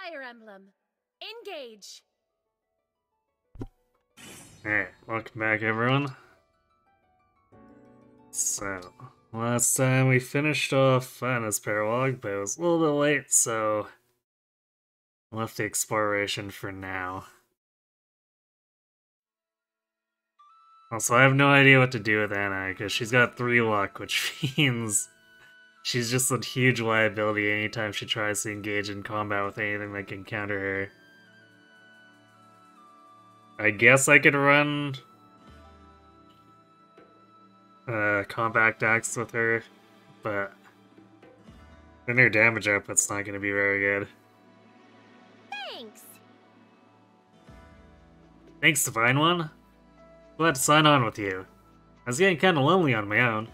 Fire Emblem. Engage. Alright, welcome back everyone. So, last time we finished off Anna's Paralog, but it was a little bit late, so I left the exploration for now. Also, I have no idea what to do with Anna, because she's got 3 luck, which means she's just a huge liability anytime she tries to engage in combat with anything that can counter her. I guess I could run compact axe with her, but then her damage output's not going to be very good. Thanks. Thanks, Divine One. Glad to sign on with you. I was getting kinda lonely on my own.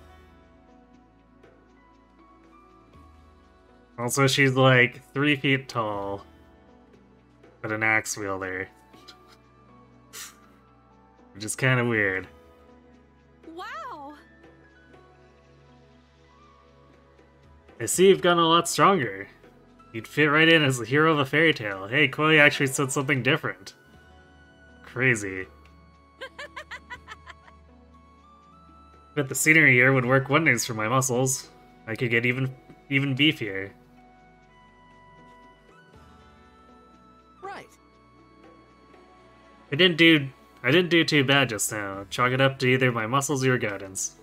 Also, she's like 3 feet tall, but an axe wielder. Which is kinda weird. Wow. I see you've gotten a lot stronger. You'd fit right in as the hero of a fairy tale. Hey, Chloe actually said something different. Crazy. Bet the scenery here would work wonders for my muscles. I could get even beefier. Right. I didn't do too bad just now. Chalk it up to either my muscles or your guidance.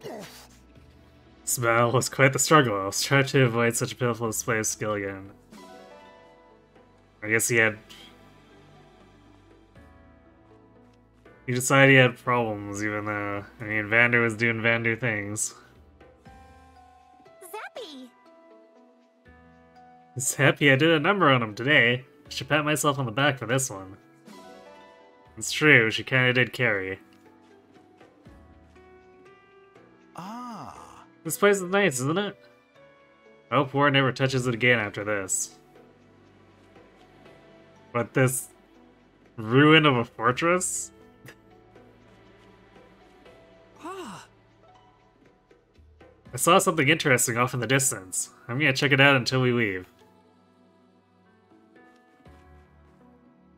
This battle was quite the struggle. I was trying to avoid such a pitiful display of skill again. I guess he decided he had problems, even though, I mean, Vander was doing Vander things. Zappy, I did a number on him today. I should pat myself on the back for this one. It's true, she kinda did carry. Ah. This place is nice, isn't it? I hope War never touches it again after this. But this ruin of a fortress? I saw something interesting off in the distance. I'm gonna check it out until we leave.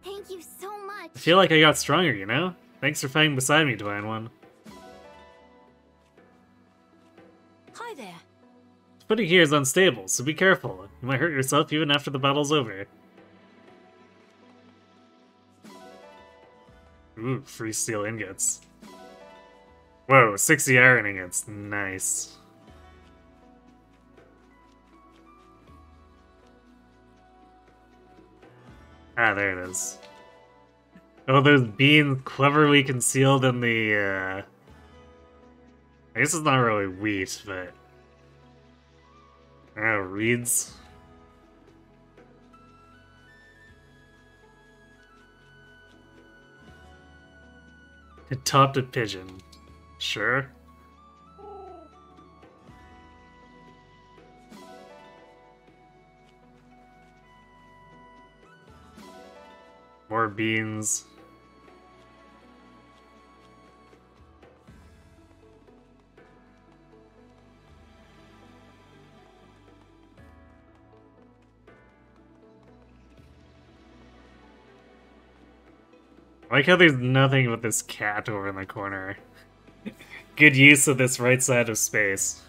Thank you so much. I feel like I got stronger, you know? Thanks for fighting beside me, Divine One. Hi there. This footing here is unstable, so be careful. You might hurt yourself even after the battle's over. Ooh, free steel ingots. Whoa, 60 iron ingots. Nice. Ah, there it is. Oh, those beans cleverly concealed in the, I guess it's not really wheat, but... Oh, reeds? Adopted pigeon. Sure. More beans. I like how there's nothing but this cat over in the corner. Good use of this right side of space.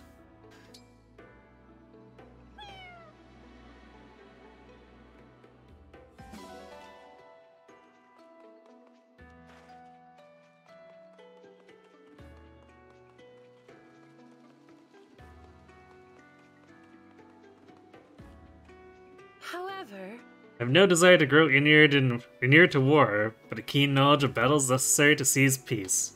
However, I have no desire to grow inured to war, but a keen knowledge of battles necessary to seize peace.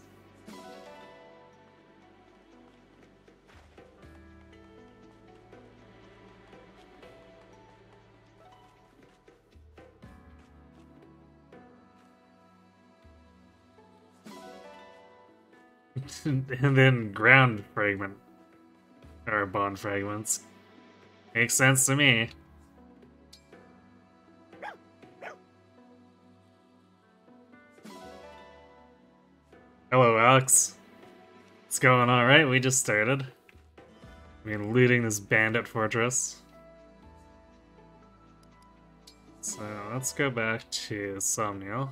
And then ground fragment. Or bond fragments. Makes sense to me. Hello, Alex. It's going alright, we just started. I mean, looting this bandit fortress. So let's go back to Somniel.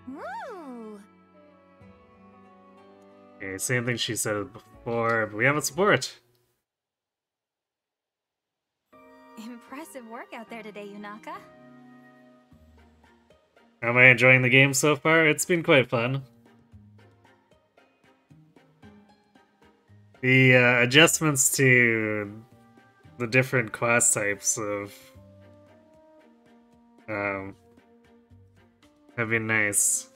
Woo! Okay, same thing she said before, but we have a support. Impressive work out there today, Yunaka. Am I enjoying the game so far? It's been quite fun. The adjustments to the different class types have been nice.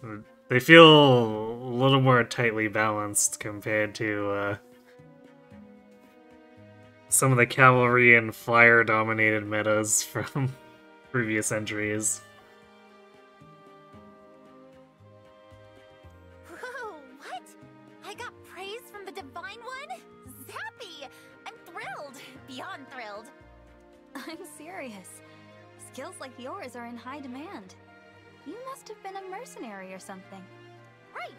They feel a little more tightly balanced compared to some of the cavalry and flyer-dominated metas from previous entries. Whoa, what? I got praise from the Divine One? Zappy! I'm thrilled. Beyond thrilled. I'm serious. Skills like yours are in high demand. You must have been a mercenary or something. Right,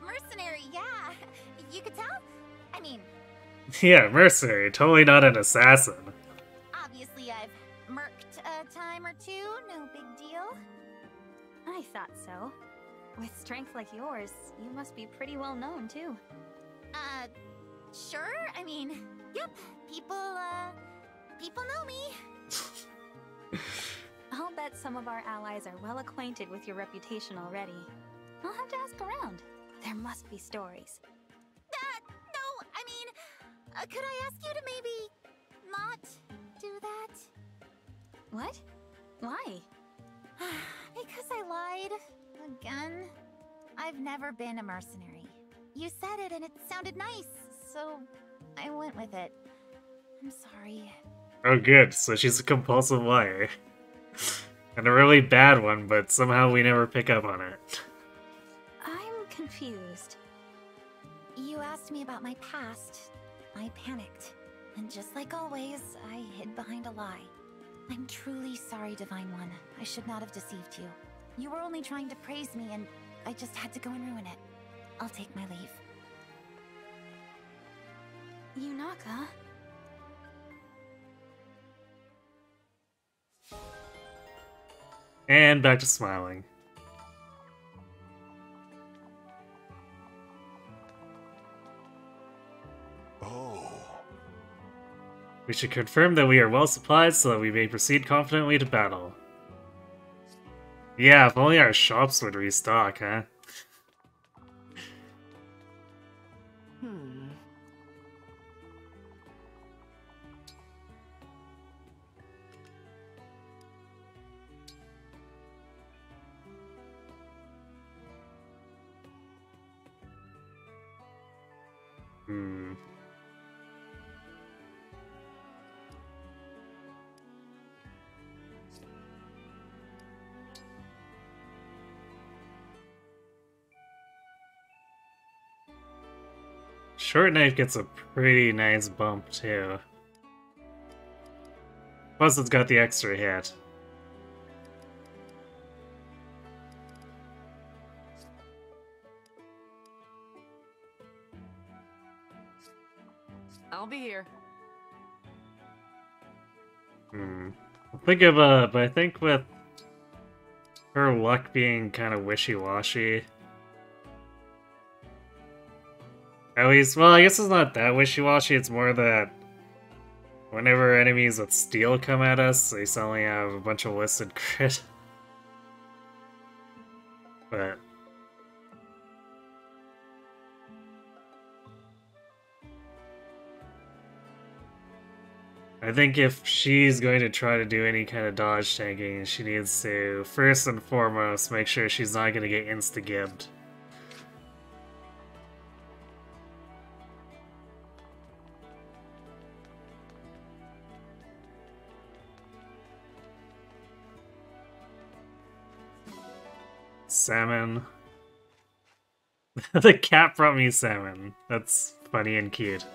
mercenary, yeah. You could tell? I mean... Yeah, mercenary, totally not an assassin. Obviously I've merked a time or two, no big deal. I thought so. With strength like yours, you must be pretty well known, too. Sure, I mean, yep, people know me. I'll bet some of our allies are well acquainted with your reputation already. I'll have to ask around. There must be stories. No, I mean, could I ask you to maybe not do that? What? Why? Because I lied. Again. I've never been a mercenary. You said it and it sounded nice, so I went with it. I'm sorry. Oh good, so she's a compulsive liar. And a really bad one, but somehow we never pick up on it. I'm confused. You asked me about my past. I panicked. And just like always, I hid behind a lie. I'm truly sorry, Divine One. I should not have deceived you. You were only trying to praise me, and I just had to go and ruin it. I'll take my leave. Yunaka? And back to smiling. Oh. We should confirm that we are well supplied so that we may proceed confidently to battle. Yeah, if only our shops would restock, huh? Hmm. Short knife gets a pretty nice bump too. Plus it's got the extra hit. I'll be here. But I think with her luck being kind of wishy-washy. At least, well, I guess it's not that wishy-washy, it's more that whenever enemies with steel come at us, they suddenly have a bunch of listed crit. But I think if she's going to try to do any kind of dodge tanking, she needs to, first and foremost, make sure she's not going to get insta-gibbed. Salmon. The cat brought me salmon. That's funny and cute.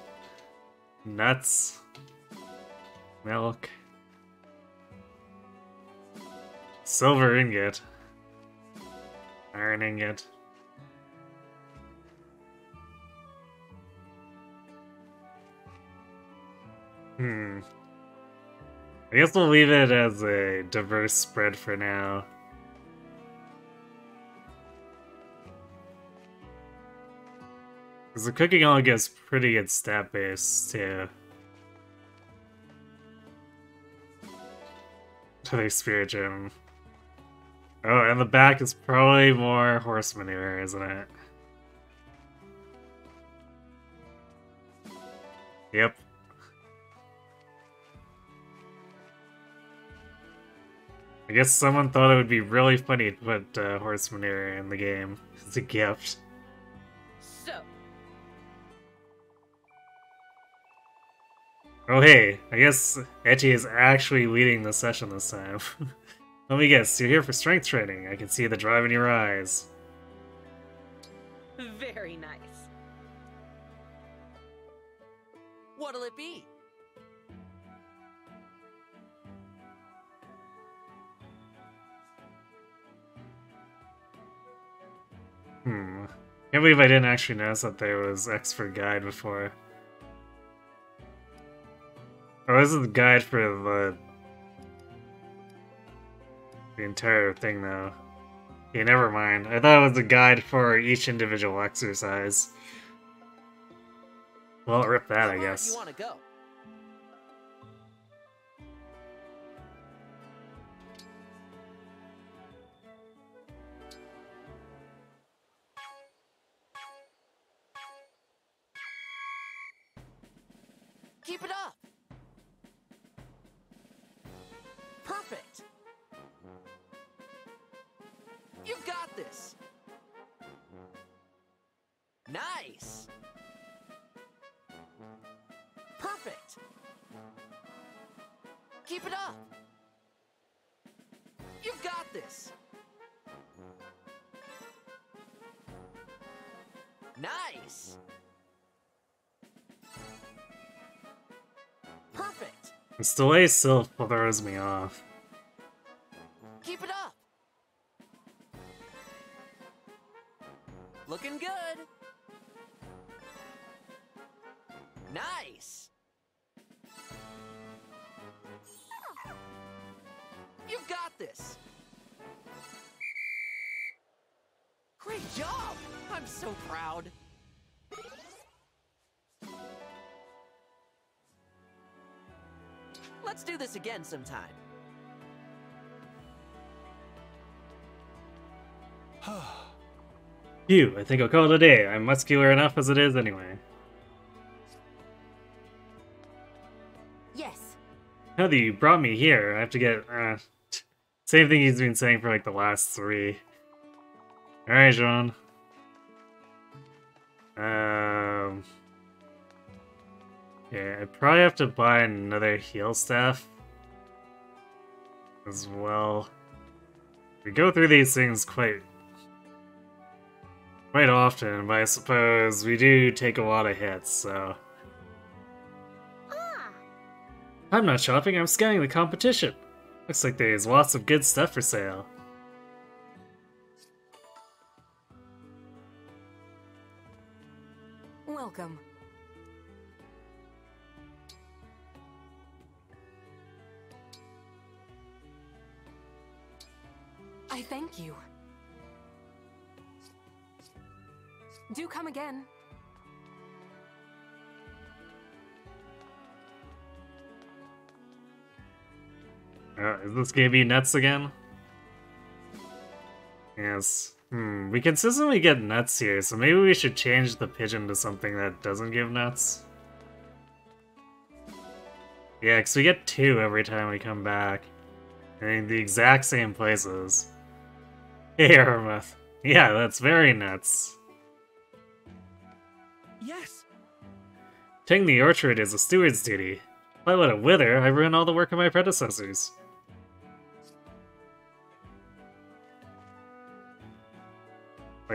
Nuts. Milk. Silver ingot. Iron ingot. I guess we'll leave it as a diverse spread for now. Because the cooking all gets pretty good stat base too. To the spirit gem. Oh, and the back is probably more horse manure, isn't it? Yep. I guess someone thought it would be really funny to put horse manure in the game as a gift. So. Oh hey, I guess Etty is actually leading the session this time. Let me guess, you're here for strength training. I can see the drive in your eyes. Very nice. What'll it be? Can't believe I didn't actually notice that there was expert guide before. Oh, this is the guide for the entire thing, though. Okay, never mind. I thought it was a guide for each individual exercise. Well, rip that, I guess. You want to go? Keep it up. Perfect. You've got this. Nice. Perfect. Keep it up. You've got this. Nice. Perfect. This delay still throws me off. Keep it up. Looking good. Nice. You've got this. Great job. I'm so proud. Let's do this again sometime. Phew, I think I'll call it a day. I'm muscular enough as it is anyway. Yes. Now that you brought me here, I have to get, same thing he's been saying for like the last 3. Alright, Jean. Yeah, I probably have to buy another heal staff as well. We go through these things quite often, but I suppose we do take a lot of hits, so... I'm not shopping, I'm scanning the competition. Looks like there's lots of good stuff for sale. Welcome. I thank you. Do come again. Is this gonna be nuts again? Yes. We consistently get nuts here, so maybe we should change the pigeon to something that doesn't give nuts. Yeah, because we get 2 every time we come back. In the exact same places. Hey, Aramath. Yeah, that's very nuts. Yes. Tending the orchard is a steward's duty. If I let it wither, I ruin all the work of my predecessors.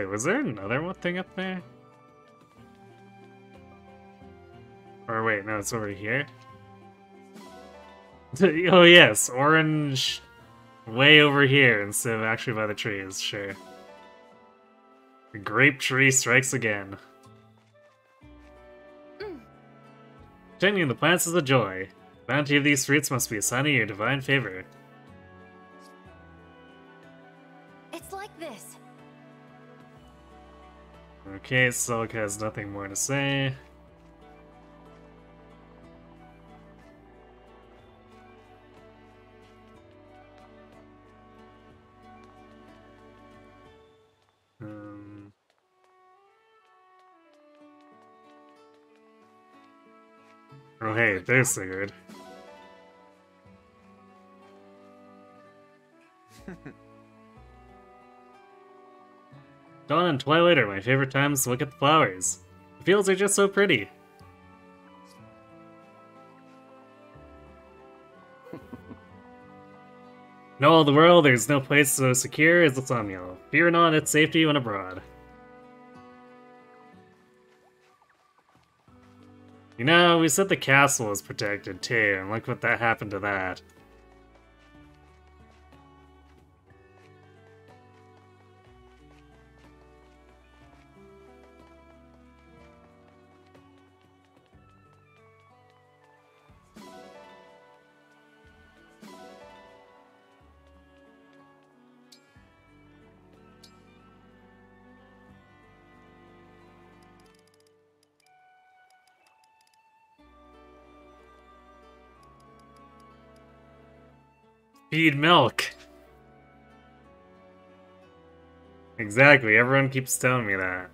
Wait, was there another one thing up there? Or wait, no, it's over here. Oh yes, orange way over here instead of actually by the trees, sure. The grape tree strikes again. Tending the plants is a joy. The bounty of these fruits must be a sign of your divine favor. It's like this. Okay, Sulk has nothing more to say. Oh hey, there's Sigurd. Dawn and twilight are my favorite times to look at the flowers. The fields are just so pretty. In all the world, there's no place so secure as the Samuel. Fear not its safety when abroad. You know, we said the castle was protected too, and look what that happened to that. Feed milk! Exactly, everyone keeps telling me that.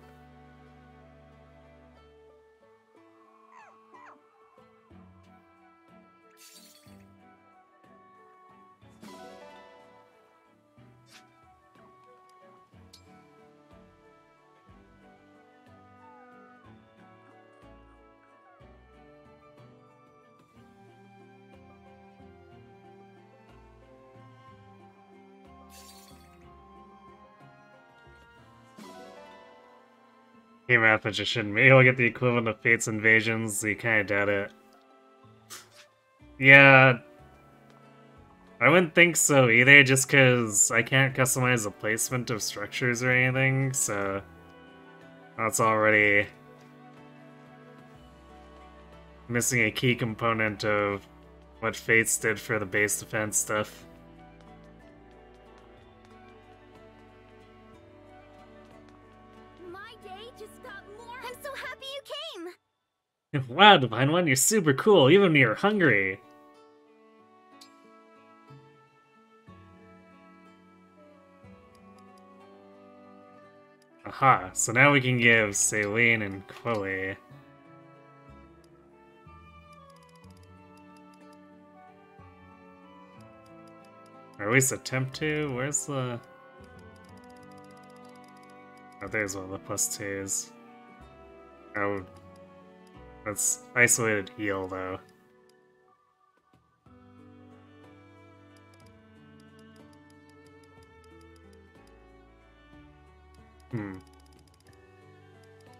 Hey, math magician, maybe I'll get the equivalent of Fate's invasions, so you kinda doubt it. Yeah, I wouldn't think so either, just cause I can't customize the placement of structures or anything, so that's already missing a key component of what Fates did for the base defense stuff. Wow, Divine One, you're super cool, even when you're hungry! Aha, so now we can give Celine and Chloe. Or at least attempt to? Where's the... Oh, there's one of the +2s. Oh... That's isolated heal, though.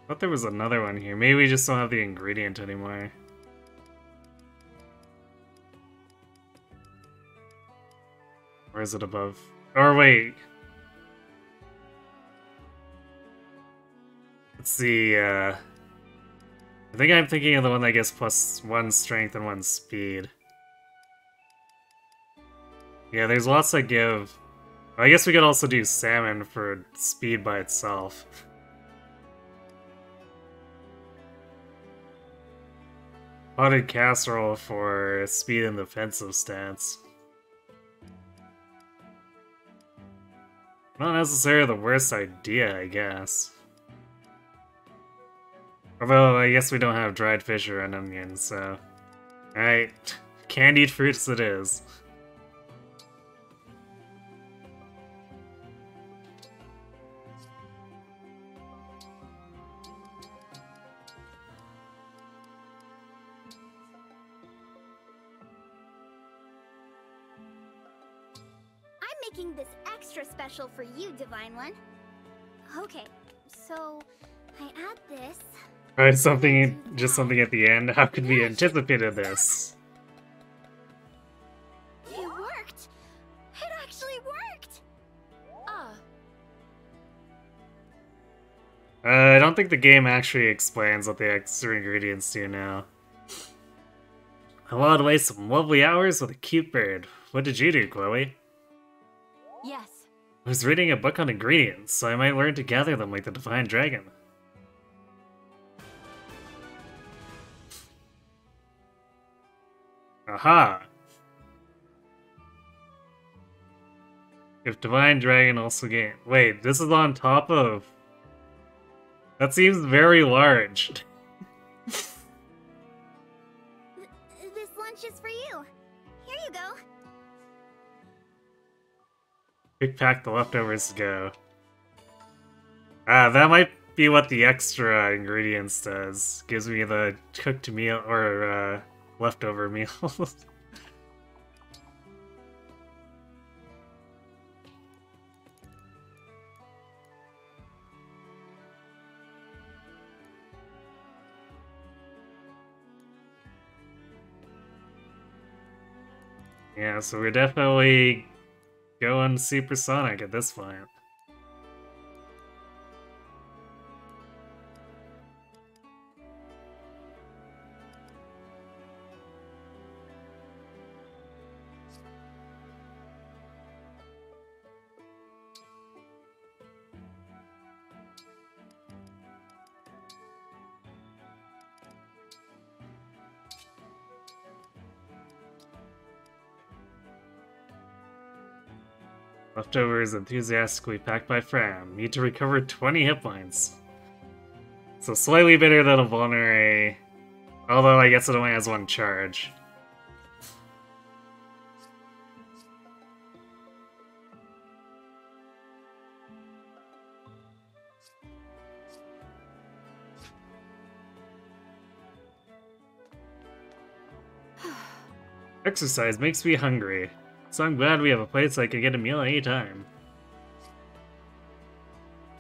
Thought there was another one here. Maybe we just don't have the ingredient anymore. Or is it above? Or wait! It's the, I think I'm thinking of the one that gets +1 strength and 1 speed. Yeah, there's lots that give... I guess we could also do salmon for speed by itself. Potted casserole for speed and defensive stance. Not necessarily the worst idea, I guess. Although, I guess we don't have dried fish or an onion, so... Alright, candied fruits it is. I'm making this extra special for you, Divine One. Okay, so I add this. Right, something, just something at the end. How could we anticipated this? It worked! It actually worked! I don't think the game actually explains what the extra ingredients do now. I whiled away some lovely hours with a cute bird. What did you do, Chloe? Yes. I was reading a book on ingredients, so I might learn to gather them like the Divine Dragon. Aha! If Divine Dragon also gain. Wait, this is on top of. That seems very large. This lunch is for you. Here you go. Quick pack the leftovers to go. Ah, that might be what the extra ingredients does. Gives me the cooked meal or leftover meals. Yeah, so we're definitely going supersonic at this point. Leftovers enthusiastically packed by Fram. Need to recover 20 hit points. So slightly better than a vulnerary, although I guess it only has one charge. Exercise makes me hungry, so I'm glad we have a place I can get a meal anytime.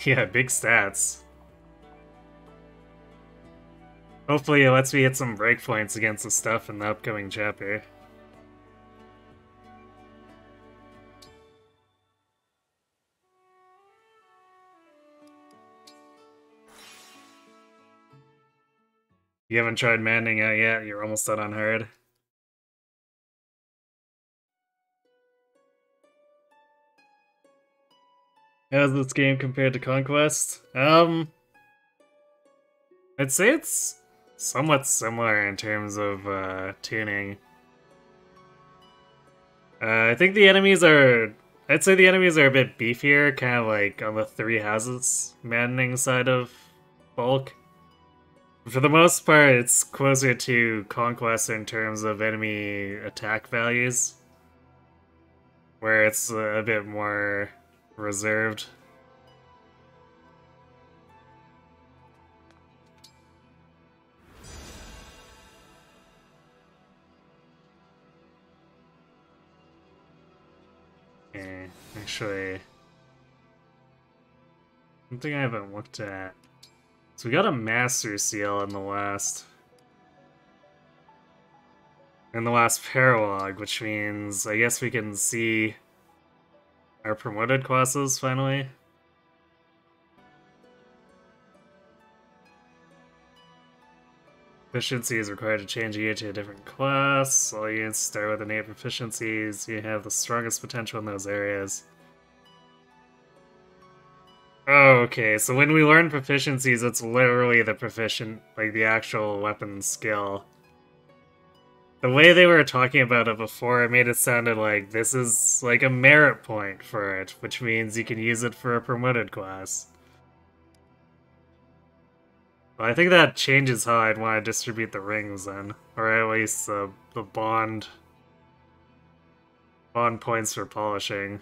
Yeah, big stats. Hopefully it lets me hit some breakpoints against the stuff in the upcoming chapter. You haven't tried Maddening out yet? You're almost done on hard? How's this game compared to Conquest? I'd say it's somewhat similar in terms of tuning. I think the enemies are... I'd say the enemies are a bit beefier, kind of like on the Three Houses Maddening side of Bulk. For the most part, it's closer to Conquest in terms of enemy attack values, where it's a bit more reserved. Okay, actually, something I haven't looked at. So we got a Master Seal in the last paralog, which means I guess we can see our promoted classes finally. Proficiency is required to change a unit to a different class. All units start with innate proficiencies. You have the strongest potential in those areas. Oh, okay, so when we learn proficiencies, it's literally the proficient, like the actual weapon skill. The way they were talking about it before, it made it sounded like this is like a merit point for it, which means you can use it for a promoted class. Well, I think that changes how I'd want to distribute the rings then, or at least the bond points for polishing.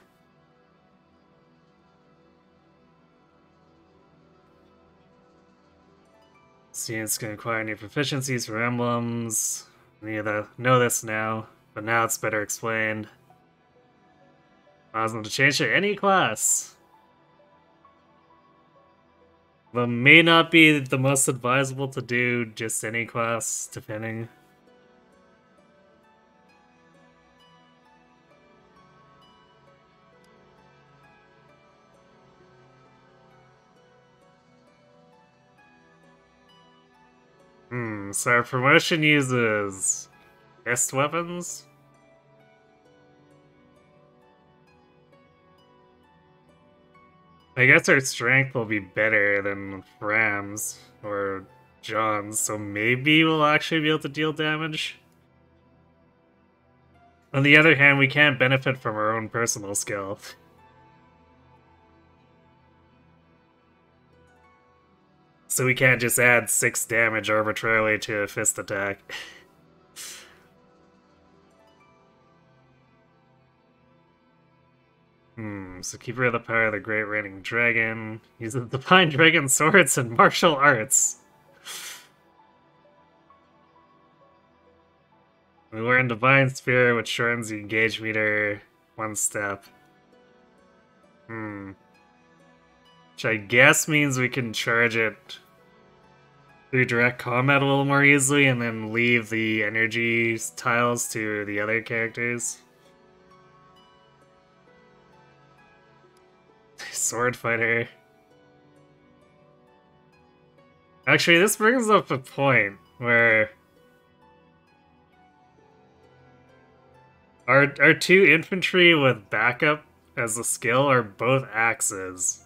Students can acquire new proficiencies for emblems. You know this now, but now it's better explained. Allows them to change to any class. But may not be the most advisable to do just any class, depending. So our promotion uses fist weapons? I guess our strength will be better than Ram's or John's, so maybe we'll actually be able to deal damage. On the other hand, we can't benefit from our own personal skill. So we can't just add 6 damage arbitrarily to a fist attack. So Keeper of the Power of the Great Reigning Dragon uses Divine Dragon Swords and Martial Arts. We learn Divine Spirit, which shortens the engage meter 1 step. Which I guess means we can charge it through direct combat a little more easily and then leave the energy tiles to the other characters. Sword Fighter. Actually, this brings up a point where our 2 infantry with backup as a skill are both axes.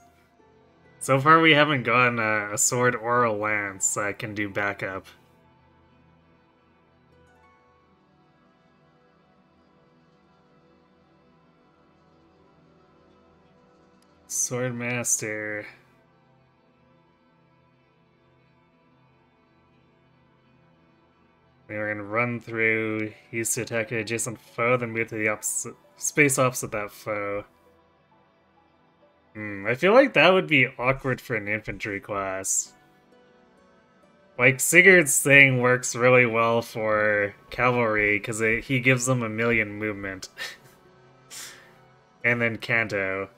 So far we haven't gotten a sword or a lance that can do backup. Swordmaster. We're gonna run through, use to attack an adjacent foe, then move to the space opposite that foe. I feel like that would be awkward for an infantry class. Like, Sigurd's thing works really well for cavalry, because he gives them 1,000,000 movement. And then Kanto.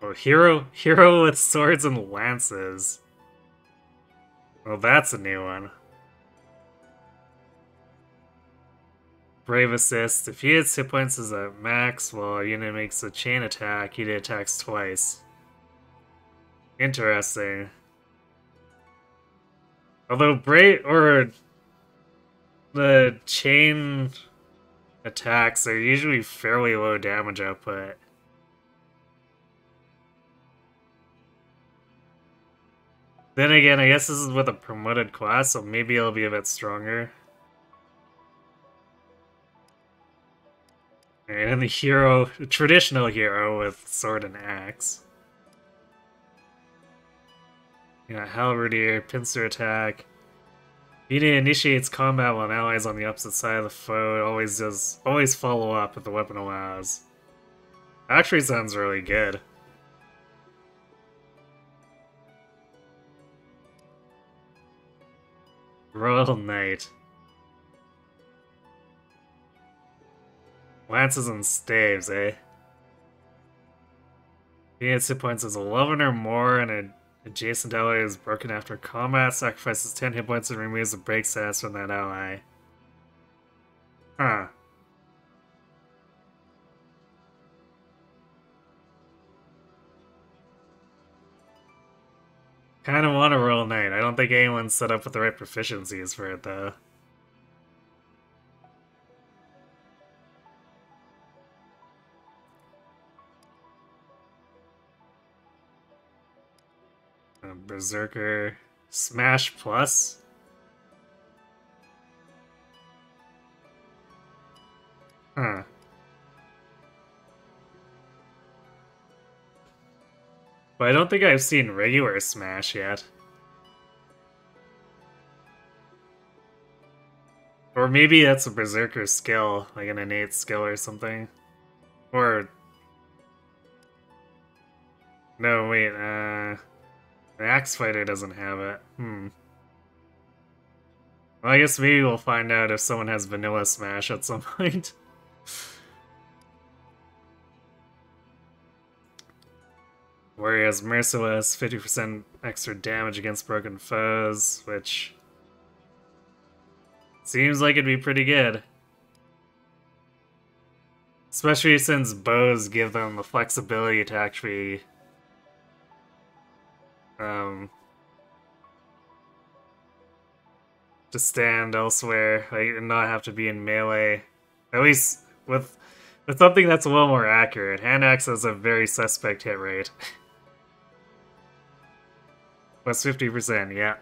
Oh, hero with swords and lances. Well, that's a new one. Brave Assist. If he hits hit points as a max while a unit makes a chain attack, he attacks twice. Interesting. Although the chain attacks are usually fairly low damage output. Then again, I guess this is with a promoted class, so maybe it'll be a bit stronger. And the traditional hero with sword and axe. Halberdier, pincer attack. Unit initiates combat while an ally is on the opposite side of the foe. It always follow up if the weapon allows. Actually sounds really good. Royal Knight. Lances and staves, eh? Unit hit points is 11 or more, and an adjacent ally is broken after combat, sacrifices 10 hit points and removes the break status from that ally. Huh. Kinda want a Royal Knight. I don't think anyone's set up with the right proficiencies for it, though. Berserker. Smash Plus? Huh. But I don't think I've seen regular Smash yet. Or maybe that's a Berserker skill, like an innate skill or something. Or... No, wait, the Axe Fighter doesn't have it. Well, I guess maybe we'll find out if someone has Vanilla Smash at some point. Whereas Merciless, 50% extra damage against broken foes, which seems like it'd be pretty good. Especially since bows give them the flexibility to actually to stand elsewhere, like, and not have to be in melee. At least with something that's a little more accurate. Hand axe has a very suspect hit rate. Plus 50%, yeah.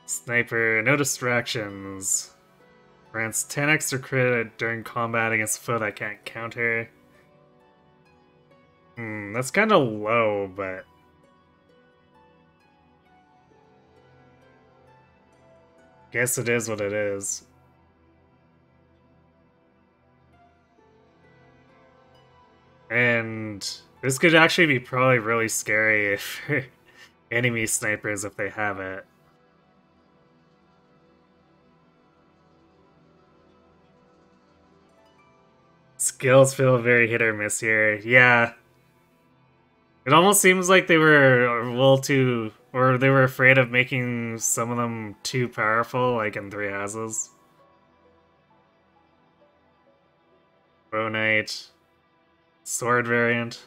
Sniper, no distractions. Grants 10 extra credit during combat against a foe that can't counter. That's kind of low, but... guess it is what it is. And this could actually be probably really scary if enemy snipers if they have it. Skills feel very hit or miss here. Yeah. It almost seems like they were a little too... or they were afraid of making some of them too powerful, like in 3 houses. Bow Knight. Sword variant.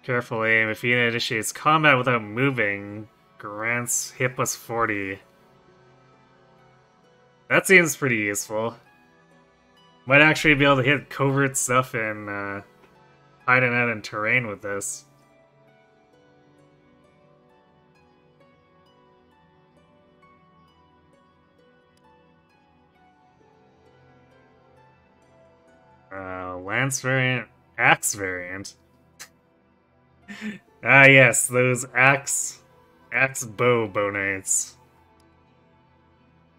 Careful aim. If he initiates combat without moving, grants hit plus 40. That seems pretty useful. Might actually be able to hit covert stuff and hiding out in terrain with this. Lance variant, axe variant. Ah yes, those axe bow knights.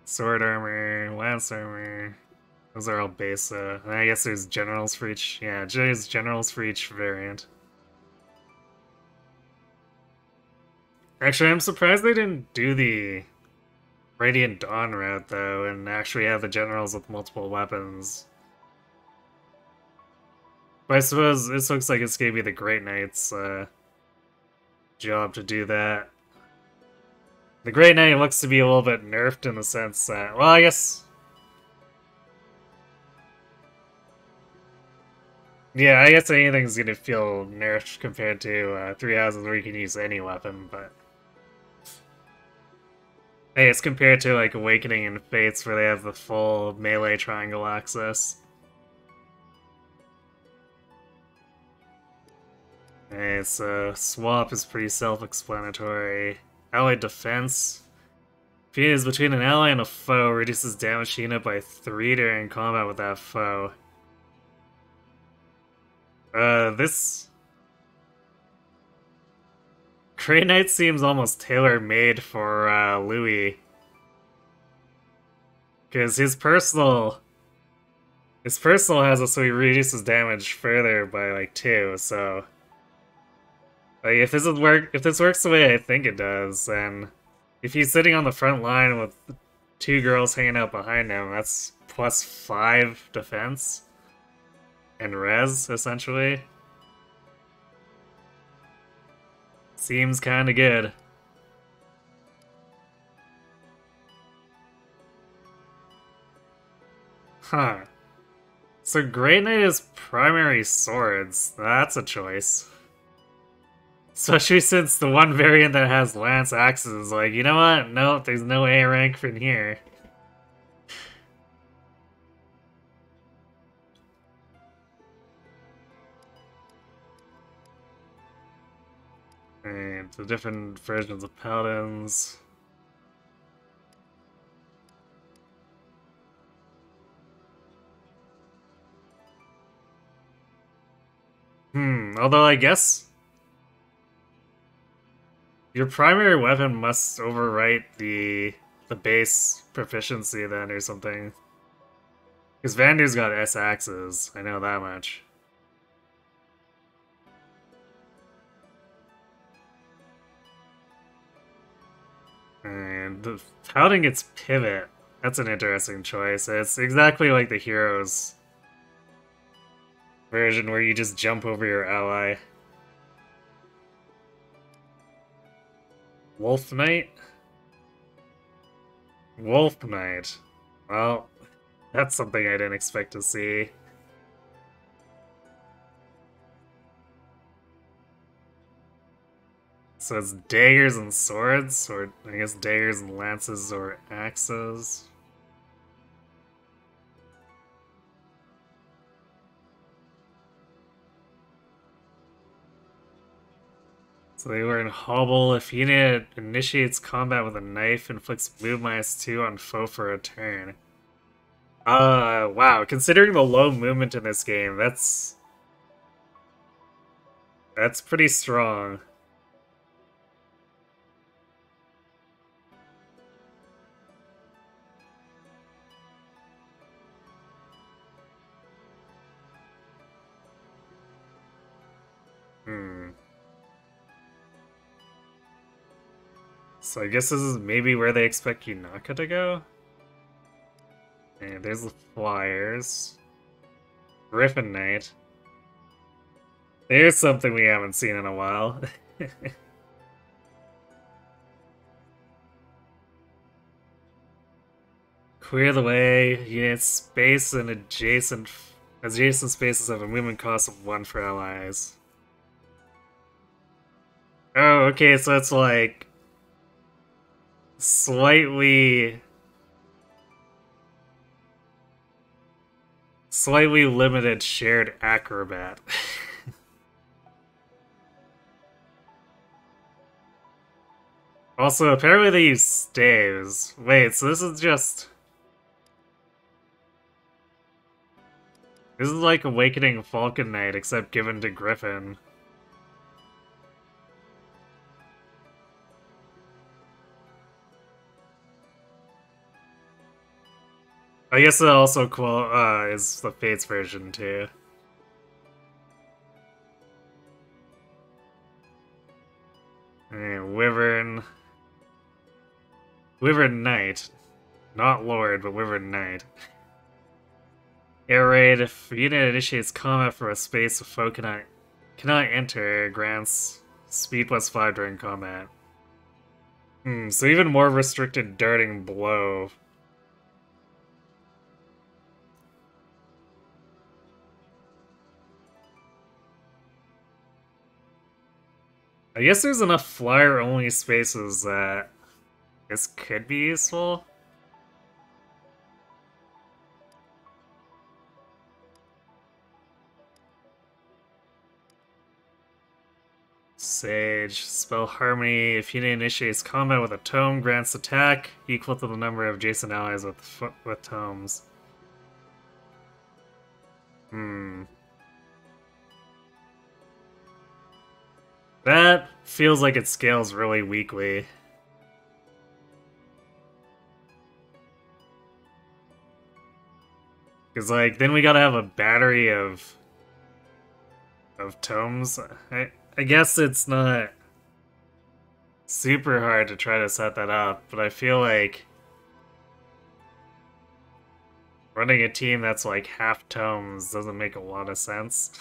Sword armor, lance armor. Those are all base. And I guess there's generals for each. Yeah, there's generals for each variant. Actually, I'm surprised they didn't do the Radiant Dawn route though, and actually have the generals with multiple weapons. But I suppose this looks like it's gonna be the Great Knight's job to do that. The Great Knight looks to be a little bit nerfed in the sense that, well, I guess... yeah, I guess anything's gonna feel nerfed compared to 3 houses where you can use any weapon, but... hey, it's compared to, like, Awakening and Fates where they have the full melee triangle access. Okay, so swap is pretty self-explanatory. Allied defense. If he is between an ally and a foe, reduces damage unit by 3 during combat with that foe. This... Grey Knight seems almost tailor-made for, Louis. Because his personal has a so he reduces damage further by, like, 2, so... like, if this works the way I think it does, then if he's sitting on the front line with 2 girls hanging out behind him, that's plus 5 defense and res, essentially. Seems kinda good. Huh. So Grey Knight is primary swords. That's a choice. Especially since the one variant that has lance axes is like, you know what? Nope, there's no A rank from here. And the different versions of paladins. Although I guess your primary weapon must overwrite the base proficiency then or something. Because Vander's got S axes, I know that much. And the pouting its pivot. That's an interesting choice. It's exactly like the Heroes version where you just jump over your ally. Wolf Knight? Wolf Knight. Well, that's something I didn't expect to see. So it's daggers and swords, or I guess daggers and lances or axes. So they were in Hobble. If unit initiates combat with a knife, inflicts move -2 on foe for a turn. Wow. Considering the low movement in this game, that's pretty strong. So I guess this is maybe where they expect Yunaka to go? And there's the flyers. Griffin Knight. There's something we haven't seen in a while. Clear the way. Unit space and adjacent spaces have a movement cost of 1 for allies. Oh, okay, so it's like slightly limited shared acrobat. Also, apparently they use staves. Wait, so this is like Awakening Falcon Knight, except given to Griffin. I guess it also is the Fates version too. And Wyvern Knight. Not Lord, but Wyvern Knight. Air Raid. If a unit initiates combat for a space a foe cannot enter, grants speed +5 during combat. So even more restricted darting blow. I guess there's enough flyer-only spaces that this could be useful. Sage. Spell Harmony. If unit initiates combat with a tome, grants attack equal to the number of adjacent allies with tomes. That feels like it scales really weakly. Because, like, then we gotta have a battery of tomes. I guess it's not super hard to try to set that up, but I feel like running a team that's like half tomes doesn't make a lot of sense.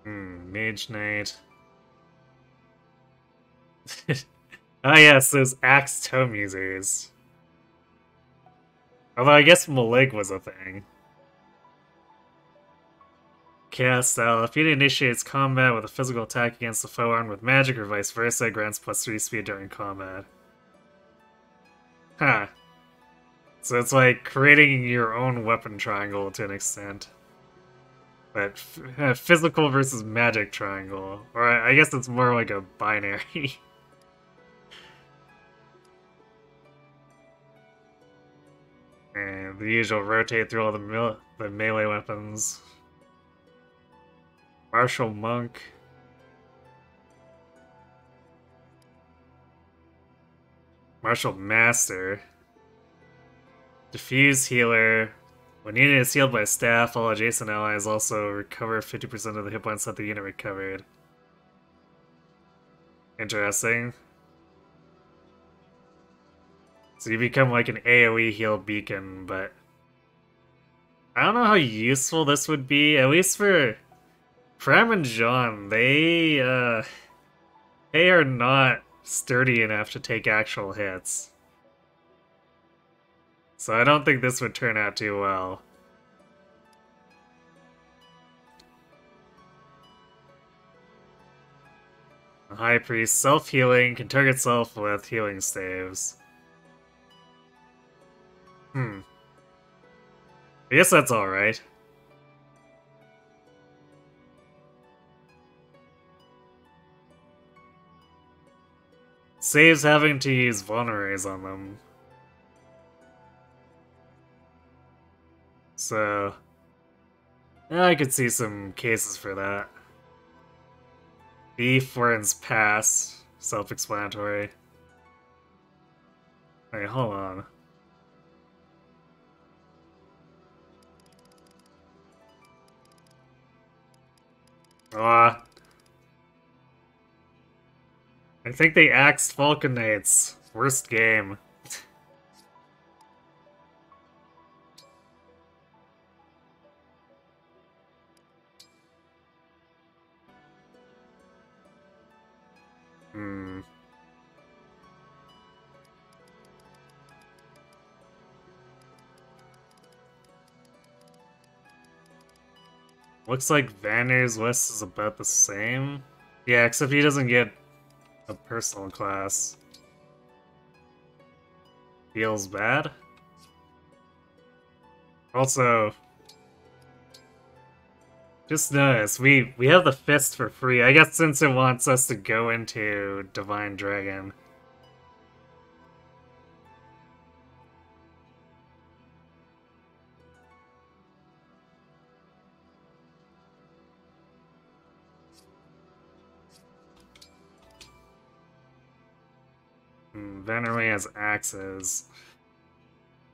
Mage Knight. Ah yes, those Axe Tome users. Although I guess Malig was a thing. Chaos Style. If unit initiates combat with a physical attack against the foe armed with magic or vice versa, grants +3 speed during combat. Huh. So it's like creating your own weapon triangle to an extent. But physical versus magic triangle. Or I guess it's more like a binary. And the usual rotate through all the melee weapons. Martial Monk. Martial Master. Diffuse Healer. When unit is healed by staff, all adjacent allies also recover 50% of the hit points that the unit recovered. Interesting. So you become like an AoE heal beacon, but I don't know how useful this would be, at least for Prem and Jean. They are not sturdy enough to take actual hits. So I don't think this would turn out too well. The High Priest, self-healing, can target self with healing staves. I guess that's alright. Saves having to use vulneraries on them. So, yeah, I could see some cases for that. B Florence pass, self-explanatory. Wait, hold on. Ah. I think they axed Falcon Knights. Worst game. Looks like Vanner's list is about the same. Yeah, except he doesn't get a personal class. Feels bad. Also, just notice, we have the fist for free. I guess since it wants us to go into Divine Dragon. Vannerway has axes.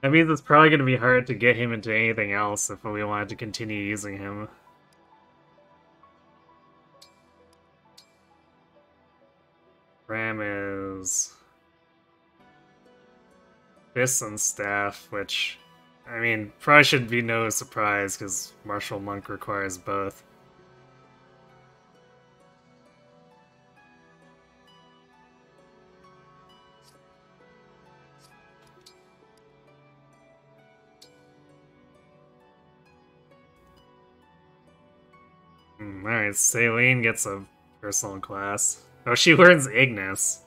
That means it's probably going to be hard to get him into anything else if we wanted to continue using him. Ram is Fist and Staff, which, I mean, probably should be no surprise because Martial Monk requires both. Alright, Saline gets a personal class. Oh, she learns Ignis.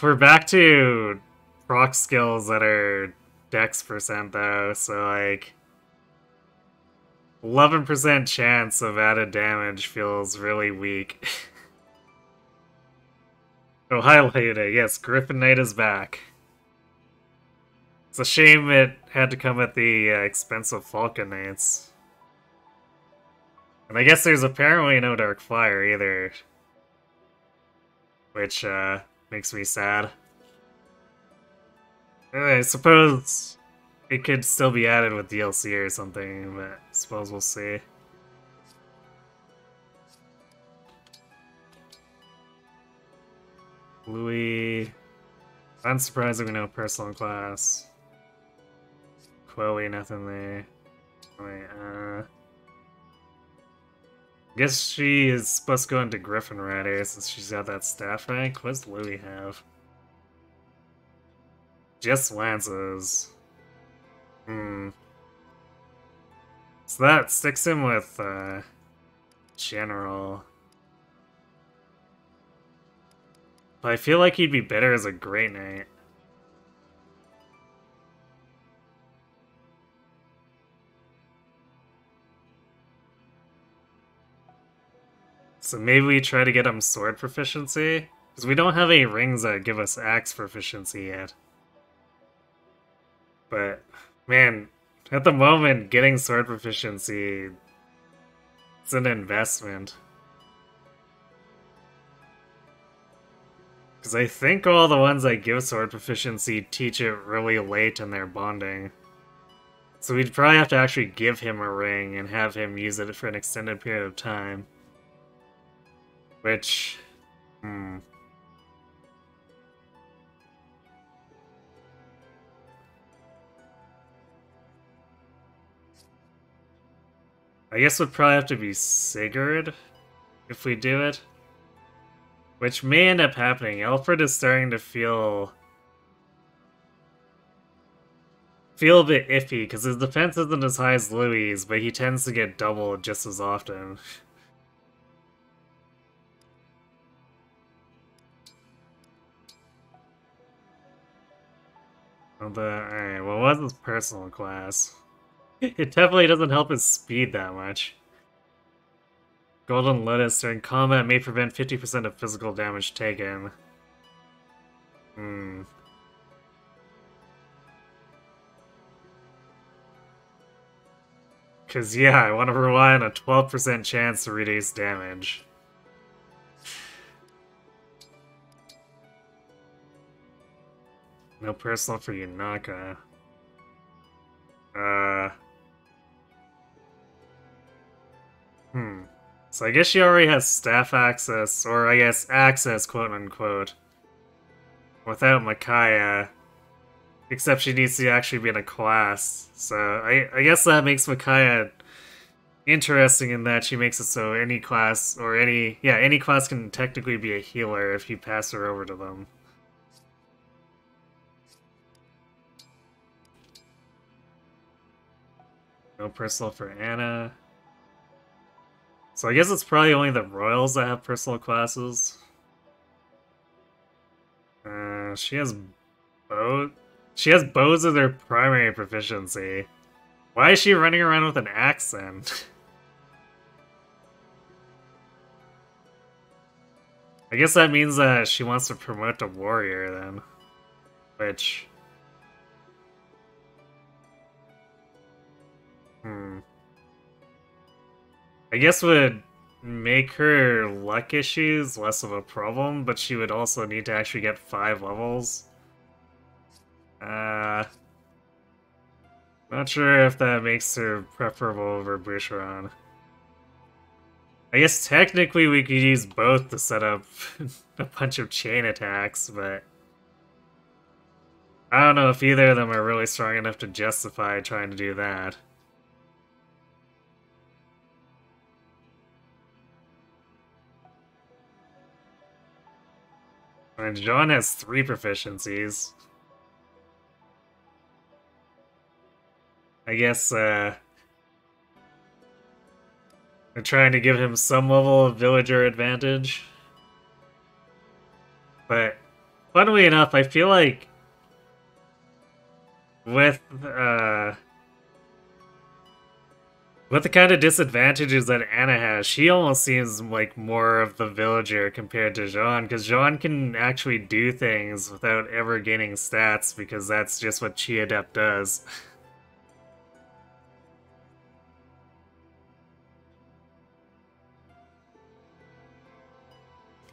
We're back to proc skills that are dex percent though, so like 11% chance of added damage feels really weak. Oh, highlighted it. Yes, Griffin Knight is back. It's a shame it had to come at the expense of Falcon Knights. And I guess there's apparently no Dark Fire either. Which, makes me sad. I suppose it could still be added with DLC or something, but I suppose we'll see. Louis... Unsurprisingly, no personal class. Chloe, nothing there. Wait, guess she is supposed to go into Griffin Rider since she's got that staff rank. What does Louis have? Just lances. So that sticks him with, General. But I feel like he'd be better as a Grey Knight. So maybe we try to get him sword proficiency? Because we don't have any rings that give us axe proficiency yet. But, man, at the moment, getting sword proficiency, it's an investment. Because I think all the ones that give sword proficiency teach it really late in their bonding. So we'd probably have to actually give him a ring and have him use it for an extended period of time. Which... I guess would probably have to be Sigurd if we do it. Which may end up happening. Alfred is starting to feel a bit iffy, because his defense isn't as high as Louis', but he tends to get doubled just as often. Alright, well, what's his personal class? It definitely doesn't help his speed that much. Golden Lotus during combat may prevent 50% of physical damage taken. Cause yeah, I want to rely on a 12% chance to reduce damage. No personal for Yunaka. So I guess she already has staff access, or I guess access, quote-unquote, without Micaiah. Except she needs to actually be in a class. So I guess that makes Micaiah interesting in that she makes it so any class, or any class can technically be a healer if you pass her over to them. No personal for Anna. So I guess it's probably only the royals that have personal classes. She has bow. She has bows as their primary proficiency. Why is she running around with an axe then? I guess that means that she wants to promote a warrior then. Which... I guess would make her luck issues less of a problem, but she would also need to actually get 5 levels. Not sure if that makes her preferable over Boucheron. I guess technically we could use both to set up a bunch of chain attacks, but I don't know if either of them are really strong enough to justify trying to do that. And Jean has 3 proficiencies. I guess, they're trying to give him some level of villager advantage. But, funnily enough, I feel like with the kind of disadvantages that Anna has, she almost seems like more of the villager compared to Jean, because Jean can actually do things without ever gaining stats, because that's just what Chi Adept does.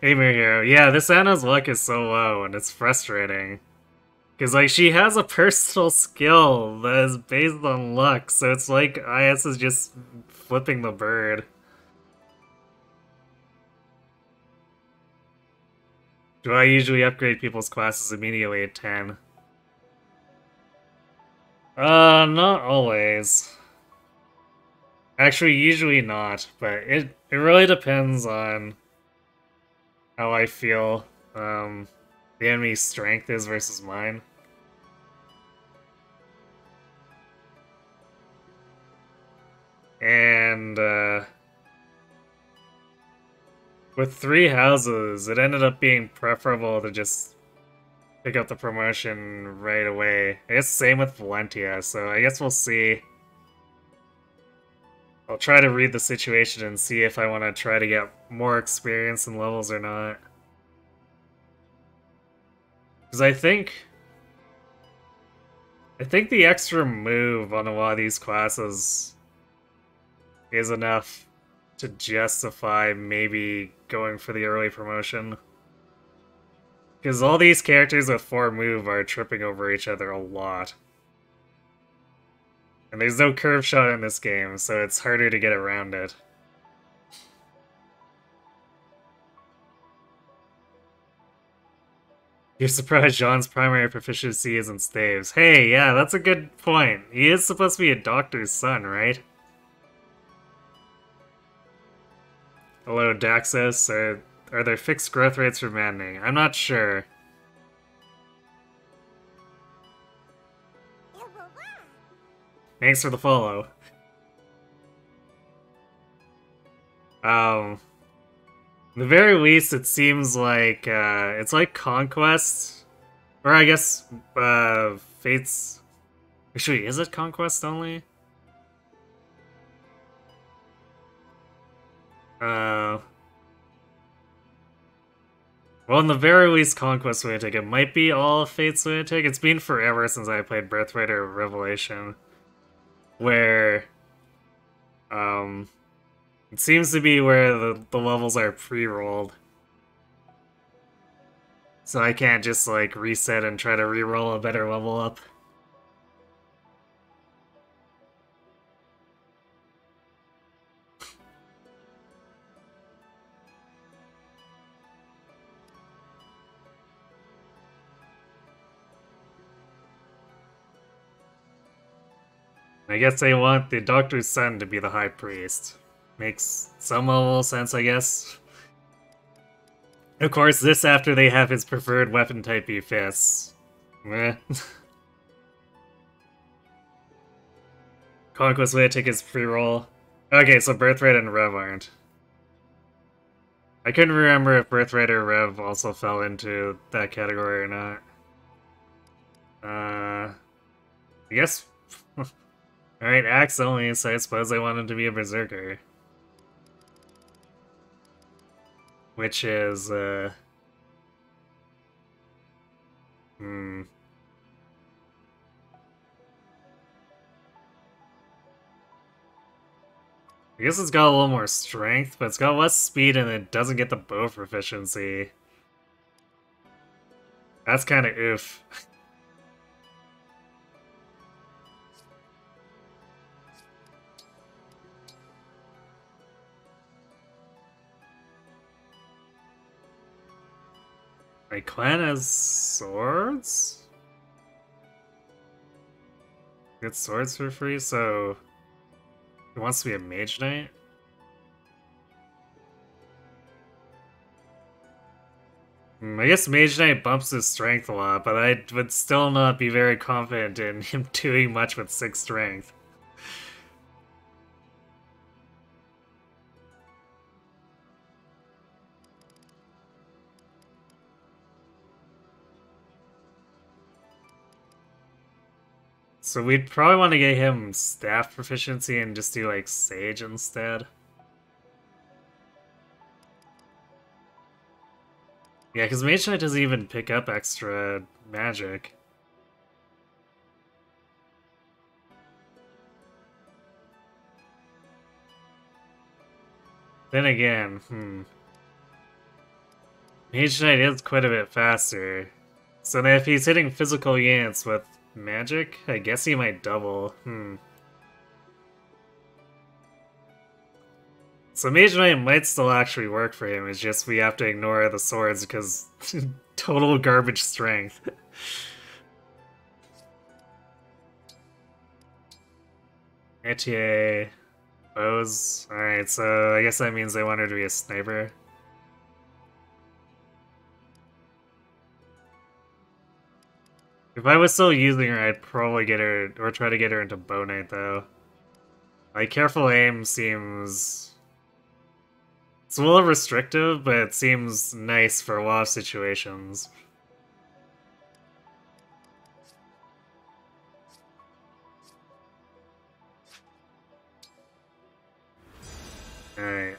Hey Mirhiro, yeah, this Anna's luck is so low, and it's frustrating. Because, like, she has a personal skill that is based on luck, so it's like IS is just flipping the bird. Do I usually upgrade people's classes immediately at 10? Not always. Actually, usually not, but it really depends on how I feel the enemy's strength is versus mine. And, with 3 houses, it ended up being preferable to just pick up the promotion right away. I guess same with Valentia, so I guess we'll see. I'll try to read the situation and see if I want to try to get more experience and levels or not. Because I think the extra move on a lot of these classes is enough to justify maybe going for the early promotion. Because all these characters with 4 move are tripping over each other a lot. And there's no curve shot in this game, so it's harder to get around it. You're surprised Jean's primary proficiency is in staves. Hey, yeah, that's a good point. He is supposed to be a doctor's son, right? Hello, Daxos. Are there fixed growth rates for Maddening? I'm not sure. Thanks for the follow. At the very least, it seems like, it's like Conquest. Or I guess, Fates... Actually, is it Conquest only? Well, in the very least, Conquest Lunatic. It might be all of Fates Lunatic. It's been forever since I played Birthright or Revelation. Where, it seems to be where the levels are pre-rolled. So I can't just, like, reset and try to re-roll a better level up. I guess they want the Doctor's son to be the High Priest. Makes some level of sense, I guess. Of course, this after they have his preferred weapon type be fists. Meh. Conquest way to take his pre-roll. Okay, so Birthright and Rev aren't. I couldn't remember if Birthright or Rev also fell into that category or not. I guess... Alright, Axe only, so I suppose I want him to be a Berserker. Which is, I guess it's got a little more strength, but it's got less speed and it doesn't get the bow proficiency. That's kind of oof. My clan has swords? Get swords for free, so... He wants to be a mage knight? I guess mage knight bumps his strength a lot, but I would still not be very confident in him doing much with 6 strength. So we'd probably want to get him staff proficiency and just do like Sage instead. Yeah, because Mage Knight doesn't even pick up extra magic. Then again, Mage Knight is quite a bit faster. So then if he's hitting physical units with magic, I guess he might double. So Mage Knight might still actually work for him, it's just we have to ignore the swords because total garbage strength. Etier, bows. Alright, so I guess that means they want her to be a sniper. If I was still using her, I'd probably get her, or try to get her into Bow Knight, though. Like, Careful Aim seems... It's a little restrictive, but it seems nice for a lot of situations. Alright,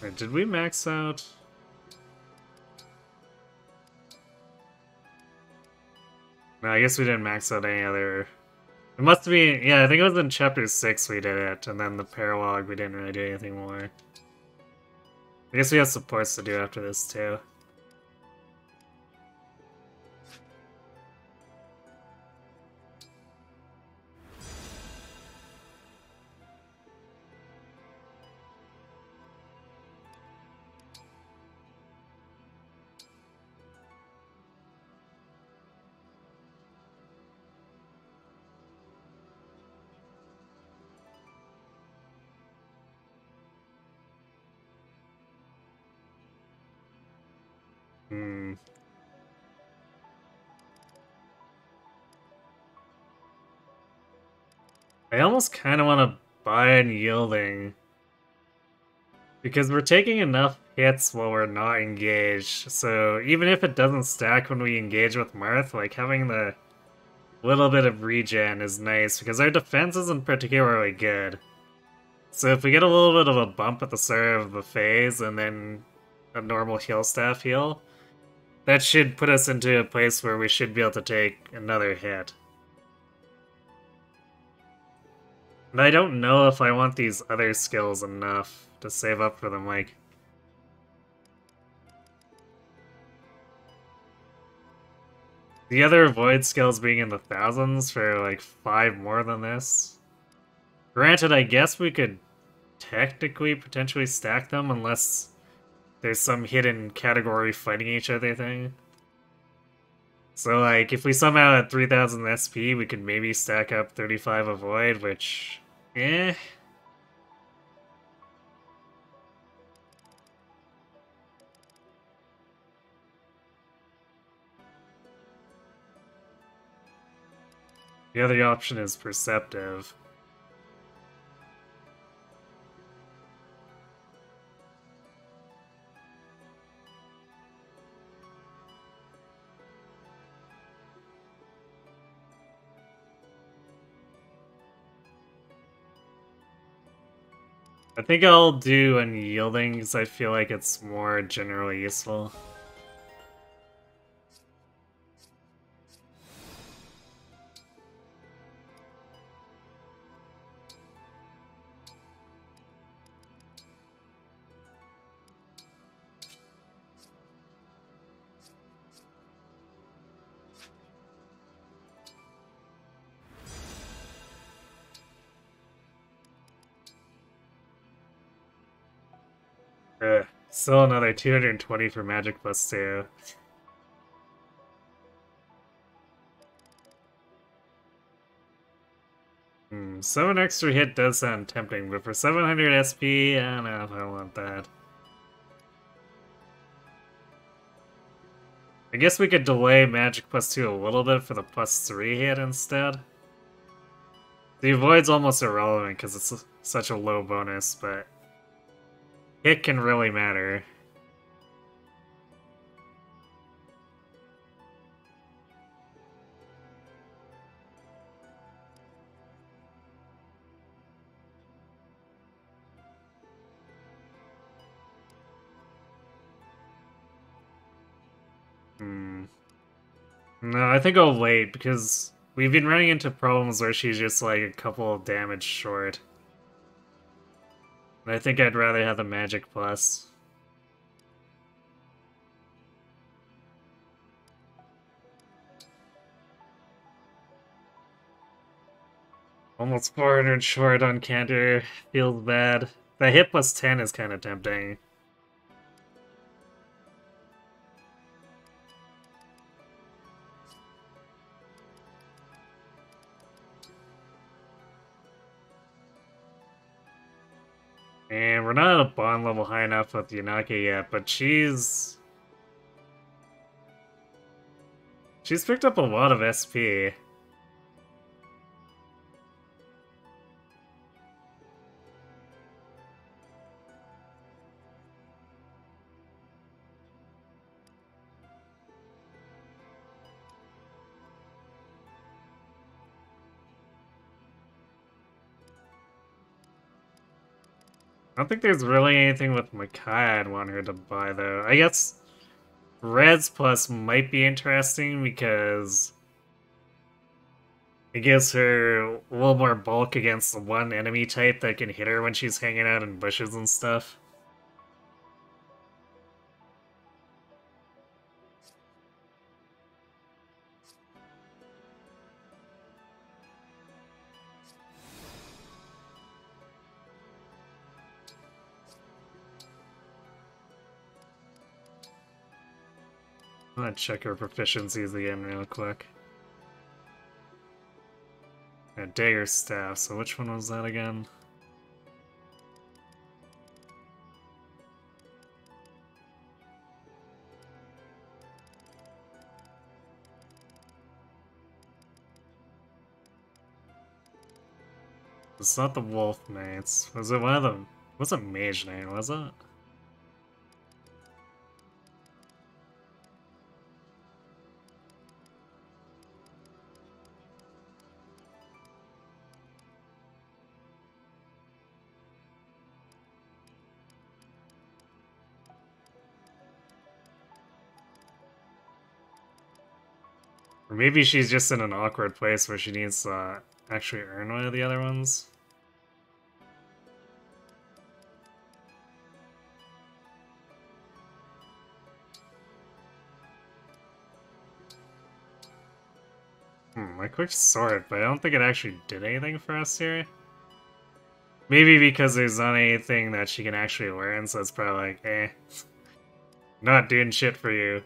Wait, did we max out? No, I guess we didn't max out any other... It must be... Yeah, I think it was in Chapter 6 we did it, and then the Paralogue we didn't really do anything more. I guess we have supports to do after this, too. Hmm. I almost kind of want to buy Unyielding. Because we're taking enough hits while we're not engaged, so even if it doesn't stack when we engage with Marth, like having the little bit of regen is nice, because our defense isn't particularly good. So if we get a little bit of a bump at the start of the phase, and then a normal heal staff heal, that should put us into a place where we should be able to take another hit. And I don't know if I want these other skills enough to save up for them, like... The other Void skills being in the thousands for like 5 more than this. Granted, I guess we could technically potentially stack them unless there's some hidden category fighting each other thing. So like, if we somehow had 3000 SP, we could maybe stack up 35 of Void, which... eh... The other option is Perceptive. I think I'll do Unyielding because I feel like it's more generally useful. Still another 220 for Magic plus 2. 7 extra hit does sound tempting, but for 700 SP, I don't know if I want that. I guess we could delay Magic plus 2 a little bit for the plus 3 hit instead. The Avoid's almost irrelevant because it's such a low bonus, but hit can really matter. No, I think I'll wait, because we've been running into problems where she's just like a couple of damage short. And I think I'd rather have the Magic Plus. Almost 400 short on Cantor. Feels bad. The hit plus 10 is kind of tempting. And we're not at a bond level high enough with Yanaka yet, but she's picked up a lot of SP. I don't think there's really anything with Makai I'd want her to buy, though. I guess Reds Plus might be interesting because it gives her a little more bulk against the one enemy type that can hit her when she's hanging out in bushes and stuff. I'm gonna check her proficiencies again real quick. Dagger Staff, so which one was that again? It's not the Wolf Knights. Was it one of them? Wasn't Mage Knight, was it? Or maybe she's just in an awkward place where she needs to actually earn one of the other ones. I clicked sort, but I don't think it actually did anything for us here. Maybe because there's not anything that she can actually learn, so it's probably like, eh, not doing shit for you.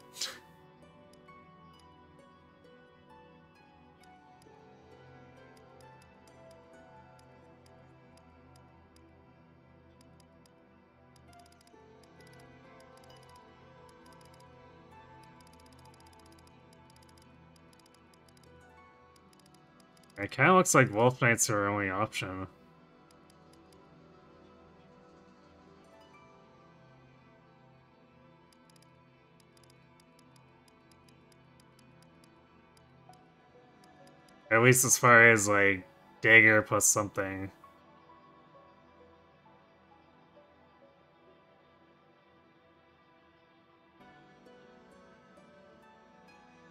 It kind of looks like Wolf Knights are our only option. At least as far as, like, dagger plus something.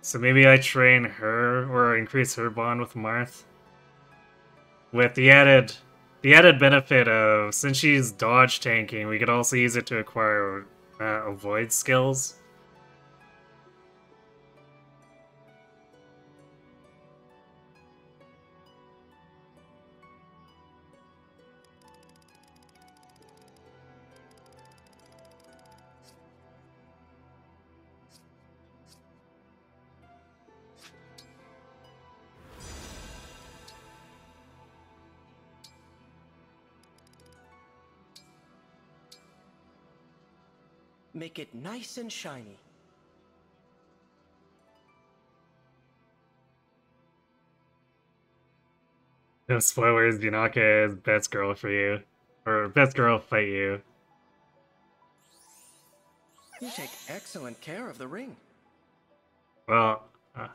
So maybe I train her or increase her bond with Marth. With the added benefit of, since she's dodge tanking, we could also use it to acquire avoid skills. Make it nice and shiny. No spoilers, Yunaka is best girl for you. Or best girl fight you. You take excellent care of the ring. Well,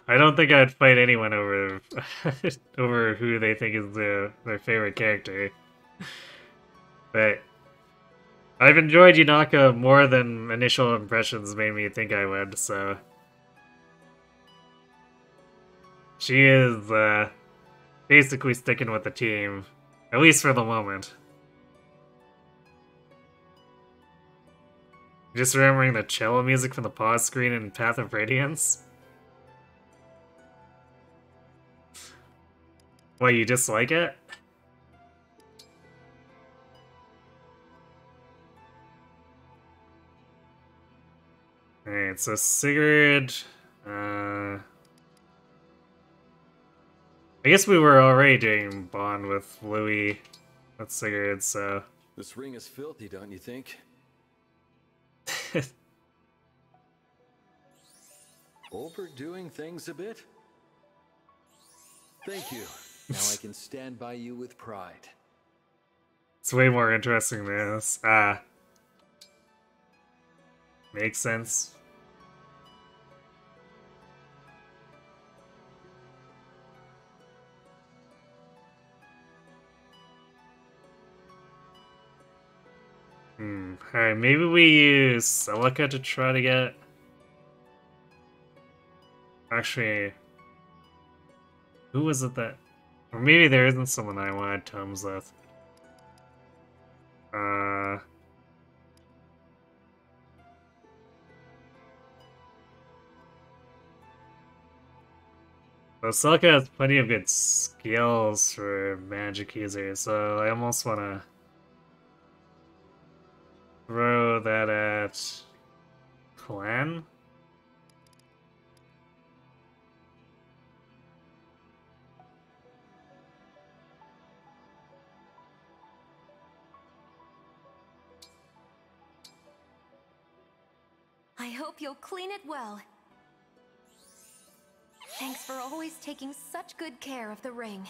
I don't think I'd fight anyone over over who they think is their favorite character. But I've enjoyed Yunaka more than initial impressions made me think I would, so... She is, basically sticking with the team. At least for the moment. Just remembering the cello music from the pause screen in Path of Radiance. Why, you dislike it? Alright, so Sigurd... I guess we were already doing Bond with Louis, with Sigurd, so... This ring is filthy, don't you think? Overdoing things a bit? Thank you. Now I can stand by you with pride. It's way more interesting than this. Makes sense. Alright, maybe we use Celica to try to get... Actually... Who was it that... Or maybe there isn't someone I wanted tomes with. So Celica has plenty of good skills for magic users, so I almost want to throw that at Clan? I hope you'll clean it well. Thanks for always taking such good care of the ring.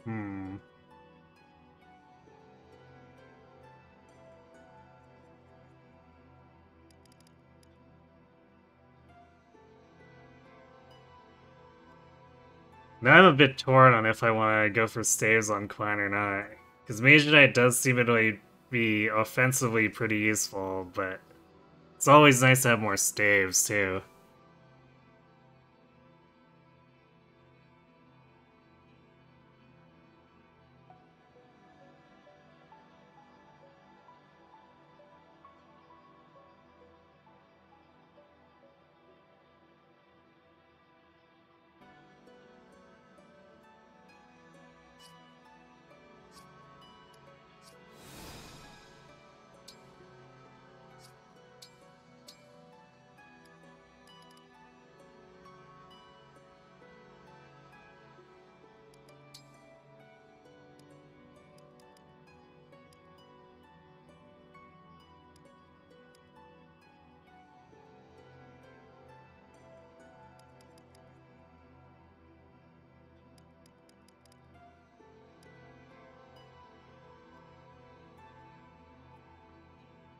Hmm. Now I'm a bit torn on if I want to go for staves on Klein or not. Because Mage Knight does seem to be offensively pretty useful, but it's always nice to have more staves, too.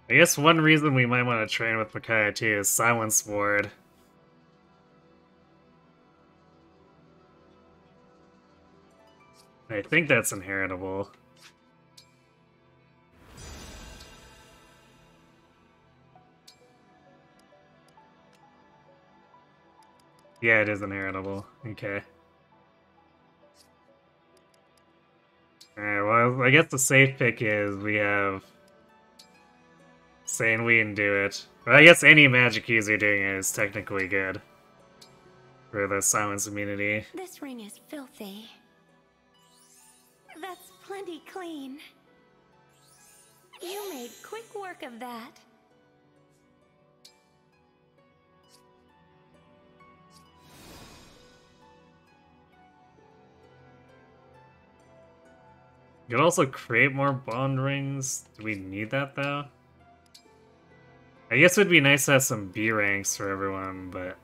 I guess one reason we might want to train with Micaiah too is Silence Ward. I think that's inheritable. Yeah, it is inheritable. Okay. Alright, well, I guess the safe pick is we have saying we can do it. But I guess any magic user doing it is technically good for the silence immunity. This ring is filthy. That's plenty clean. You made quick work of that. You could also create more bond rings. Do we need that though? I guess it would be nice to have some B ranks for everyone, but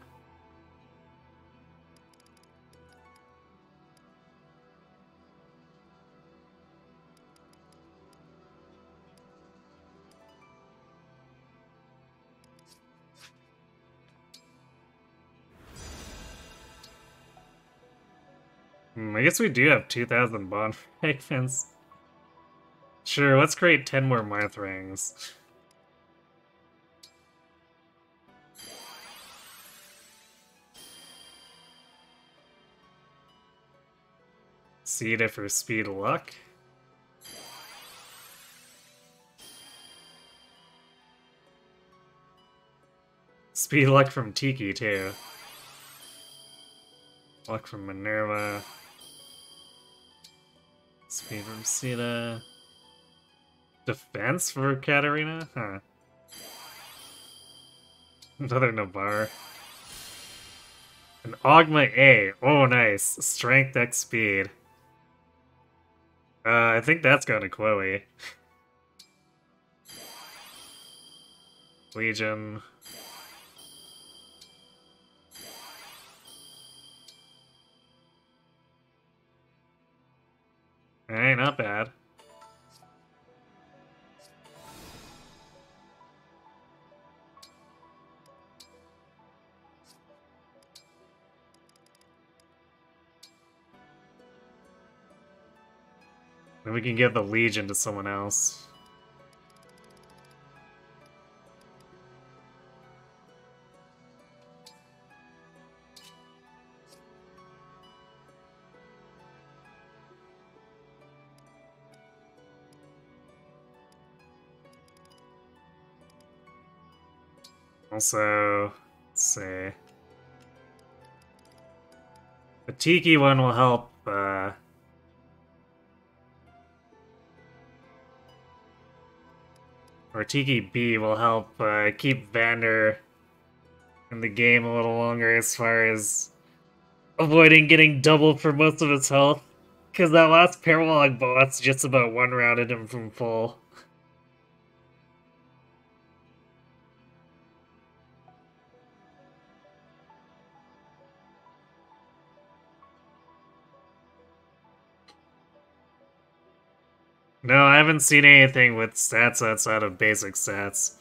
I guess we do have 2,000 bond fragments. Sure, let's create 10 more Marth rings. Seed for speed luck. Speed luck from Tiki too. Luck from Minerva. Speed from Sita. Defense for Katarina? Huh. Another Navarre. An Ogma A. Oh, nice. Strength X speed. I think that's going to Chloe. Legion. Hey, not bad. Then we can give the Legion to someone else. Also, let's see. The Tiki one will help, or Tiki B will help keep Vander in the game a little longer as far as avoiding getting doubled for most of his health. Because that last Paralog boss just about one-rounded him from full. No, I haven't seen anything with stats outside of basic stats.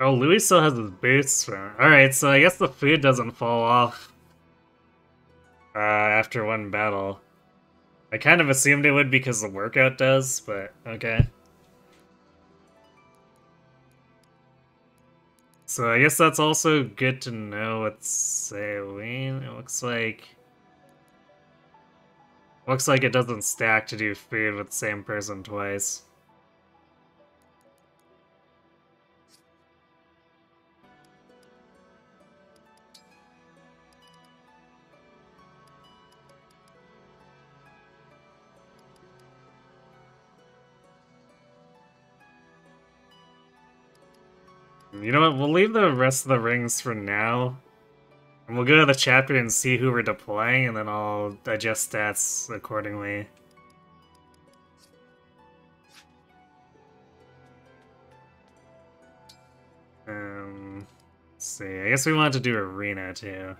Oh, Louis still has his boots. Alright, so I guess the food doesn't fall off after one battle. I kind of assumed it would because the workout does, but okay. So I guess that's also good to know with saline. It looks like it doesn't stack to do food with the same person twice. You know what, we'll leave the rest of the rings for now. And we'll go to the chapter and see who we're deploying, and then I'll adjust stats accordingly. Let's see, I guess we wanted to do arena too.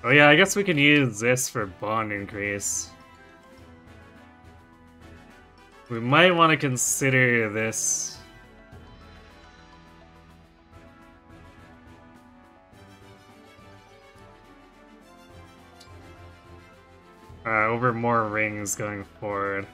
Oh yeah, I guess we can use this for bond increase. We might want to consider this. Over more rings going forward.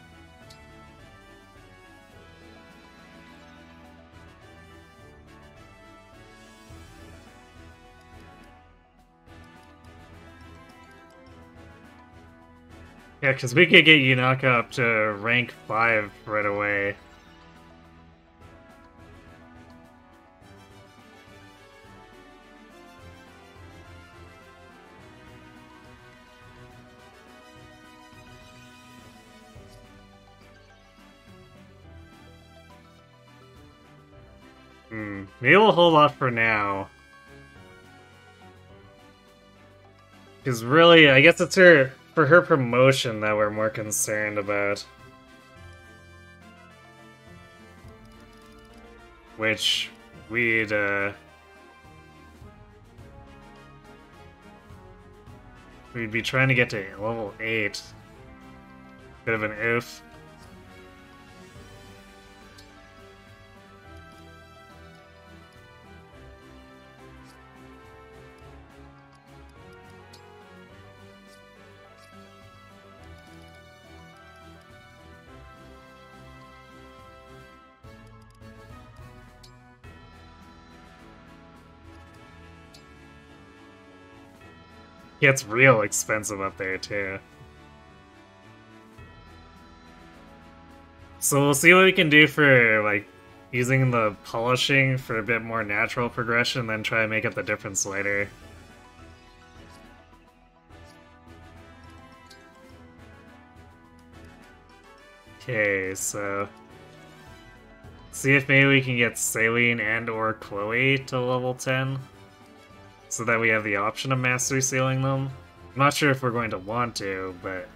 Yeah, because we could get Yunaka up to rank 5 right away. Maybe we'll hold off for now. Because really, I guess it's for her promotion that we're more concerned about. Which we'd be trying to get to level 8. Bit of an oof. Gets real expensive up there, too. So we'll see what we can do for, like, using the polishing for a bit more natural progression, then try and make up the difference later. Okay, so... see if maybe we can get Saline and or Chloe to level 10. So that we have the option of mastery sealing them. I'm not sure if we're going to want to, but...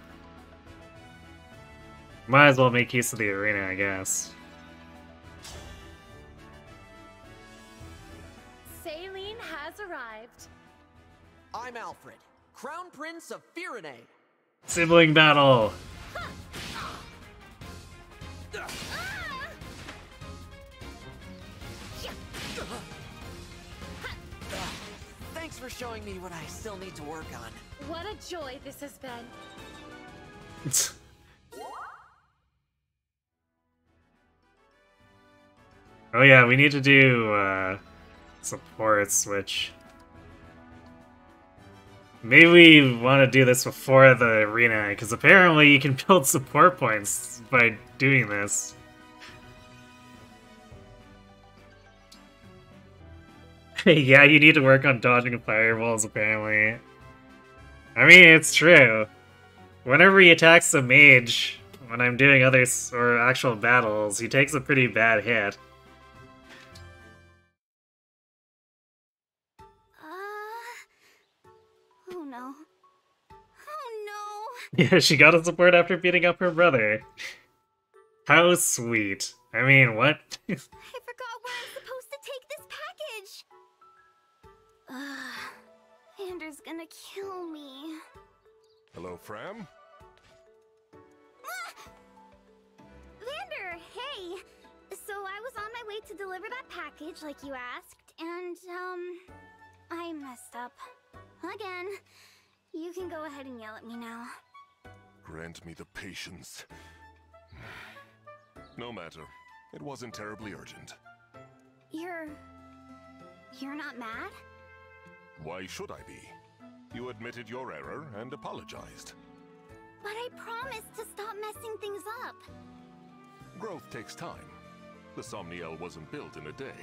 might as well make use of the arena, I guess. Saline has arrived. I'm Alfred, Crown Prince of Firene. Sibling battle! Thanks for showing me what I still need to work on. What a joy this has been. Oh yeah, we need to do supports, which maybe we want to do this before the arena, because apparently you can build support points by doing this. Yeah, you need to work on dodging fireballs, apparently. I mean, it's true. Whenever he attacks a mage, when I'm doing other or actual battles, he takes a pretty bad hit. Oh no. Oh no! Yeah, she got a support after beating up her brother. How sweet. I mean, what? I forgot where I'm supposed to take this package! Vander's gonna kill me. Hello, Fram? Vander, hey! So I was on my way to deliver that package like you asked, and, I messed up. Again. You can go ahead and yell at me now. Grant me the patience. No matter. It wasn't terribly urgent. You're not mad? Why should I be? You admitted your error and apologized. But I promised to stop messing things up. Growth takes time. The Somniel wasn't built in a day.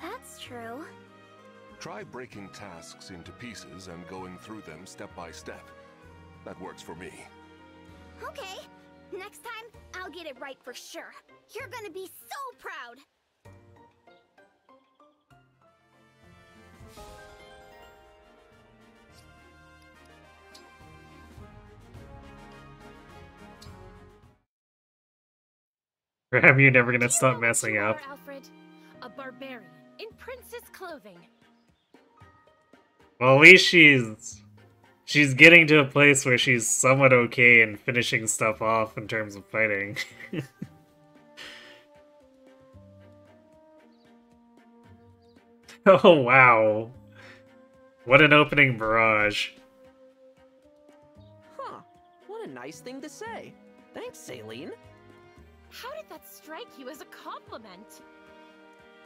That's true. Try breaking tasks into pieces and going through them step by step. That works for me. Okay. Next time, I'll get it right for sure. You're gonna be so proud! Graham, you're never gonna Do you stop know what messing you up. are, Alfred? A barbarian in princess clothing. Well, at least she's getting to a place where she's somewhat okay in finishing stuff off in terms of fighting. Oh wow. What an opening barrage. Huh. What a nice thing to say. Thanks, Saline. How did that strike you as a compliment?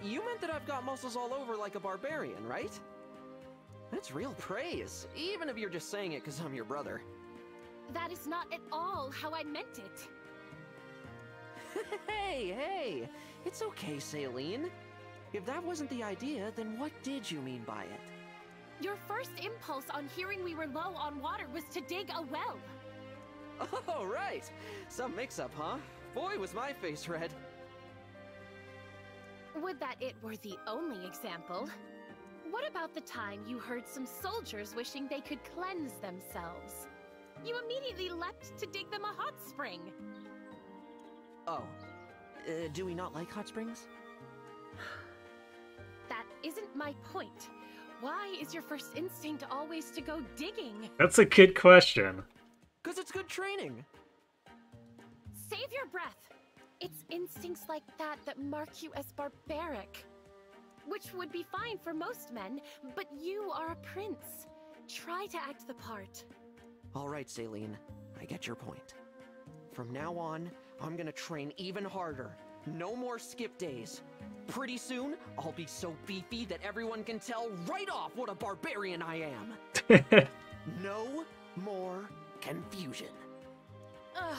You meant that I've got muscles all over like a barbarian, right? That's real praise, even if you're just saying it because I'm your brother. That is not at all how I meant it. Hey, it's okay, Saline. If that wasn't the idea, then what did you mean by it? Your first impulse on hearing we were low on water was to dig a well. Oh, right. Some mix-up, huh? Boy, was my face red. Would that it were the only example. What about the time you heard some soldiers wishing they could cleanse themselves? You immediately leapt to dig them a hot spring. Oh. Do we not like hot springs? That isn't my point. Why is your first instinct always to go digging? That's a good question. Because it's good training. Save your breath. It's instincts like that that mark you as barbaric. Which would be fine for most men, but you are a prince. Try to act the part. All right, Saline. I get your point. From now on, I'm gonna train even harder. No more skip days. Pretty soon, I'll be so beefy that everyone can tell right off what a barbarian I am. No more confusion. Ugh.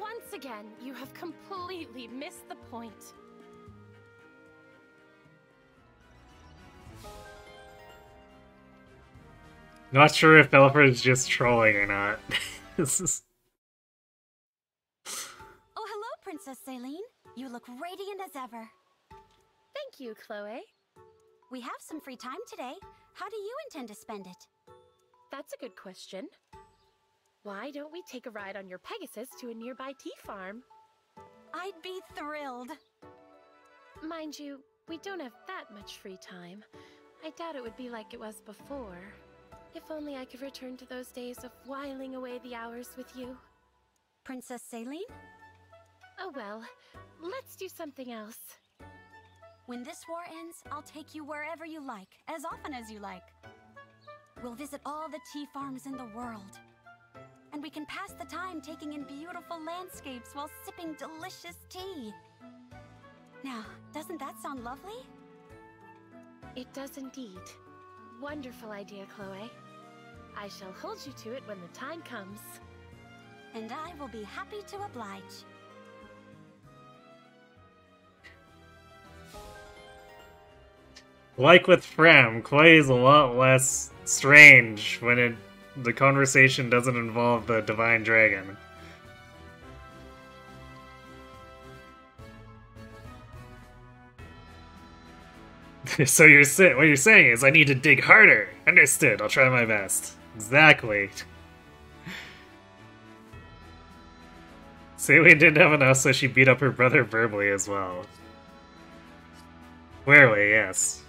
Once again, you have completely missed the point. Not sure if Alfred's just trolling or not. This is... Oh, hello, Princess Saline. You look radiant as ever. Thank you, Chloe. We have some free time today. How do you intend to spend it? That's a good question. Why don't we take a ride on your Pegasus to a nearby tea farm? I'd be thrilled. Mind you, we don't have that much free time. I doubt it would be like it was before. If only I could return to those days of whiling away the hours with you. Princess Saline? Oh well, let's do something else. When this war ends, I'll take you wherever you like, as often as you like. We'll visit all the tea farms in the world. And we can pass the time taking in beautiful landscapes while sipping delicious tea. Now, doesn't that sound lovely? It does indeed. Wonderful idea, Chloe. I shall hold you to it when the time comes. And I will be happy to oblige. Like with Frem, Clay is a lot less strange when the conversation doesn't involve the Divine Dragon. So what you're saying is I need to dig harder. Understood, I'll try my best. Exactly. Saline didn't have enough, so she beat up her brother verbally as well. Clearly, yes.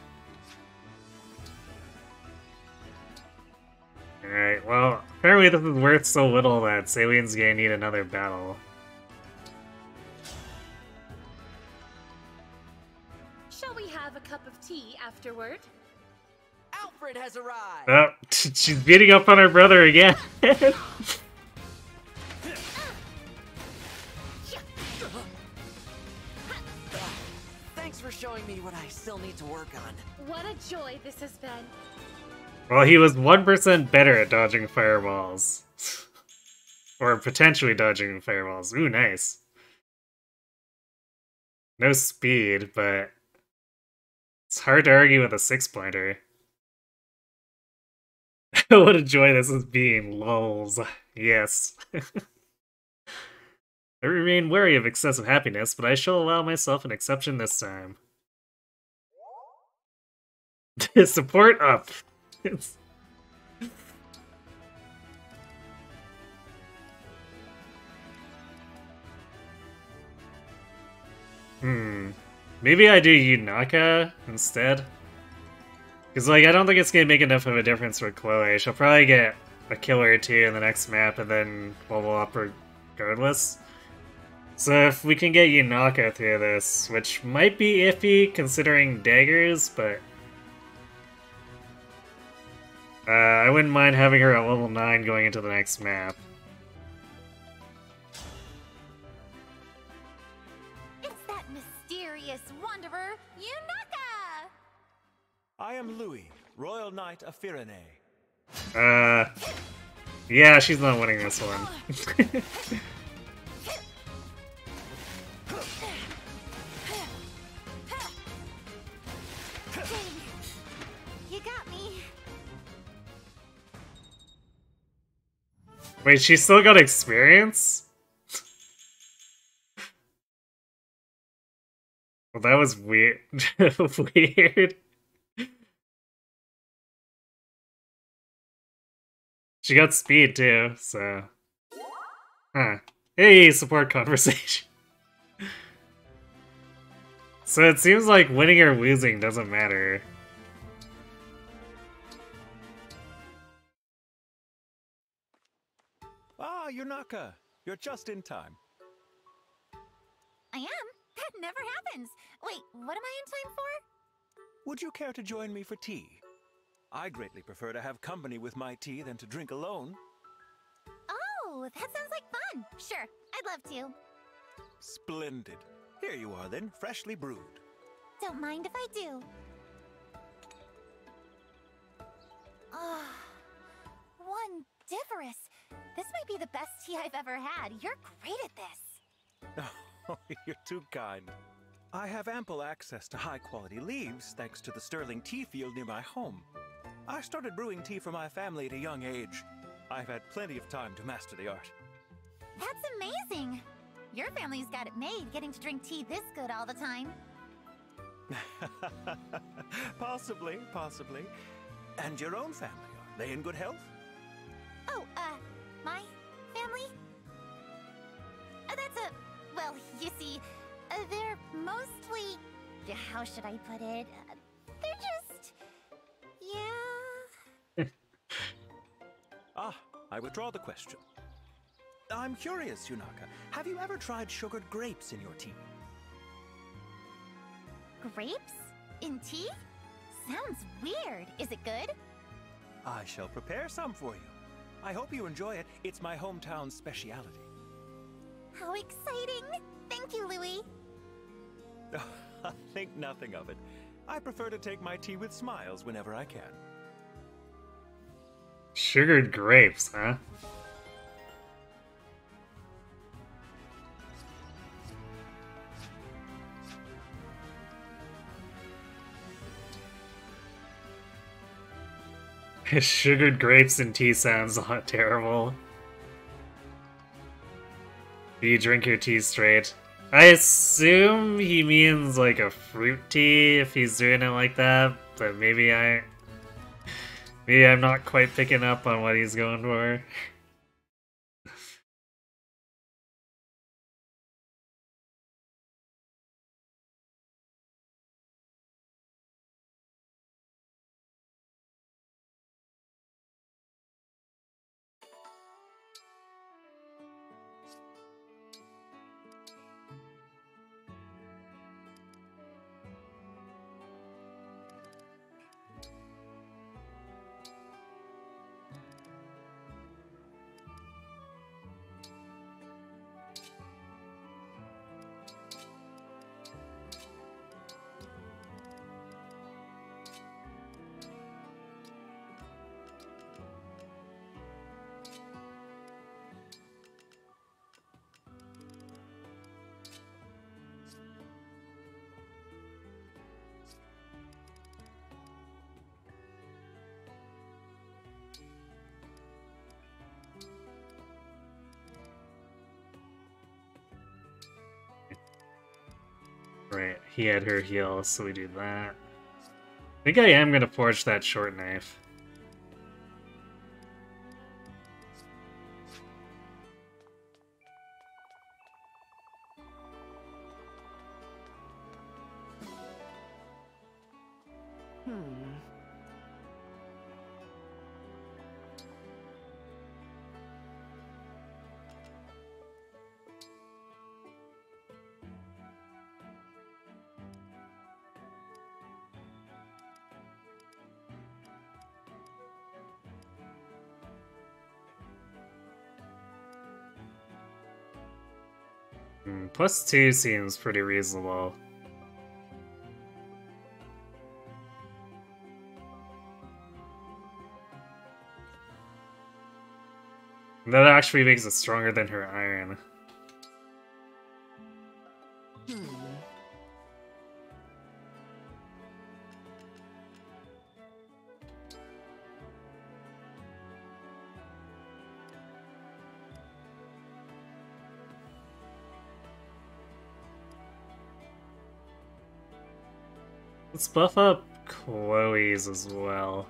Alright, well, apparently this is worth so little that Saline's gonna need another battle. Shall we have a cup of tea afterward? Alfred has arrived! Oh, she's beating up on her brother again! Thanks for showing me what I still need to work on. What a joy this has been. Well, he was 1% better at dodging fireballs. Or potentially dodging fireballs. Ooh, nice. No speed, but it's hard to argue with a 6-pointer. What a joy this is being, lols. Yes. I remain wary of excessive happiness, but I shall allow myself an exception this time. Support up. Maybe I do Yunaka instead. Because, like, I don't think it's going to make enough of a difference for Chloe. She'll probably get a kill or two in the next map and then level up regardless. So if we can get Yunaka through this, which might be iffy considering daggers, but I wouldn't mind having her at level 9 going into the next map. It's that mysterious wanderer, Yunaka! I am Louis, Royal Knight of Firene. Yeah, she's not winning this one. You got me. Wait, she still got experience? Well, that was weird. Weird. She got speed too, so... Huh. Hey, support conversation. So it seems like winning or losing doesn't matter. Ah, Yunaka, you're just in time. I am? That never happens. Wait, what am I in time for? Would you care to join me for tea? I greatly prefer to have company with my tea than to drink alone. Oh, that sounds like fun. Sure, I'd love to. Splendid. Here you are then, freshly brewed. Don't mind if I do. Ah, wondiferous. This might be the best tea I've ever had. You're great at this. Oh, you're too kind. I have ample access to high-quality leaves thanks to the sterling tea field near my home. I started brewing tea for my family at a young age. I've had plenty of time to master the art. That's amazing. Your family's got it made, getting to drink tea this good all the time. Possibly, possibly. And your own family, are they in good health? Oh, my family? That's a... Well, you see, they're mostly... How should I put it? They're just... Yeah... Ah, I withdraw the question. I'm curious, Yunaka. Have you ever tried sugared grapes in your tea? Grapes? In tea? Sounds weird. Is it good? I shall prepare some for you. I hope you enjoy it. It's my hometown's speciality. How exciting! Thank you, Louis. Think nothing of it. I prefer to take my tea with smiles whenever I can. Sugared grapes, huh? Sugared grapes and tea sounds terrible. Do you drink your tea straight? I assume he means like a fruit tea if he's doing it like that, but maybe I'm not quite picking up on what he's going for. Right, he had her heal, so we do that. I think I am gonna forge that short knife. +2 seems pretty reasonable. That actually makes it stronger than her iron. Let's buff up Chloe's as well.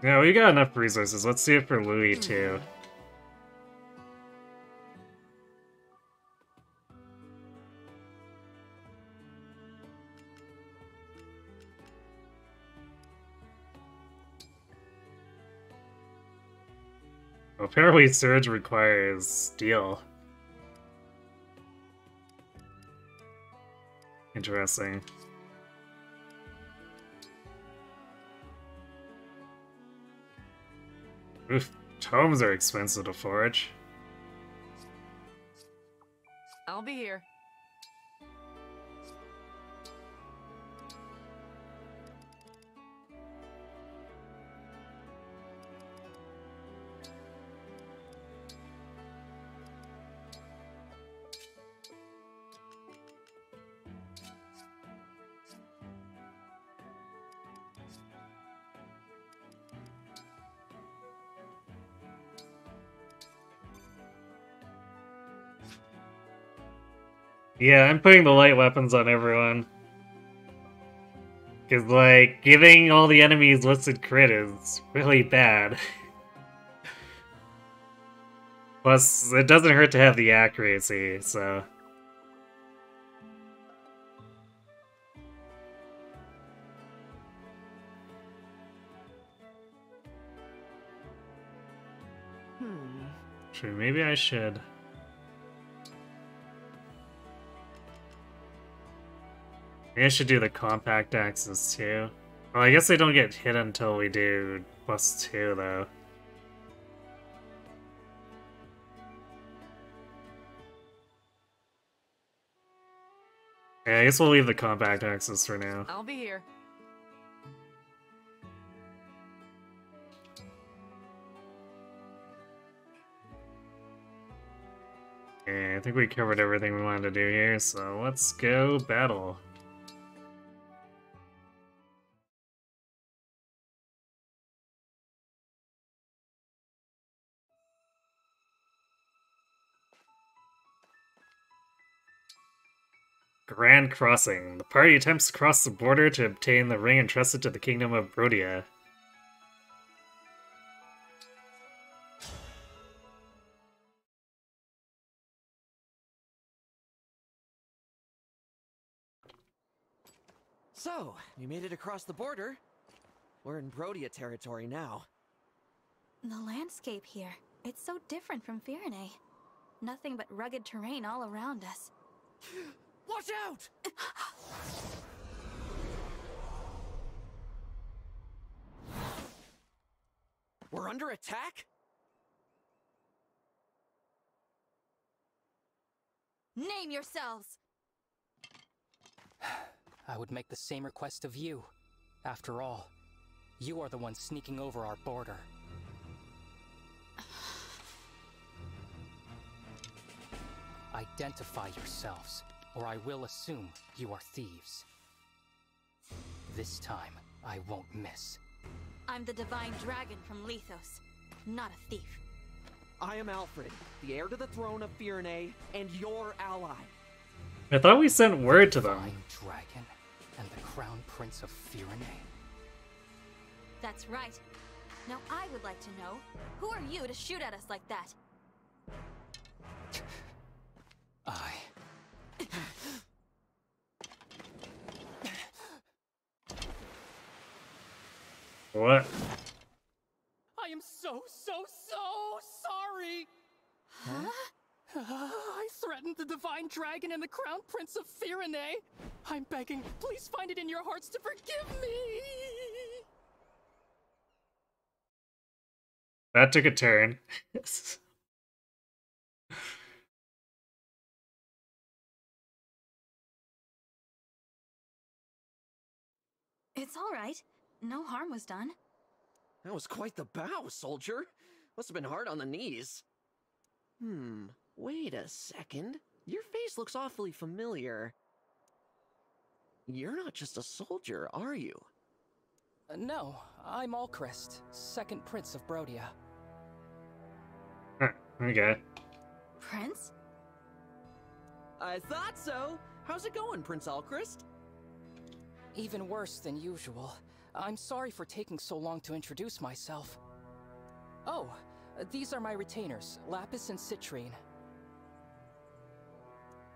Yeah, we got enough resources. Let's see it for Louis, too. Well, apparently Surge requires steel. Interesting. Oof, tomes are expensive to forge. I'll be here. Yeah, I'm putting the light weapons on everyone. Because, like, giving all the enemies listed crit is really bad. Plus, it doesn't hurt to have the accuracy, so... True, maybe I should. Maybe I should do the compact axes too. Well, I guess they don't get hit until we do +2 though. Yeah, I guess we'll leave the compact axes for now. I'll be here. Okay, I think we covered everything we wanted to do here, so let's go battle. Grand Crossing. The party attempts to cross the border to obtain the ring entrusted to the Kingdom of Brodia. So, we made it across the border. We're in Brodia territory now. The landscape here, it's so different from Firene. Nothing but rugged terrain all around us. Watch out! We're under attack? Name yourselves! I would make the same request of you. After all, you are the one sneaking over our border. Identify yourselves, or I will assume you are thieves. This time, I won't miss. I'm the Divine Dragon from Lethos, not a thief. I am Alfred, the heir to the throne of Firene, and your ally. I thought we sent word to them. Divine Dragon and the Crown Prince of Firene. That's right. Now I would like to know, who are you to shoot at us like that? What? I am so sorry! Huh? I threatened the Divine Dragon and the Crown Prince of Firene. I'm begging, please find it in your hearts to forgive me! That took a turn. It's all right. No harm was done. That was quite the bow, soldier. Must have been hard on the knees. Wait a second. Your face looks awfully familiar. You're not just a soldier, are you? No, I'm Alchrist, second Prince of Brodia. Okay. Prince? I thought so. How's it going, Prince Alchrist? Even worse than usual. I'm sorry for taking so long to introduce myself. Oh, these are my retainers, Lapis and Citrine.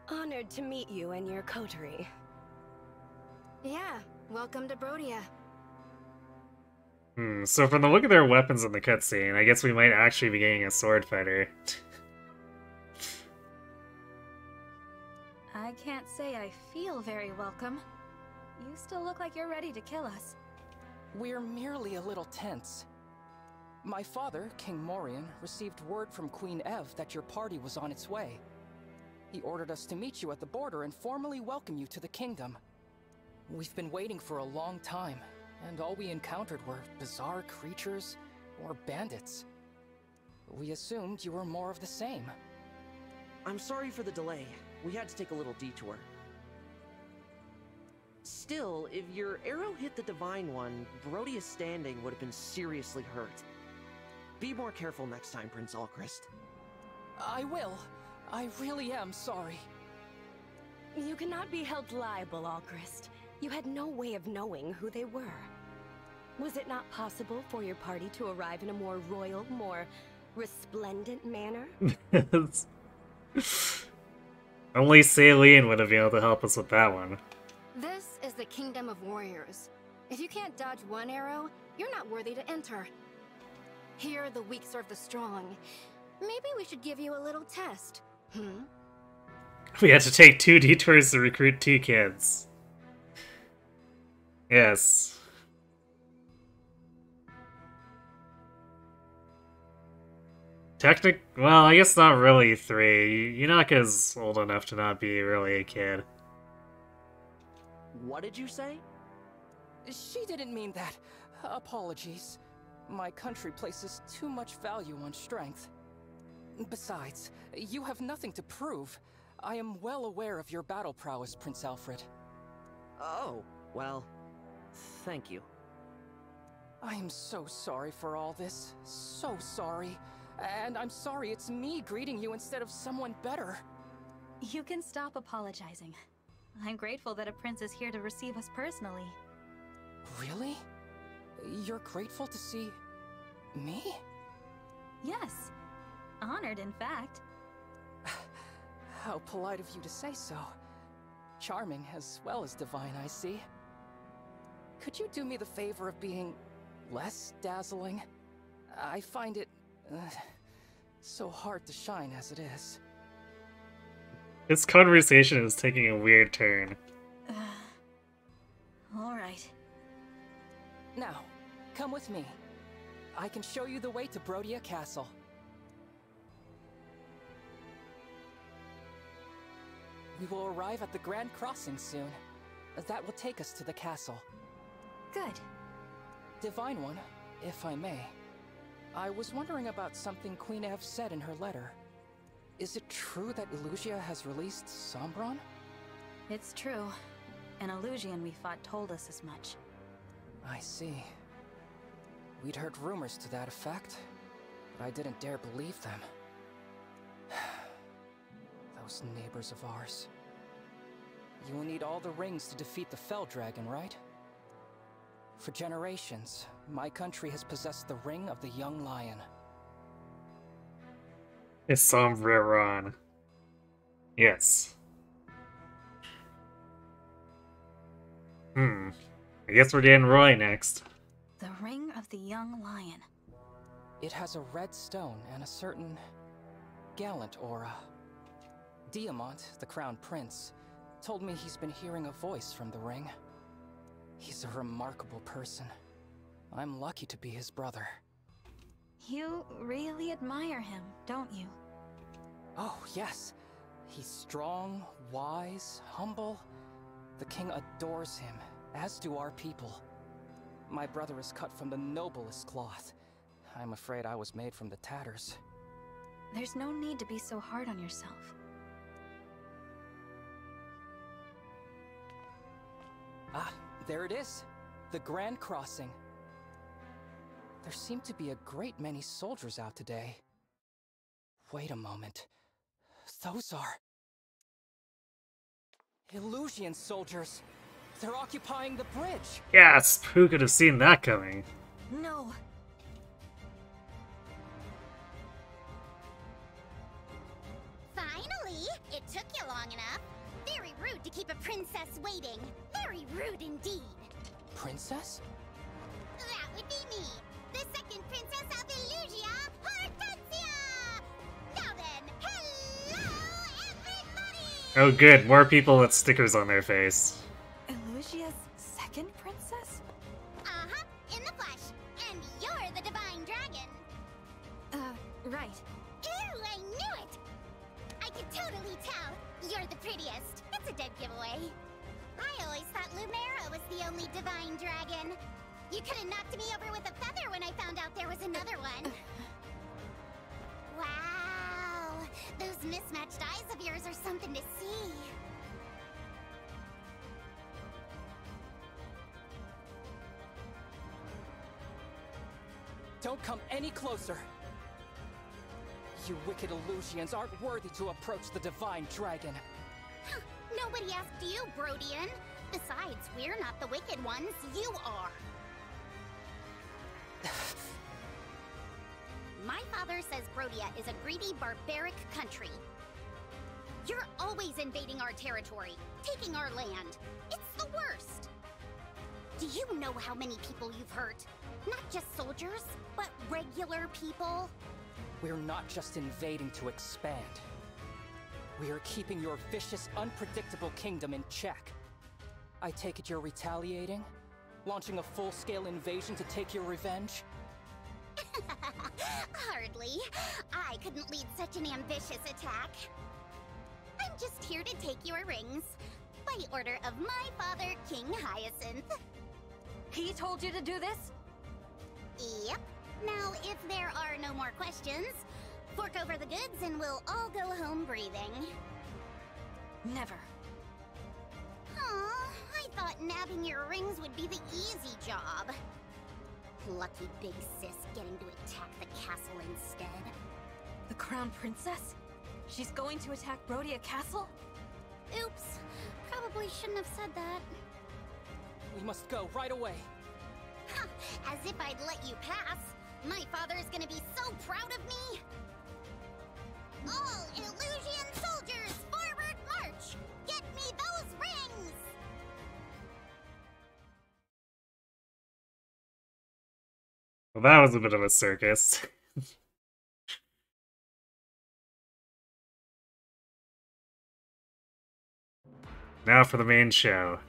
Honored to meet you and your coterie. Yeah, welcome to Brodia. So from the look of their weapons in the cutscene, I guess we might actually be getting a sword fighter. I can't say I feel very welcome. You still look like you're ready to kill us. We're merely a little tense. My father, King Morian, received word from Queen Ev that your party was on its way. He ordered us to meet you at the border and formally welcome you to the kingdom. We've been waiting for a long time, and all we encountered were bizarre creatures or bandits. We assumed you were more of the same. I'm sorry for the delay. We had to take a little detour. Still, if your arrow hit the Divine One, Brodia's standing would have been seriously hurt. Be more careful next time, Prince Alchrist. I will. I really am sorry. You cannot be held liable, Alchrist. You had no way of knowing who they were. Was it not possible for your party to arrive in a more royal, more resplendent manner? Only Saline would have been able to help us with that one. This is the Kingdom of Warriors. If you can't dodge one arrow, you're not worthy to enter. Here, the weak serve the strong. Maybe we should give you a little test. We had to take 2 detours to recruit 2 kids. Yes. Well, I guess not really 3. Yunaka's old enough to not be really a kid. What did you say? She didn't mean that. Apologies. My country places too much value on strength. Besides, you have nothing to prove. I am well aware of your battle prowess, Prince Alfred. Oh, well, thank you. I am so sorry for all this. So sorry. And I'm sorry it's me greeting you instead of someone better. You can stop apologizing. I'm grateful that a prince is here to receive us personally. Really? You're grateful to see me? Yes. Honored, in fact. How polite of you to say so. Charming as well as divine, I see. Could you do me the favor of being less dazzling? I find it so hard to shine as it is. This conversation is taking a weird turn. Alright. Now, come with me. I can show you the way to Brodia Castle. We will arrive at the Grand Crossing soon. That will take us to the castle. Good. Divine One, if I may. I was wondering about something Queen Ev said in her letter. Is it true that Illusia has released Sombron? It's true. An Illusian we fought told us as much. I see. We'd heard rumors to that effect, but I didn't dare believe them. Those neighbors of ours. You will need all the rings to defeat the Fell Dragon, right? For generations, my country has possessed the Ring of the Young Lion. It's Sombreron. Yes. I guess we're getting Roy next. The Ring of the Young Lion. It has a red stone and a certain gallant aura. Diamant, the Crown Prince, told me he's been hearing a voice from the ring. He's a remarkable person. I'm lucky to be his brother. You really admire him, don't you? Oh, yes. He's strong, wise, humble. The king adores him, as do our people. My brother is cut from the noblest cloth. I'm afraid I was made from the tatters. There's no need to be so hard on yourself. Ah, there it is. The Grand Crossing. There seem to be a great many soldiers out today. Wait a moment. Those are... Illusion soldiers! They're occupying the bridge! Yes! Who could have seen that coming? No! Finally! It took you long enough. Very rude to keep a princess waiting. Very rude indeed. Princess? That would be me. The second princess of Illusia, Hortensia! Now then, hello everybody! Oh good, more people with stickers on their face. Illusia's second princess? Uh-huh, in the flesh. And you're the divine dragon. Right. Ew, I knew it! I could totally tell. You're the prettiest. It's a dead giveaway. I always thought Lumera was the only divine dragon. You could have knocked me over with a feather when I found out there was another one. Wow, those mismatched eyes of yours are something to see. Don't come any closer! You wicked Illusians aren't worthy to approach the divine dragon. Nobody asked you, Brodian. Besides, we're not the wicked ones, you are. My father father says Brodia is a greedy, barbaric country. You're always invading our territory, taking our land. It's the worst. Do you know how many people you've hurt? Not just soldiers, but regular people? We're not just invading to expand. We are keeping your vicious, unpredictable kingdom in check. I take it you're retaliating? Launching a full-scale invasion to take your revenge? Hardly. I couldn't lead such an ambitious attack. I'm just here to take your rings. By order of my father, King Hyacinth. He told you to do this? Yep. Now, if there are no more questions, fork over the goods and we'll all go home breathing. Never. Aw, I thought nabbing your rings would be the easy job. Lucky big sis getting to attack the castle instead. The Crown Princess? She's going to attack Brodia Castle? Oops. Probably shouldn't have said that. We must go right away. Ha! As if I'd let you pass. My father's gonna be so proud of me. All Illusion soldiers, forward march! Get me those rings! Well, that was a bit of a circus. Now for the main show.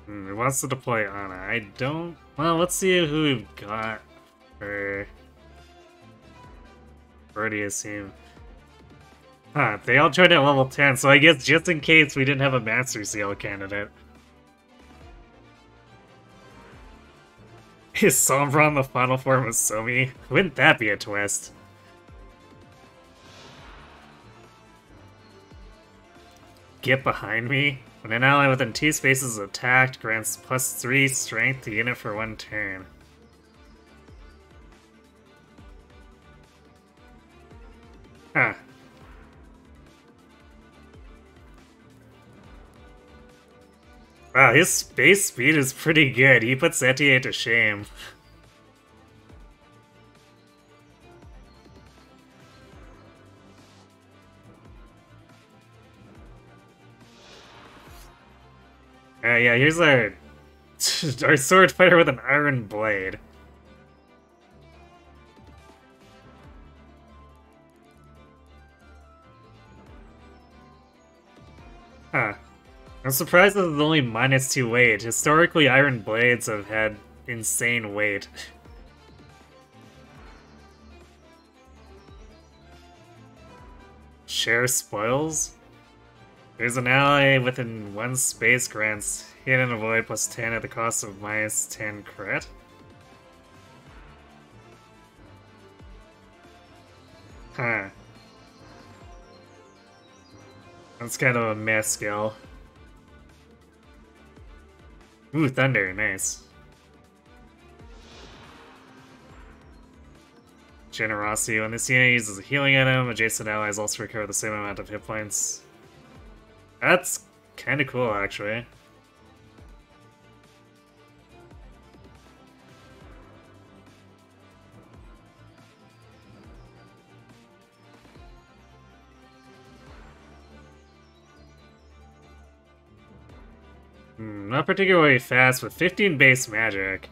It wants to deploy Ana. I don't... Well, let's see who we've got for... Brodia's team. Huh, they all joined at level 10, so I guess just in case we didn't have a Master Seal candidate. Is Sombra in the final form of Somi? Wouldn't that be a twist? Get behind me? When an ally within 2 spaces is attacked, grants +3 strength to unit for 1 turn. Huh. Wow, his space speed is pretty good. He puts Etier to shame. Yeah, here's our sword fighter with an iron blade. Huh. I'm surprised this is only -2 weight. Historically, iron blades have had insane weight. Share spoils? There's an ally within 1 space grants hit and avoid +10 at the cost of -10 crit. Huh. That's kind of a mess skill. Ooh, thunder, nice. Generosity. When this unit uses a healing item, adjacent allies also recover the same amount of hit points. That's kind of cool, actually. Not particularly fast, with 15 base magic.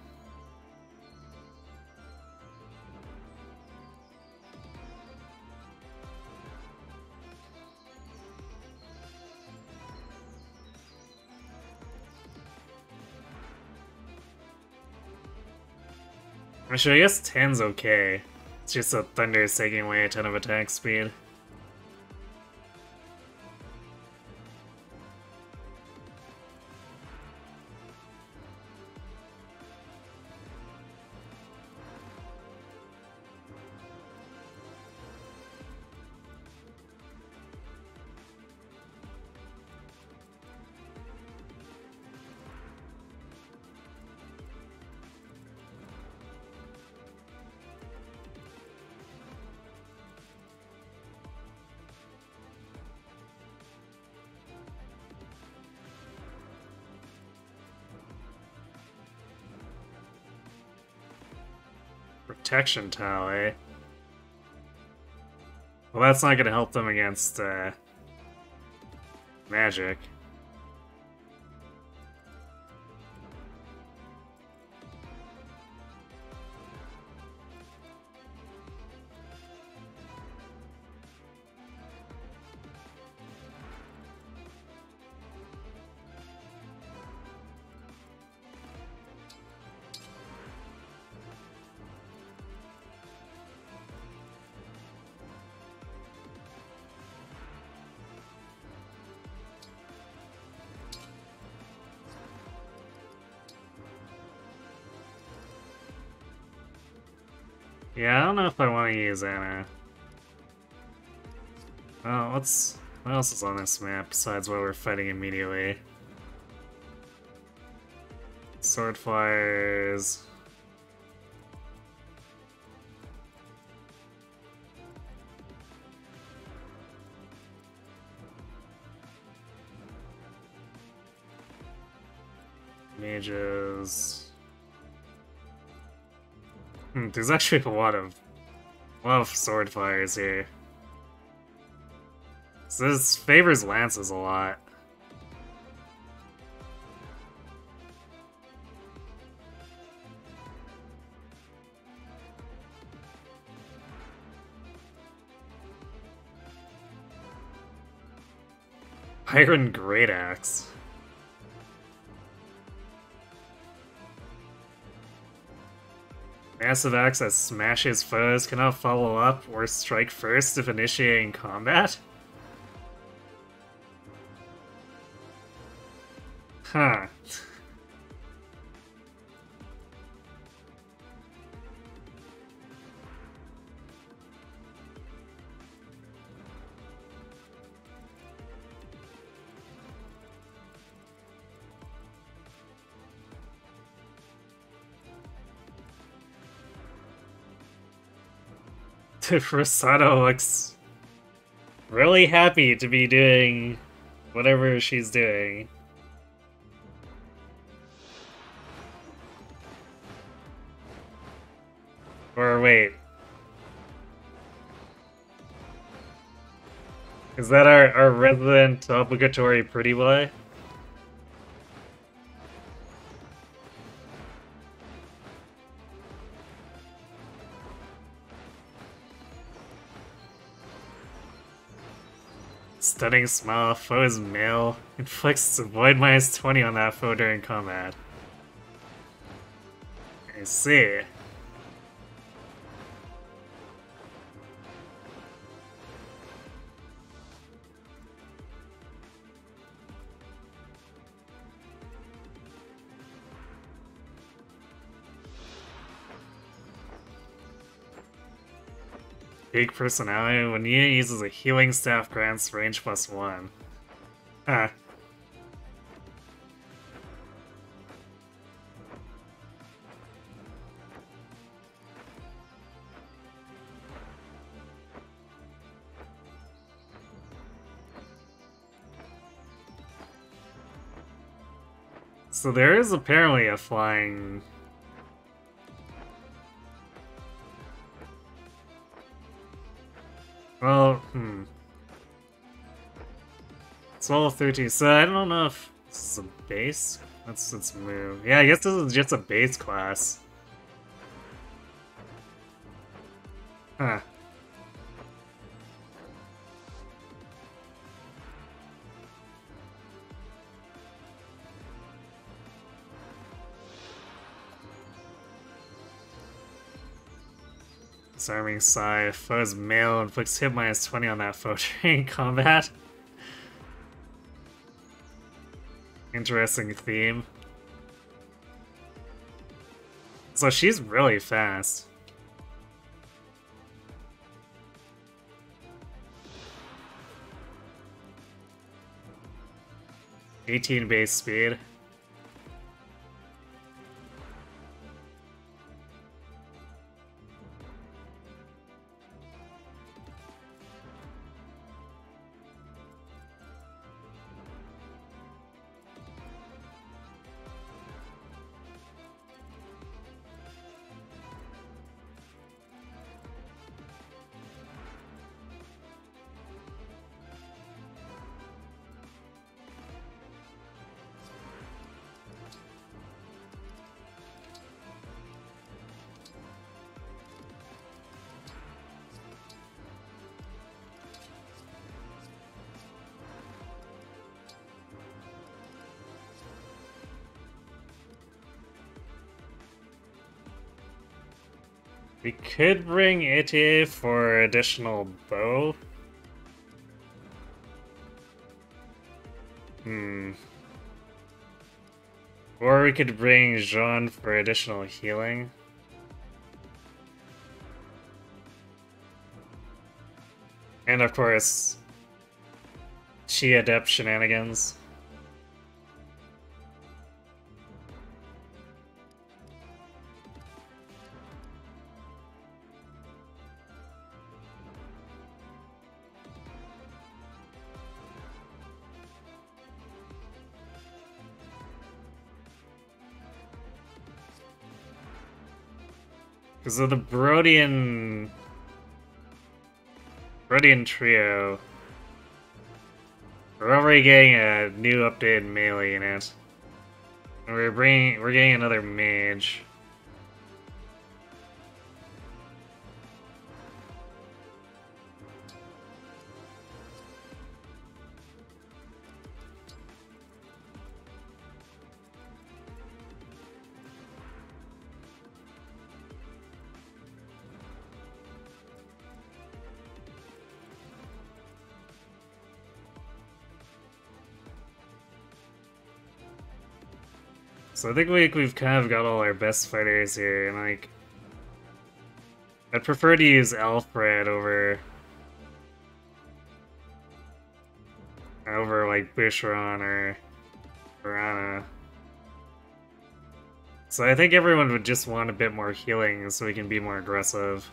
Actually, I guess 10's okay. It's just that Thunder is taking away a ton of attack speed. protection tile, eh? Well, that's not gonna help them against, magic. Yeah, I don't know if I want to use Anna. Oh, what else is on this map besides what we're fighting immediately? Sword flyers. Mages. There's actually a lot of sword fires here. So this favors lances a lot. Iron Great Axe. Massive axe that smashes foes cannot follow up or strike first if initiating combat? Huh. Rosado looks really happy to be doing whatever she's doing. Or wait. Is that our resident obligatory pretty boy? Stunning smile, foe's mail. Inflicts avoid -20 on that foe during combat. I see. Big personality. When Nina uses a healing staff, grants range +1. Huh. So there is apparently a flying... Well, It's level 13, so I don't know if this is a base. Let's move. Yeah, I guess this is just a base class. Huh. Disarming Sigh. Foe's mail inflicts hit -20 on that foe during combat. Interesting theme. So she's really fast. $18 base speed. We could bring Ete for additional bow. Or we could bring Jean for additional healing. And of course, Chi Adept shenanigans. Because of the Brodian trio, we're already getting a new updated melee unit. And we're getting another mage. So I think we've kind of got all our best fighters here, and like, I'd prefer to use Alfred over like Boucheron or Piranha. So I think everyone would just want a bit more healing so we can be more aggressive.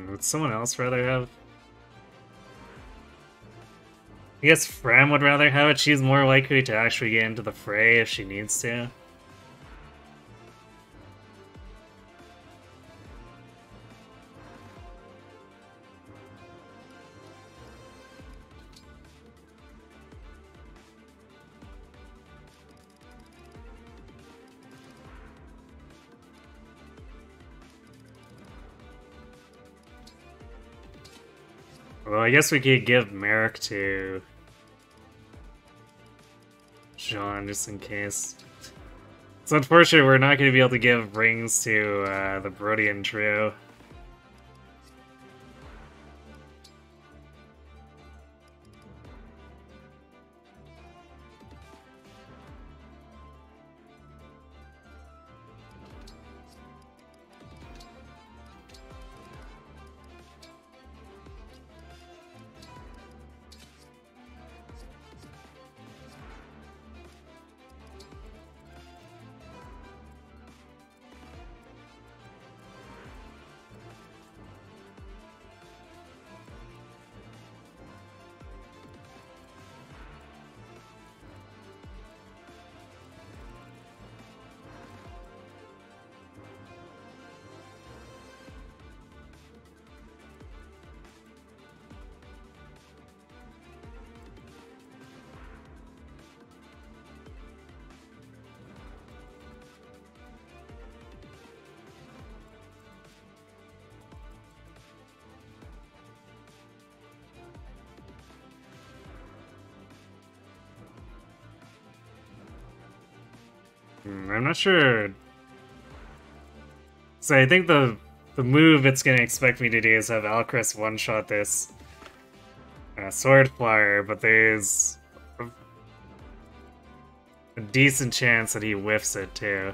Would someone else rather have? I guess Fram would rather have it. She's more likely to actually get into the fray if she needs to. Well, I guess we could give Merrick to Jean just in case. It's unfortunate we're not going to be able to give rings to the Brodian trio. I'm not sure. So I think the move it's gonna expect me to do is have Alcrest one-shot this Sword Flyer, but there's a decent chance that he whiffs it too.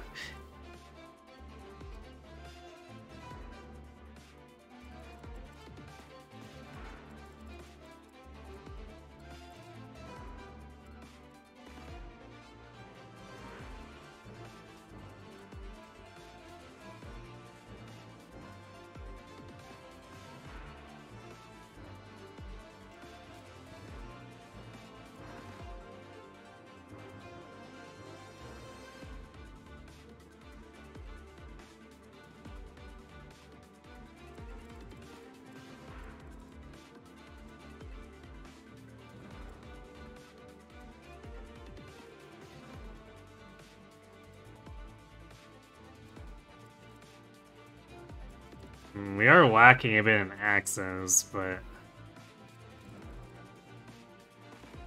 We are lacking a bit in axes, but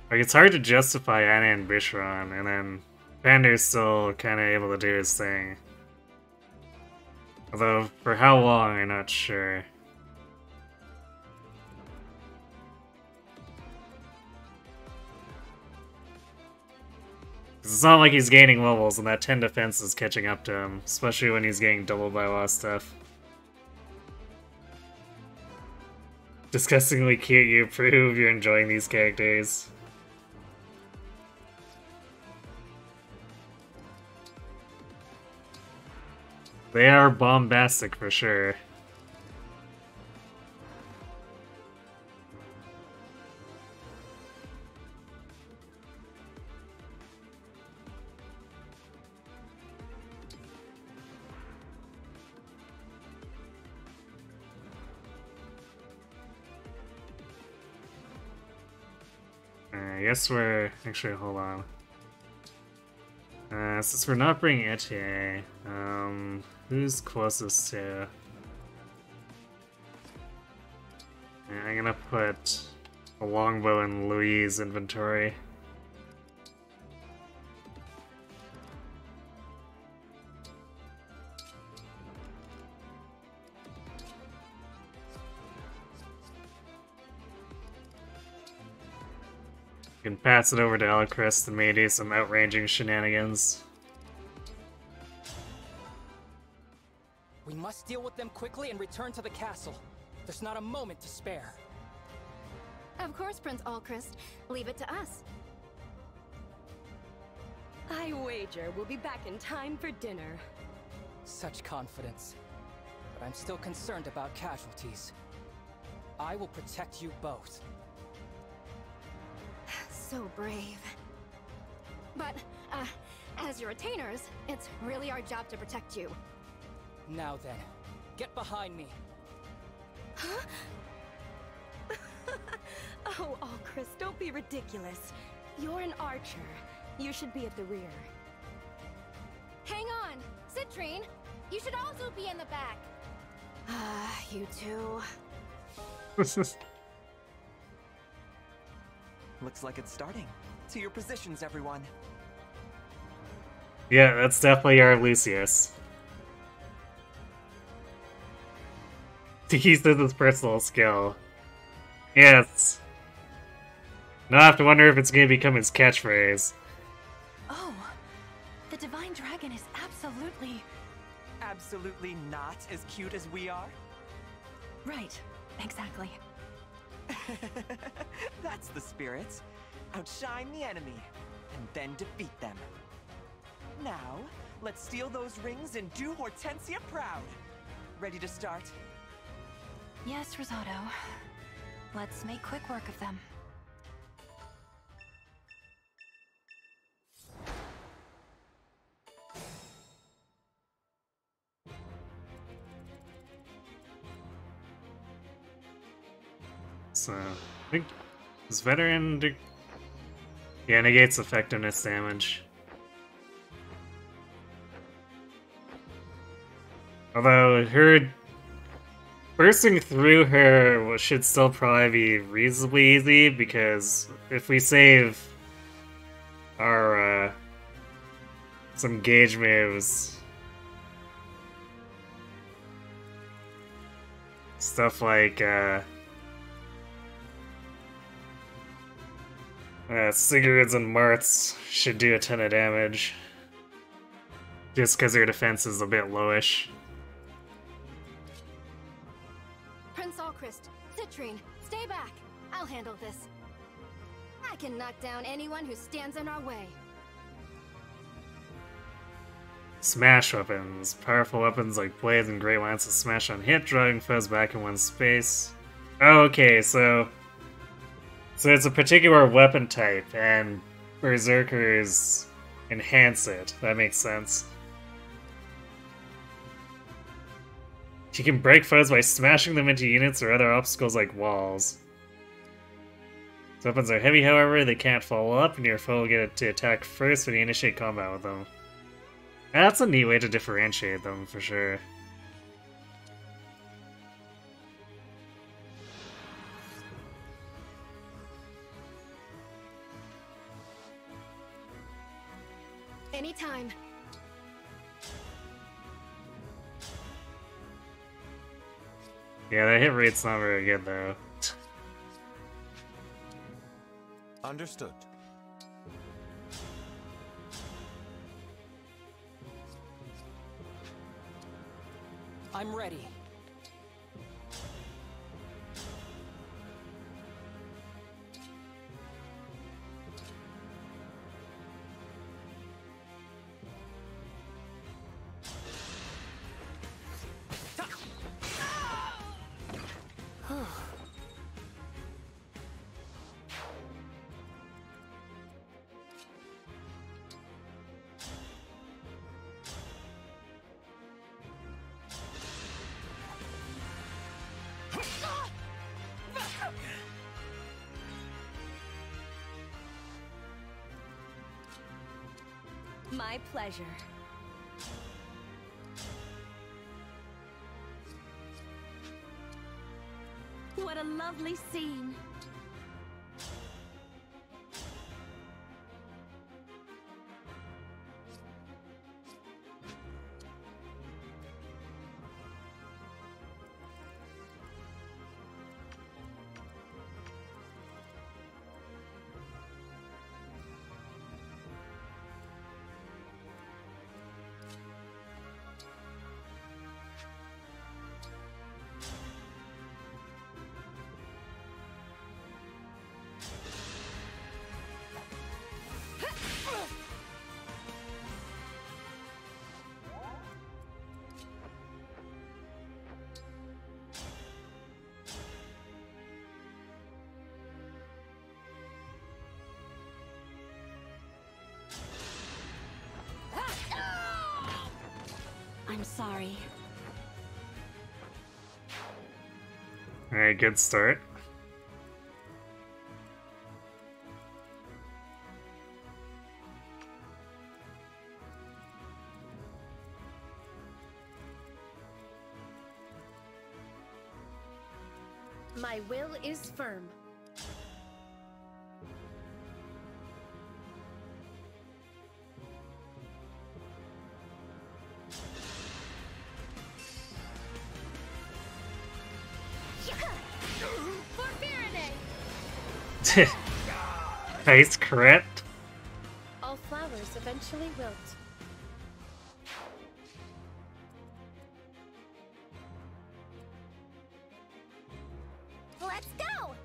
like it's hard to justify Anna and Bishron, and then Pander's still kind of able to do his thing. Although, for how long, I'm not sure. It's not like he's gaining levels, and that 10 defense is catching up to him, especially when he's getting doubled by a lot of stuff. Disgustingly cute, you approve, you're enjoying these characters. They are bombastic for sure. I guess we're... Actually, hold on. Since we're not bringing Etienne, who's closest to... I'm gonna put a longbow in Louis' inventory. You can pass it over to Alcrest and maybe do some outranging shenanigans. We must deal with them quickly and return to the castle. There's not a moment to spare. Of course, Prince Alcrest. Leave it to us. I wager we'll be back in time for dinner. Such confidence. But I'm still concerned about casualties. I will protect you both. So brave. But, as your retainers, it's really our job to protect you. Now then, get behind me. Huh? Oh, Chris, don't be ridiculous. You're an archer. You should be at the rear. Hang on! Citrine! You should also be in the back! You two... Looks like it's starting. To your positions, everyone. Yeah, that's definitely our Lucius. He says his personal skill. Yes. Now I have to wonder if it's going to become his catchphrase. Oh, the Divine Dragon is absolutely... Absolutely not as cute as we are? Right, exactly. That's the spirit. Outshine the enemy, and then defeat them. Now, let's steal those rings and do Hortensia proud. Ready to start? Yes, Risotto. Let's make quick work of them. So, I think this veteran... Yeah, negates effectiveness damage. Although, her... bursting through her should still probably be reasonably easy, because if we save our some gauge moves. Stuff like, Sigurd's and Marth's should do a ton of damage. Just because their defense is a bit lowish. Prince Alchrist, Citrine, stay back. I'll handle this. I can knock down anyone who stands in our way. Smash weapons. Powerful weapons like blades and great lances smash on hit, drawing foes back in one space. Oh, okay, so it's a particular weapon type, and Berserkers enhance it. That makes sense. You can break foes by smashing them into units or other obstacles like walls. These weapons are heavy, however, they can't follow up, and your foe will get it to attack first when you initiate combat with them. That's a neat way to differentiate them, for sure. Anytime. Yeah, that hit rate's not very good, though. Understood. I'm ready. My pleasure. What a lovely scene. I'm sorry. Alright, good start. My will is firm. Nice crit. All flowers eventually wilt. Let's go!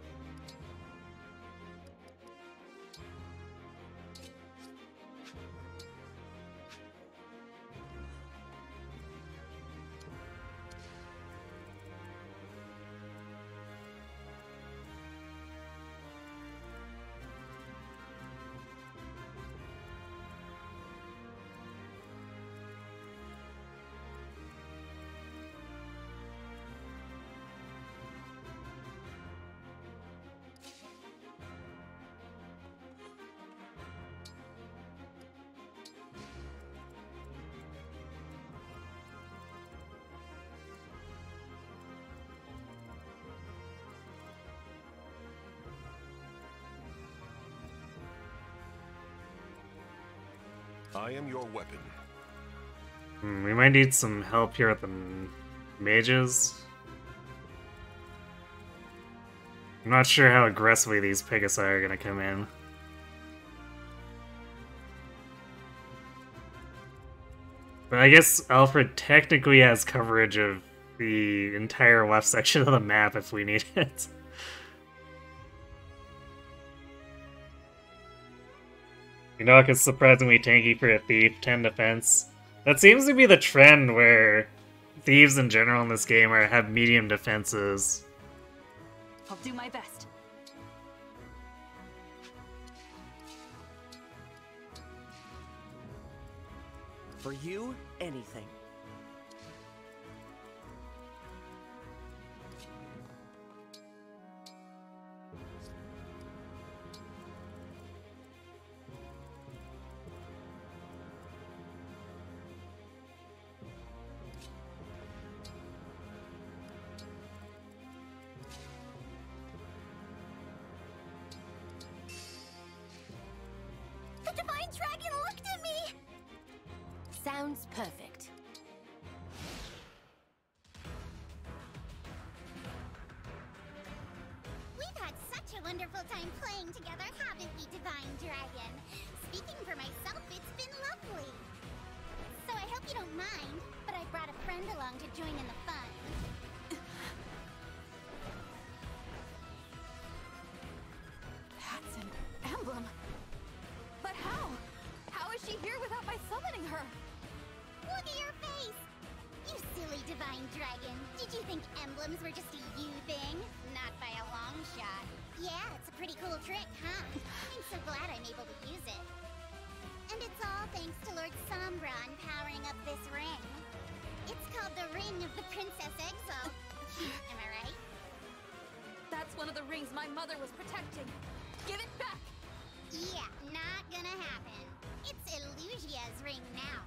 I am your weapon. We might need some help here with the mages. I'm not sure how aggressively these Pegasi are gonna come in. But I guess Alfred technically has coverage of the entire left section of the map if we need it. Enoch is surprisingly tanky for a thief, 10 defense. That seems to be the trend where thieves in general in this game have medium defenses. I'll do my best. For you, anything. The Divine Dragon looked at me! Sounds perfect. We've had such a wonderful time playing together, haven't we, Divine Dragon? Speaking for myself, it's been lovely. So I hope you don't mind, but I brought a friend along to join in the fun. That's an emblem. But how? How is she here without my summoning her? Look at your face! You silly Divine Dragon. Did you think emblems were just a you thing? Not by a long shot. Yeah, it's a pretty cool trick, huh? I'm so glad I'm able to use it. And it's all thanks to Lord Sombron powering up this ring. It's called the Ring of the Princess Exile. Am I right? That's one of the rings my mother was protecting. Give it back! Yeah, not gonna happen. It's Illusia's ring now.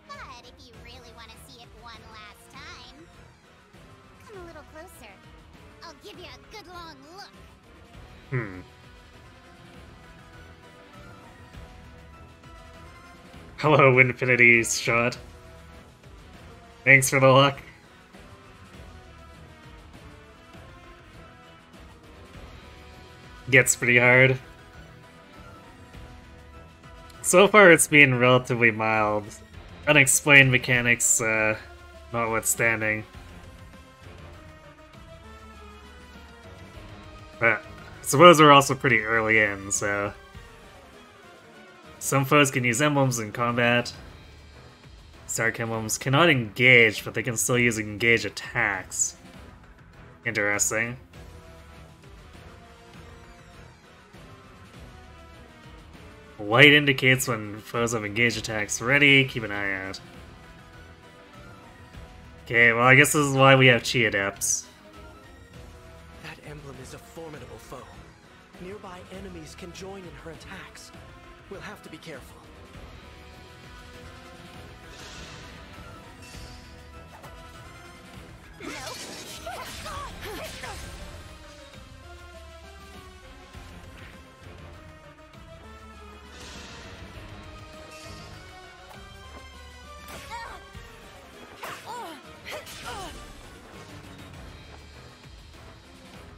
But if you really want to see it one last time, come a little closer. I'll give you a good long look. Hello, Infinity's shot. Thanks for the luck. Gets pretty hard. So far it's been relatively mild. Unexplained mechanics notwithstanding. But I suppose we're also pretty early in, so... Some foes can use emblems in combat. Stark emblems cannot engage, but they can still use engage attacks. Interesting. Light indicates when foes have engaged attacks ready. Keep an eye out. Okay, well I guess this is why we have Chi Adepts. That emblem is a formidable foe. Nearby enemies can join in her attacks. We'll have to be careful.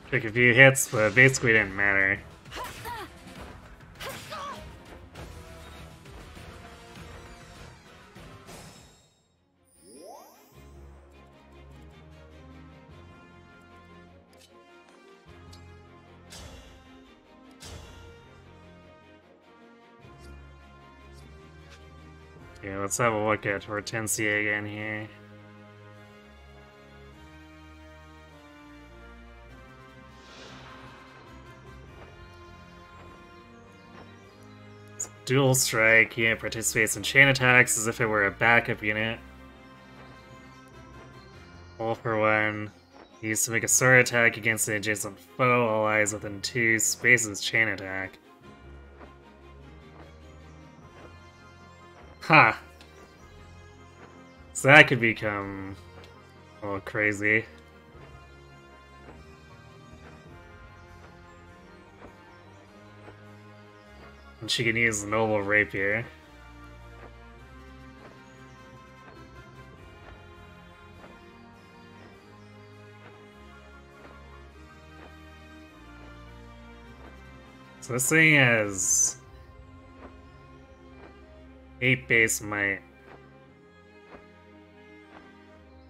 Took a few hits, but basically didn't matter. Yeah, let's have a look at Hortensia again here. Dual Strike, unit participates in chain attacks as if it were a backup unit. All for one. Used to make a sword attack against an adjacent foe, allies within 2 spaces chain attack. Huh. So that could become a little crazy. And she can use the Noble Rapier. So this thing has 8 base might.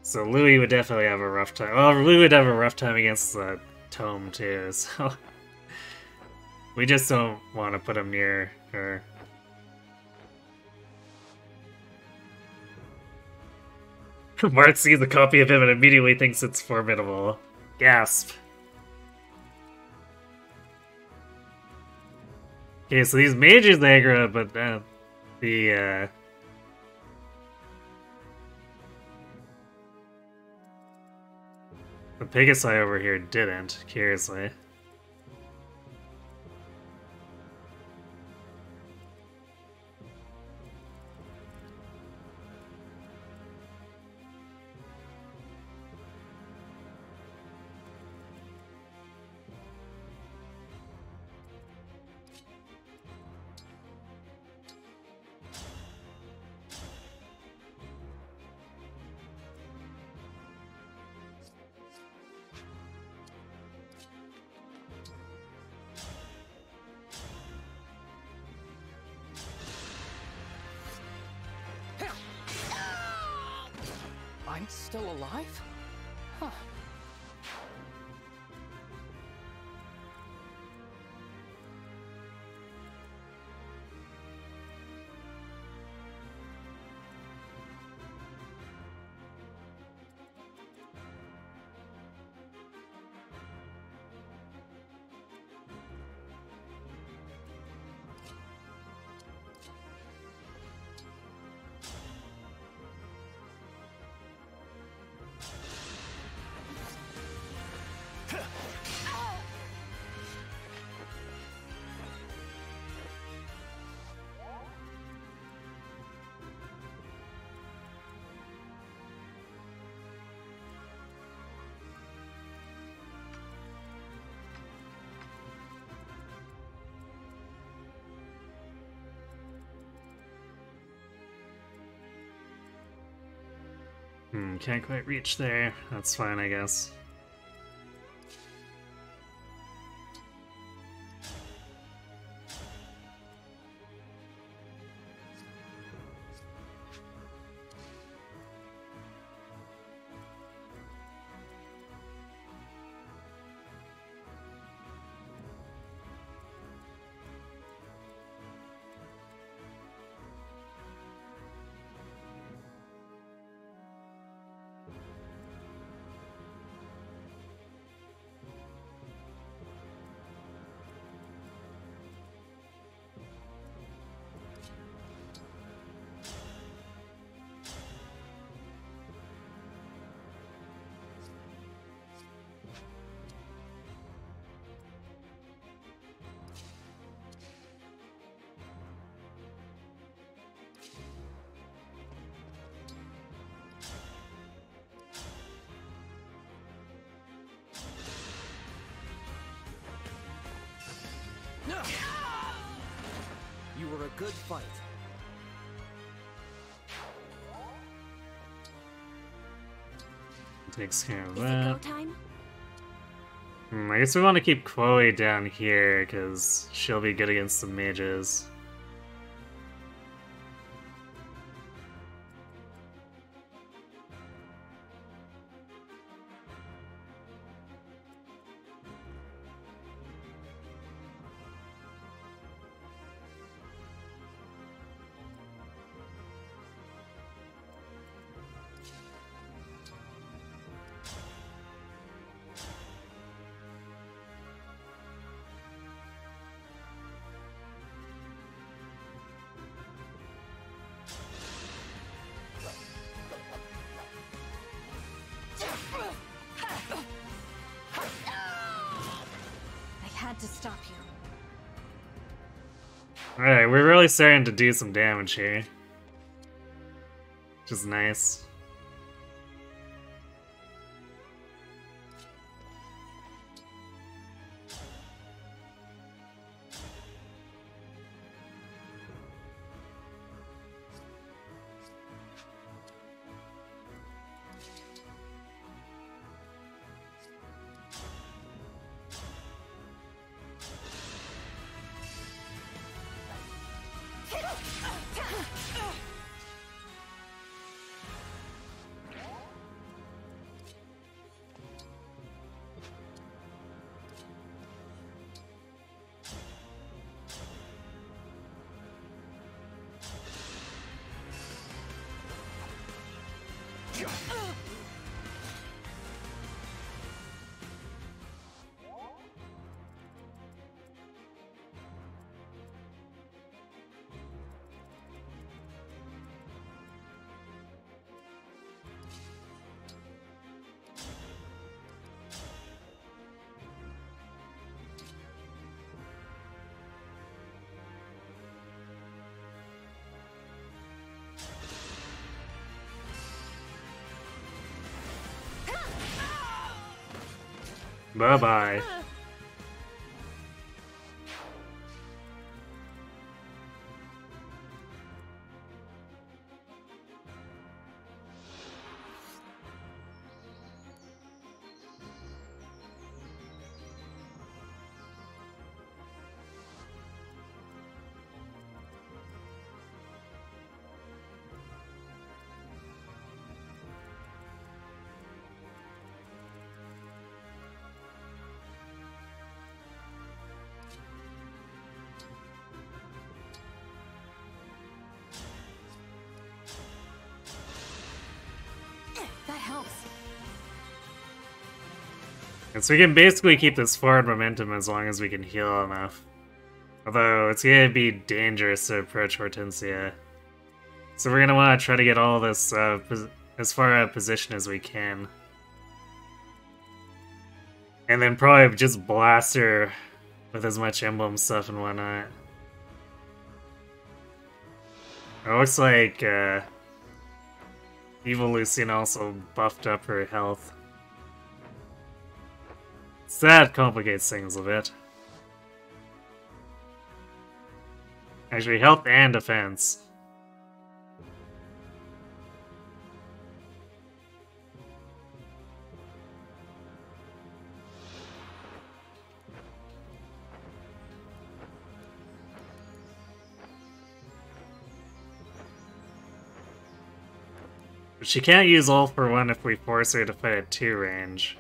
So Louis would definitely have a rough time. Well, Louis would have a rough time against the tome too, so we just don't want to put him near her. Mart sees a copy of him and immediately thinks it's formidable. Gasp. Okay, so these mages aggro, but the Pegasi over here didn't, curiously. I'm still alive? Huh. Can't quite reach there. That's fine, I guess. You were a good fight. Takes care of Is it that. go time? I guess we want to keep Chloe down here, because she'll be good against the mages. To stop you. Alright, we're really starting to do some damage here. Which is nice. Bye-bye. That helps. And so we can basically keep this forward momentum as long as we can heal enough. Although, it's gonna be dangerous to approach Hortensia. So we're gonna want to try to get all this as far out of position as we can. And then probably just blast her with as much emblem stuff and whatnot. It looks like Evil Lucian also buffed up her health. So that complicates things a bit. Actually, health and defense. But she can't use all for one if we force her to fight at 2 range.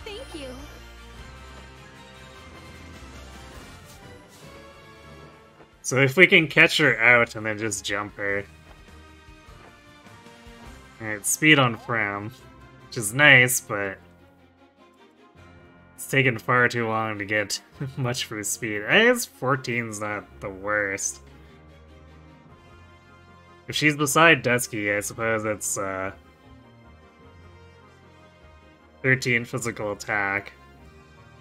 Thank you. So if we can catch her out and then just jump her. Alright, speed on Fram. Which is nice, but it's taken far too long to get much for speed. I guess 14's not the worst. If she's beside Dusky, I suppose it's 13 physical attack,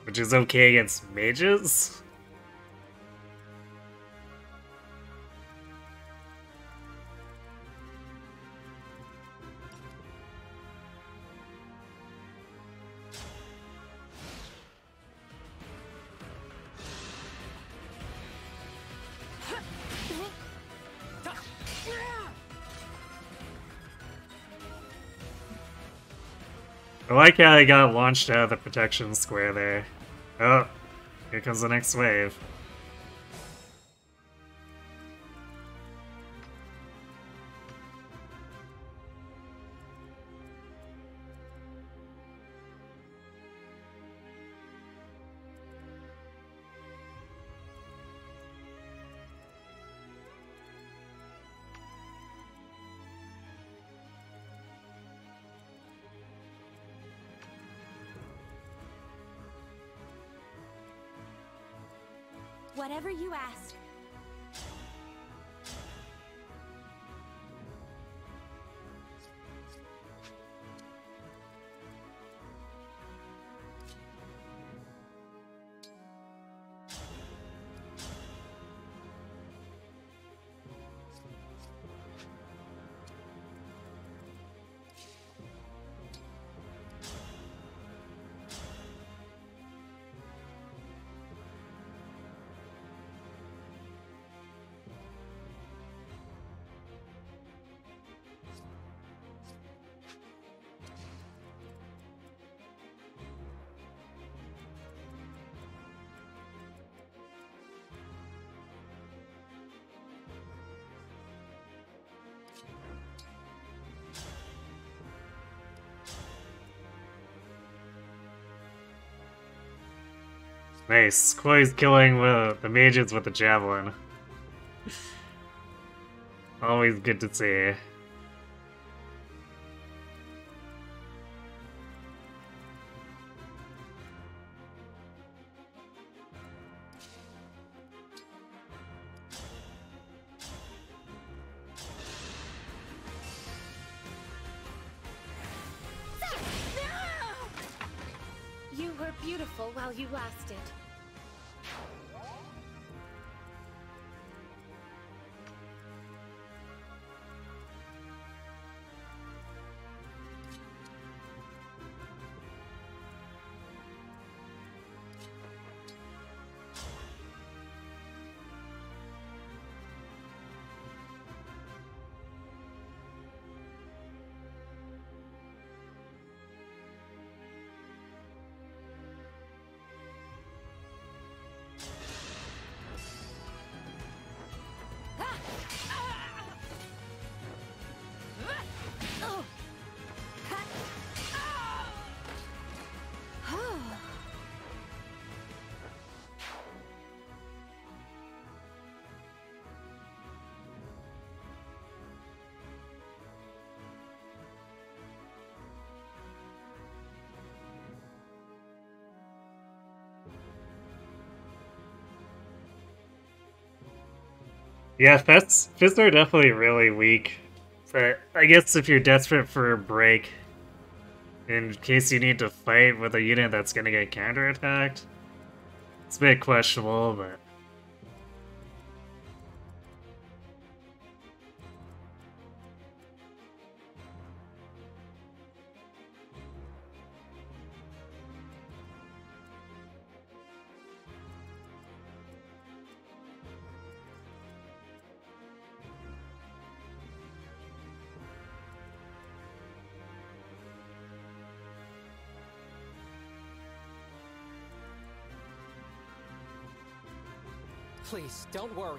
which is okay against mages. I like how he got launched out of the protection square there. Oh, here comes the next wave. Whatever you ask. Nice. Chloe's killing the mages with the javelin. Always good to see. beautiful while you lasted. Yeah, fists are definitely really weak. But I guess if you're desperate for a break, in case you need to fight with a unit that's gonna get counterattacked, it's a bit questionable, but... Please, don't worry.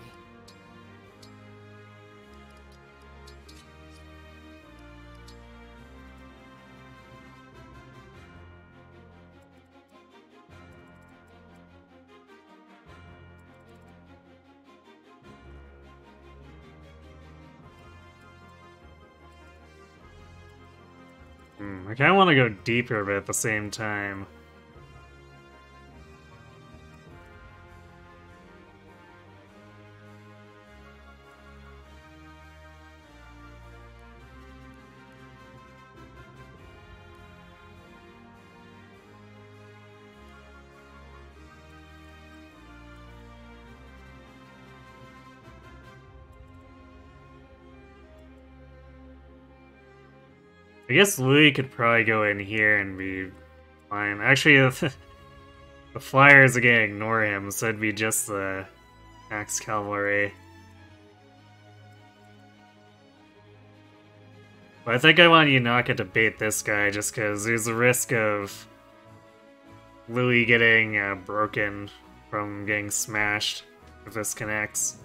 I kinda wanna go deeper, but at the same time... I guess Louis could probably go in here and be fine. Actually, the flyers again ignore him, so it'd be just the Axe Cavalry. But I think I want Yunaka to bait this guy just because there's a risk of Louis getting broken from getting smashed if this connects.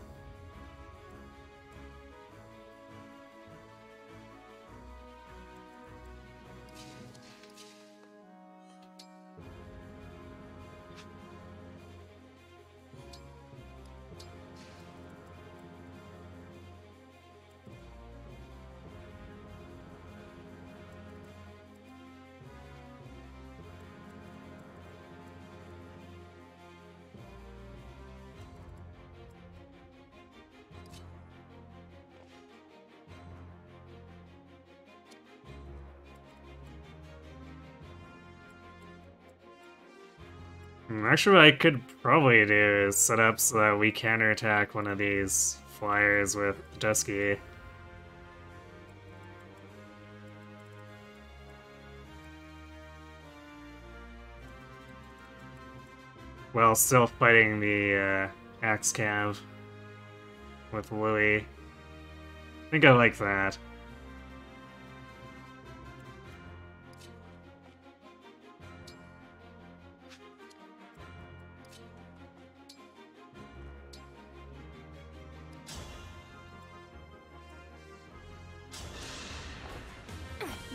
Actually, what I could probably do is set up so that we counterattack one of these flyers with Dusky. While still fighting the Axe Cav with Louis. I think I like that.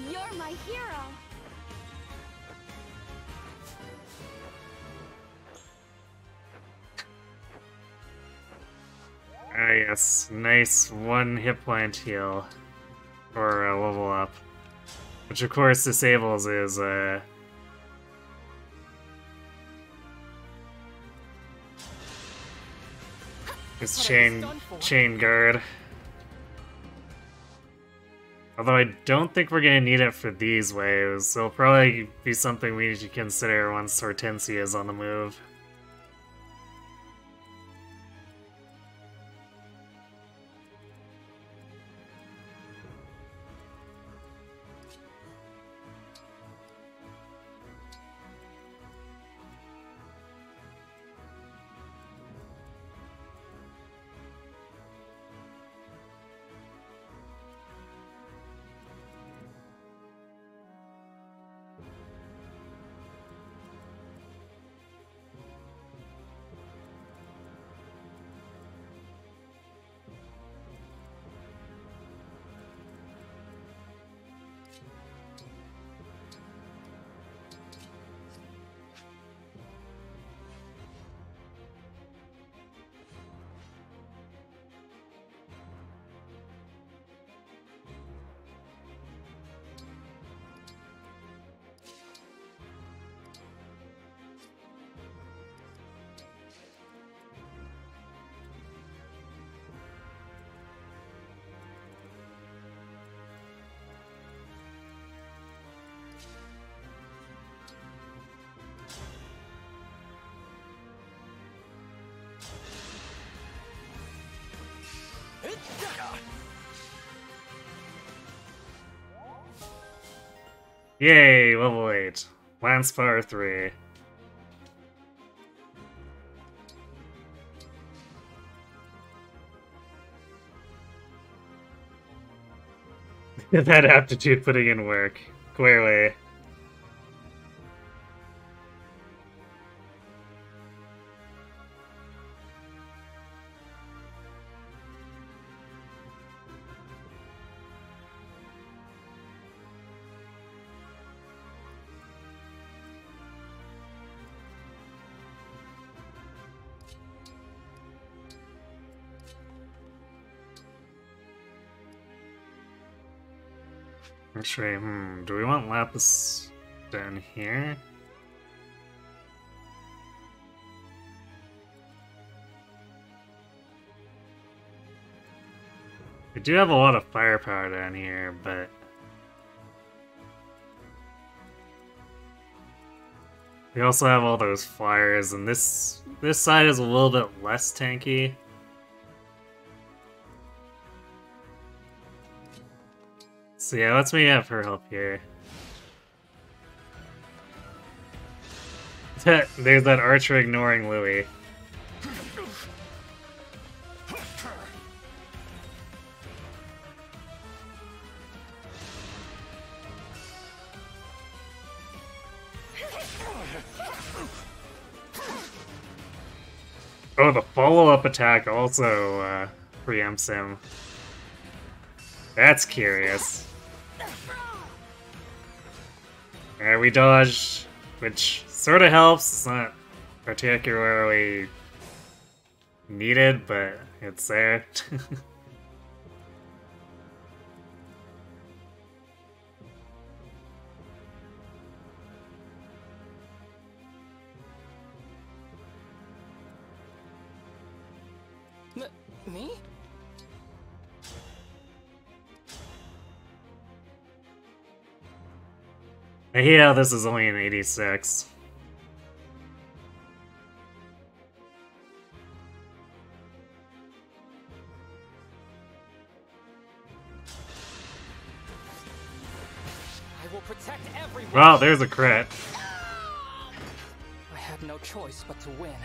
You're my hero! Ah yes, nice 1 hit point heal for a level up. Which of course disables his chain guard. Although I don't think we're gonna need it for these waves, so it'll probably be something we need to consider once Hortensia is on the move. Yay, level 8. Lance Power 3. That aptitude putting in work. Clearly. Actually, do we want Lapis down here? We do have a lot of firepower down here, but we also have all those flyers, and this side is a little bit less tanky. So yeah, let's maybe have her help here. There's that archer ignoring Louis. Oh, the follow-up attack also preempts him. That's curious. Alright, we dodged, which sort of helps. It's not particularly needed, but it's there. Me? I hate how this is only an 86. I will protect everyone. Wow, there's a crit. I had no choice but to win.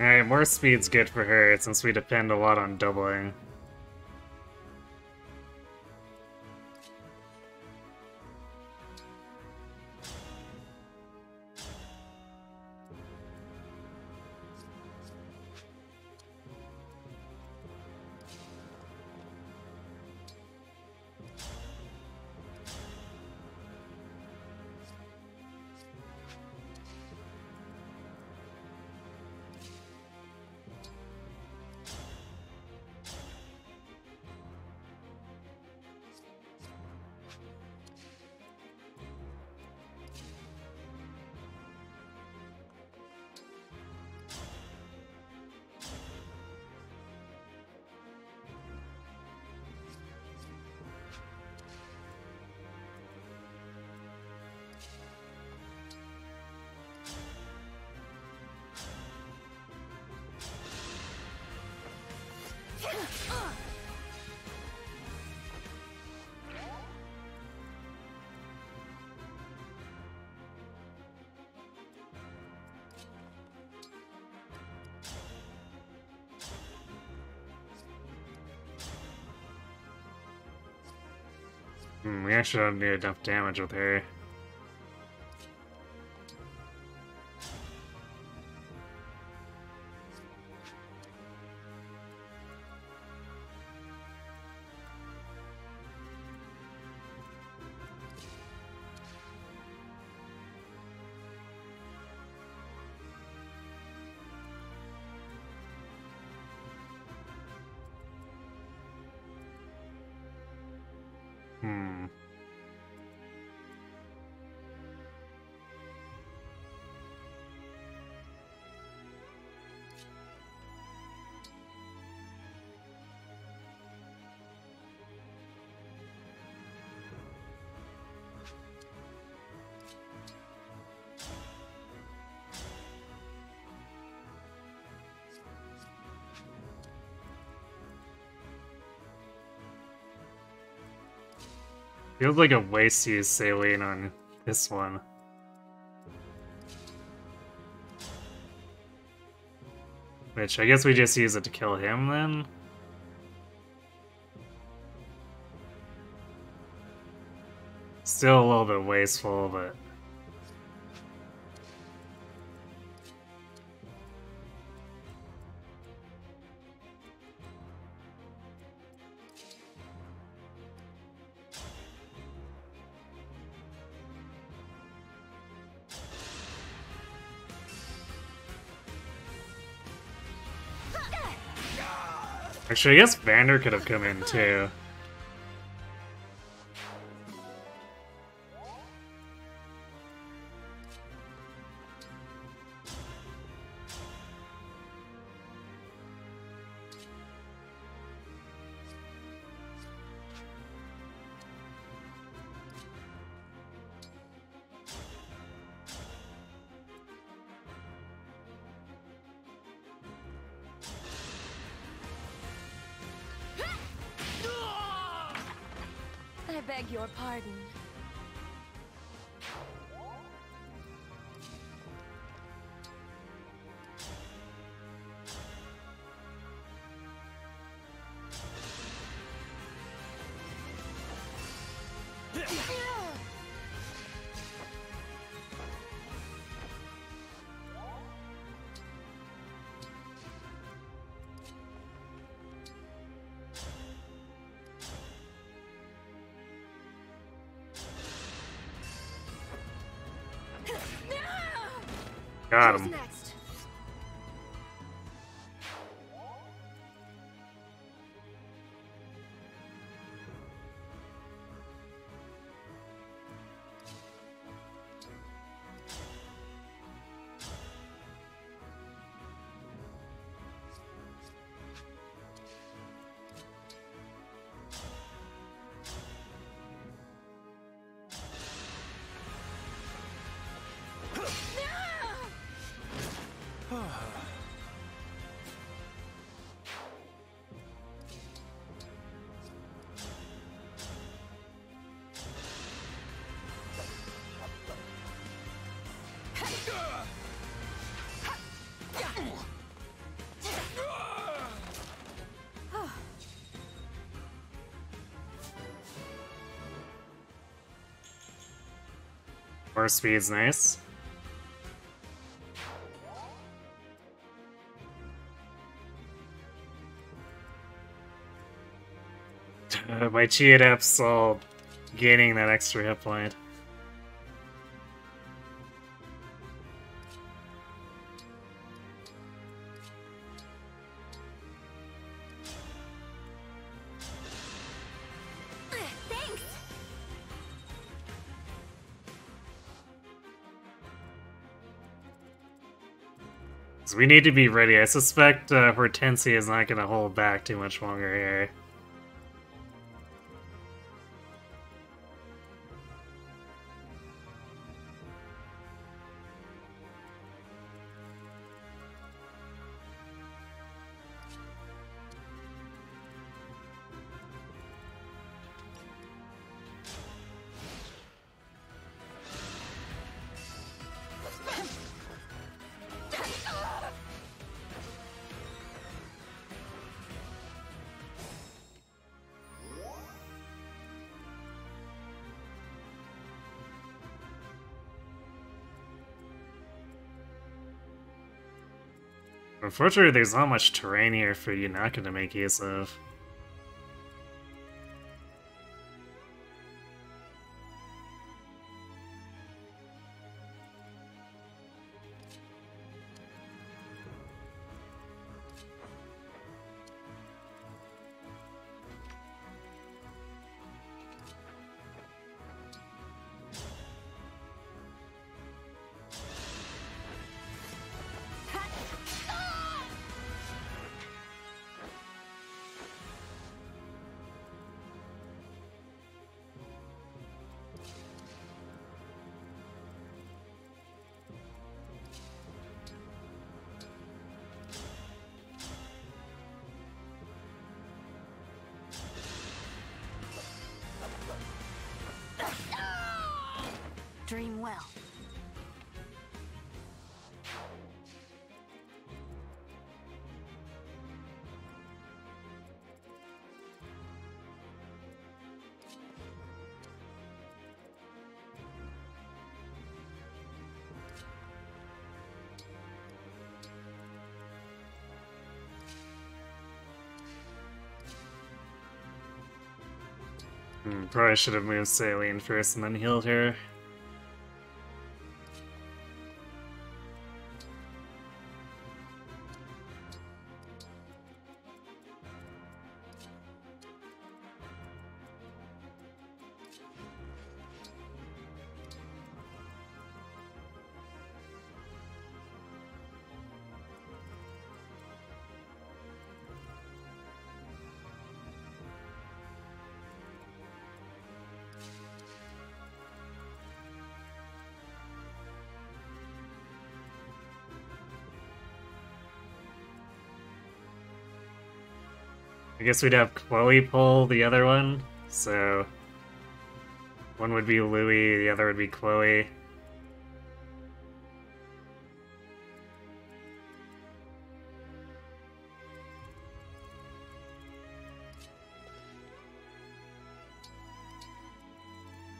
Alright, more speed's good for her since we depend a lot on doubling. We actually don't do enough damage with her. Feels like a waste to use Saline on this one. Which, I guess we just use it to kill him then? Still a little bit wasteful, but... Actually, I guess Vander could have come in too. I beg your pardon. Got him. More speed's nice. My chi adepts all gaining that extra hit point. Thanks. So we need to be ready. I suspect Hortensia is not going to hold back too much longer here. Unfortunately, there's not much terrain here for Yunaka to make use of. Dream well. Probably should have moved Saline first and then healed her. I guess we'd have Chloe pull the other one, so one would be Louie, the other would be Chloe.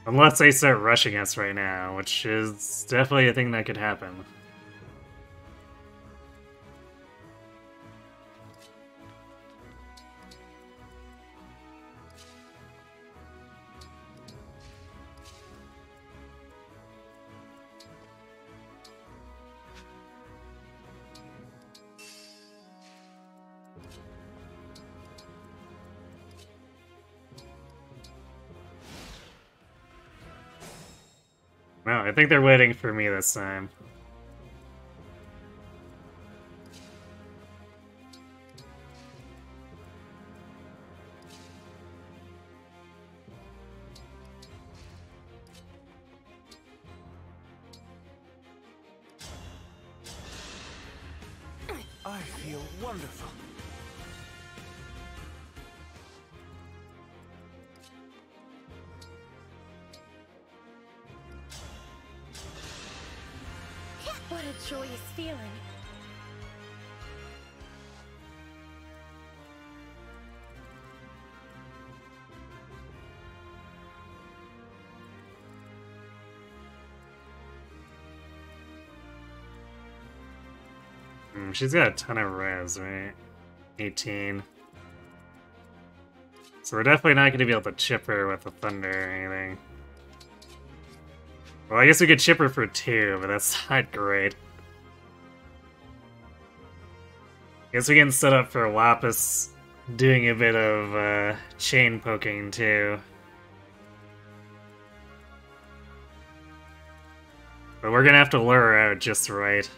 Unless they start rushing us right now, which is definitely a thing that could happen. No, I think they're waiting for me this time. I feel wonderful. What a joyous feeling. She's got a ton of res, right? 18. So we're definitely not going to be able to chip her with the thunder or anything. Well, I guess we could chip her for 2, but that's not great. Guess we can set up for Lapis doing a bit of chain poking too. But we're gonna have to lure her out just right.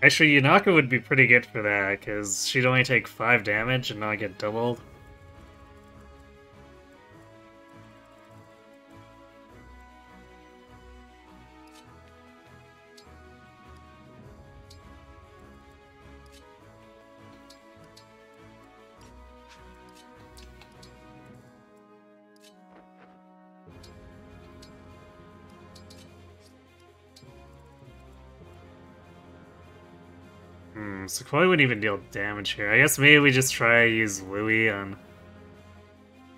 Actually, Yunaka would be pretty good for that, because she'd only take 5 damage and not get doubled. So Chloe wouldn't even deal damage here. I guess maybe we just try to use Louis on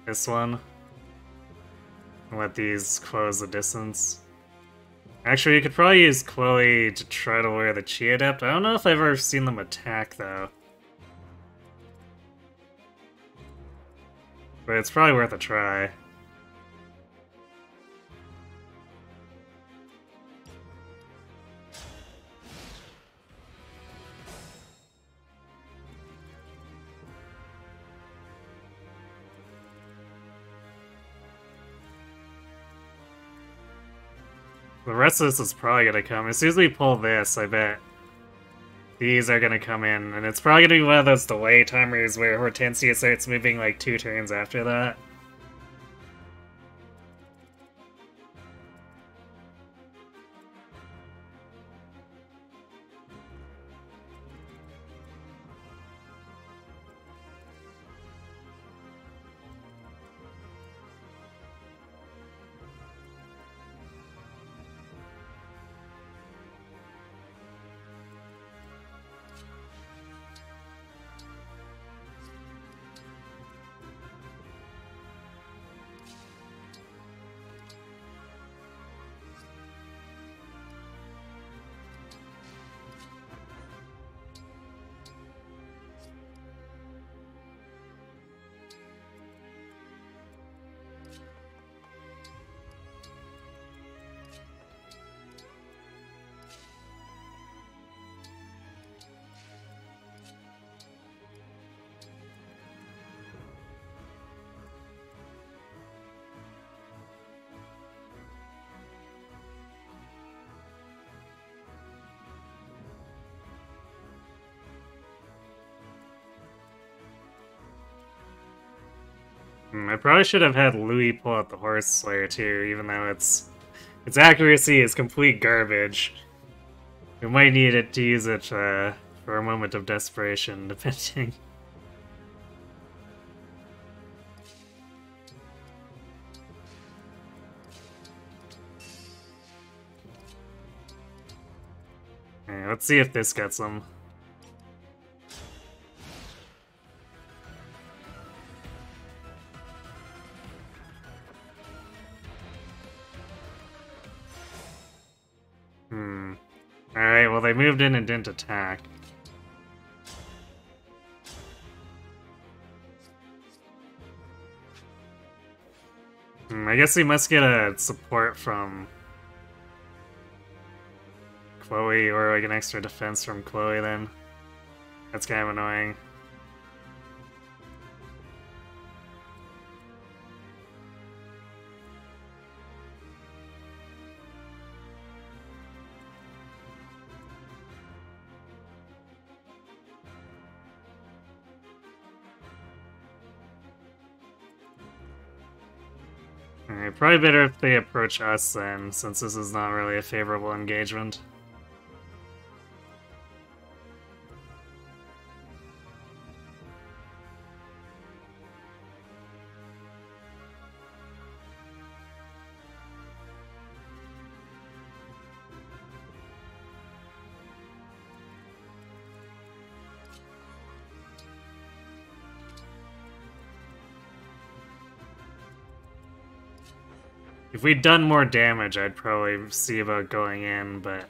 this one. And let these close the distance. Actually, you could probably use Chloe to try to lure the Chi Adept. I don't know if I've ever seen them attack, though. But it's probably worth a try. The rest of this is probably gonna come. As soon as we pull this, I bet these are gonna come in, and it's probably gonna be one of those delay timers where Hortensia starts moving like 2 turns after that. I probably should have had Louis pull out the Horse Slayer too, even though its accuracy is complete garbage. We might need it to use it for a moment of desperation, depending. Okay, let's see if this gets them. Alright, well they moved in and didn't attack. I guess we must get a support from Chloe, or like an extra defense from Chloe then. That's kind of annoying. Alright, probably better if they approach us then, since this is not really a favorable engagement. If we'd done more damage, I'd probably see about going in, but...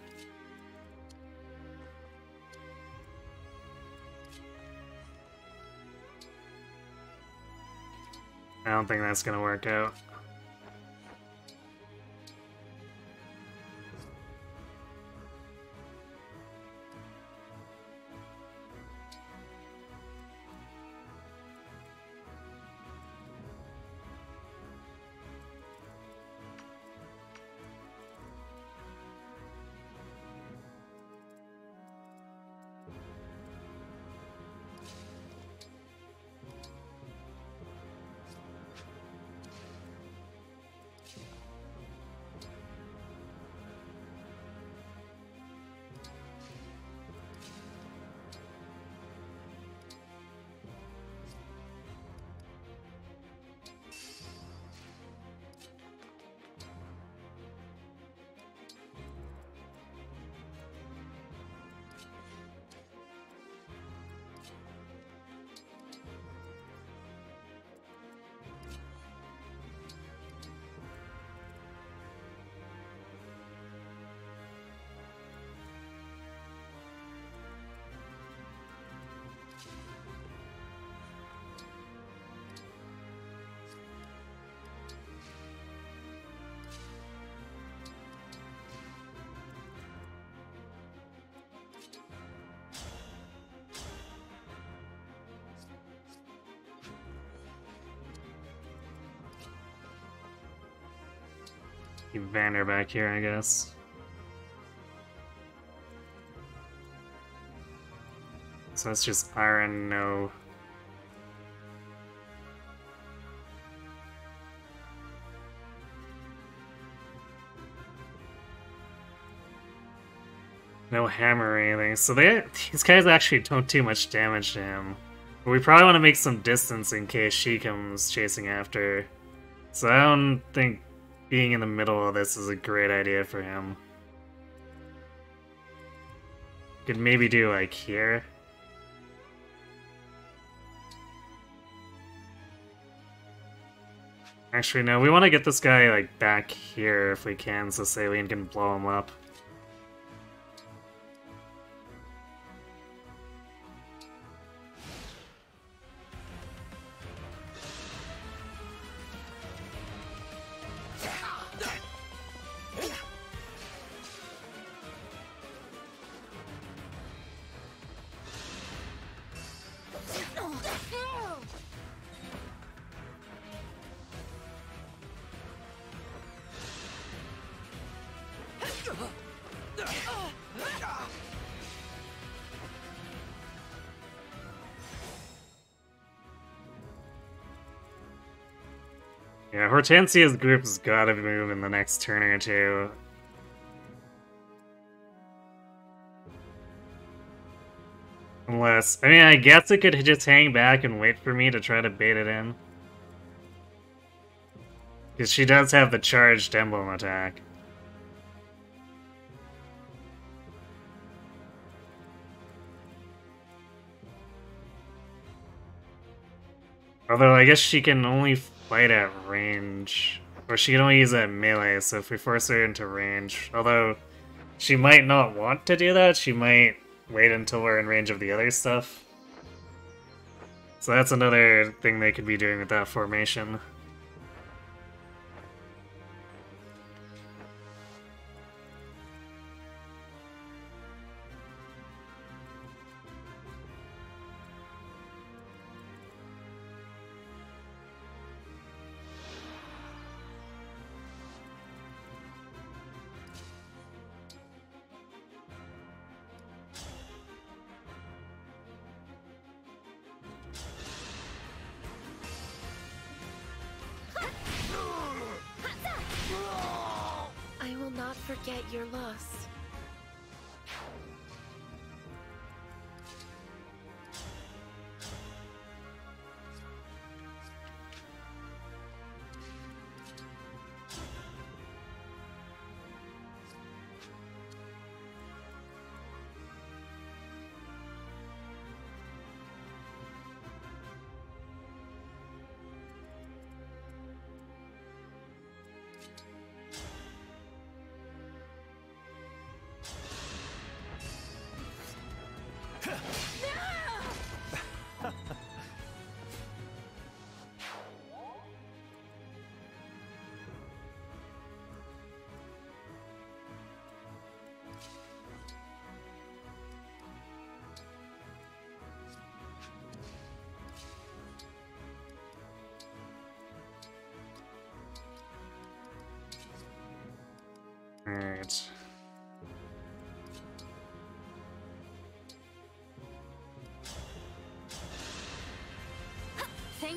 I don't think that's gonna work out. Keep Vander back here, I guess. So that's just iron, no. No hammer or anything. So these guys actually don't do much damage to him. But we probably want to make some distance in case she comes chasing after. So I don't think being in the middle of this is a great idea for him. Could maybe do like here. Actually, no, we want to get this guy like back here if we can, so Saline can blow him up. Yeah, Hortensia's group's gotta move in the next turn or two. Unless, I mean, I guess it could just hang back and wait for me to try to bait it in. Because she does have the charged emblem attack. Although, I guess she can only fight at range. Or she can only use it at melee, so if we force her into range... Although, she might not want to do that, she might wait until we're in range of the other stuff. So that's another thing they could be doing with that formation. I will not forget your loss.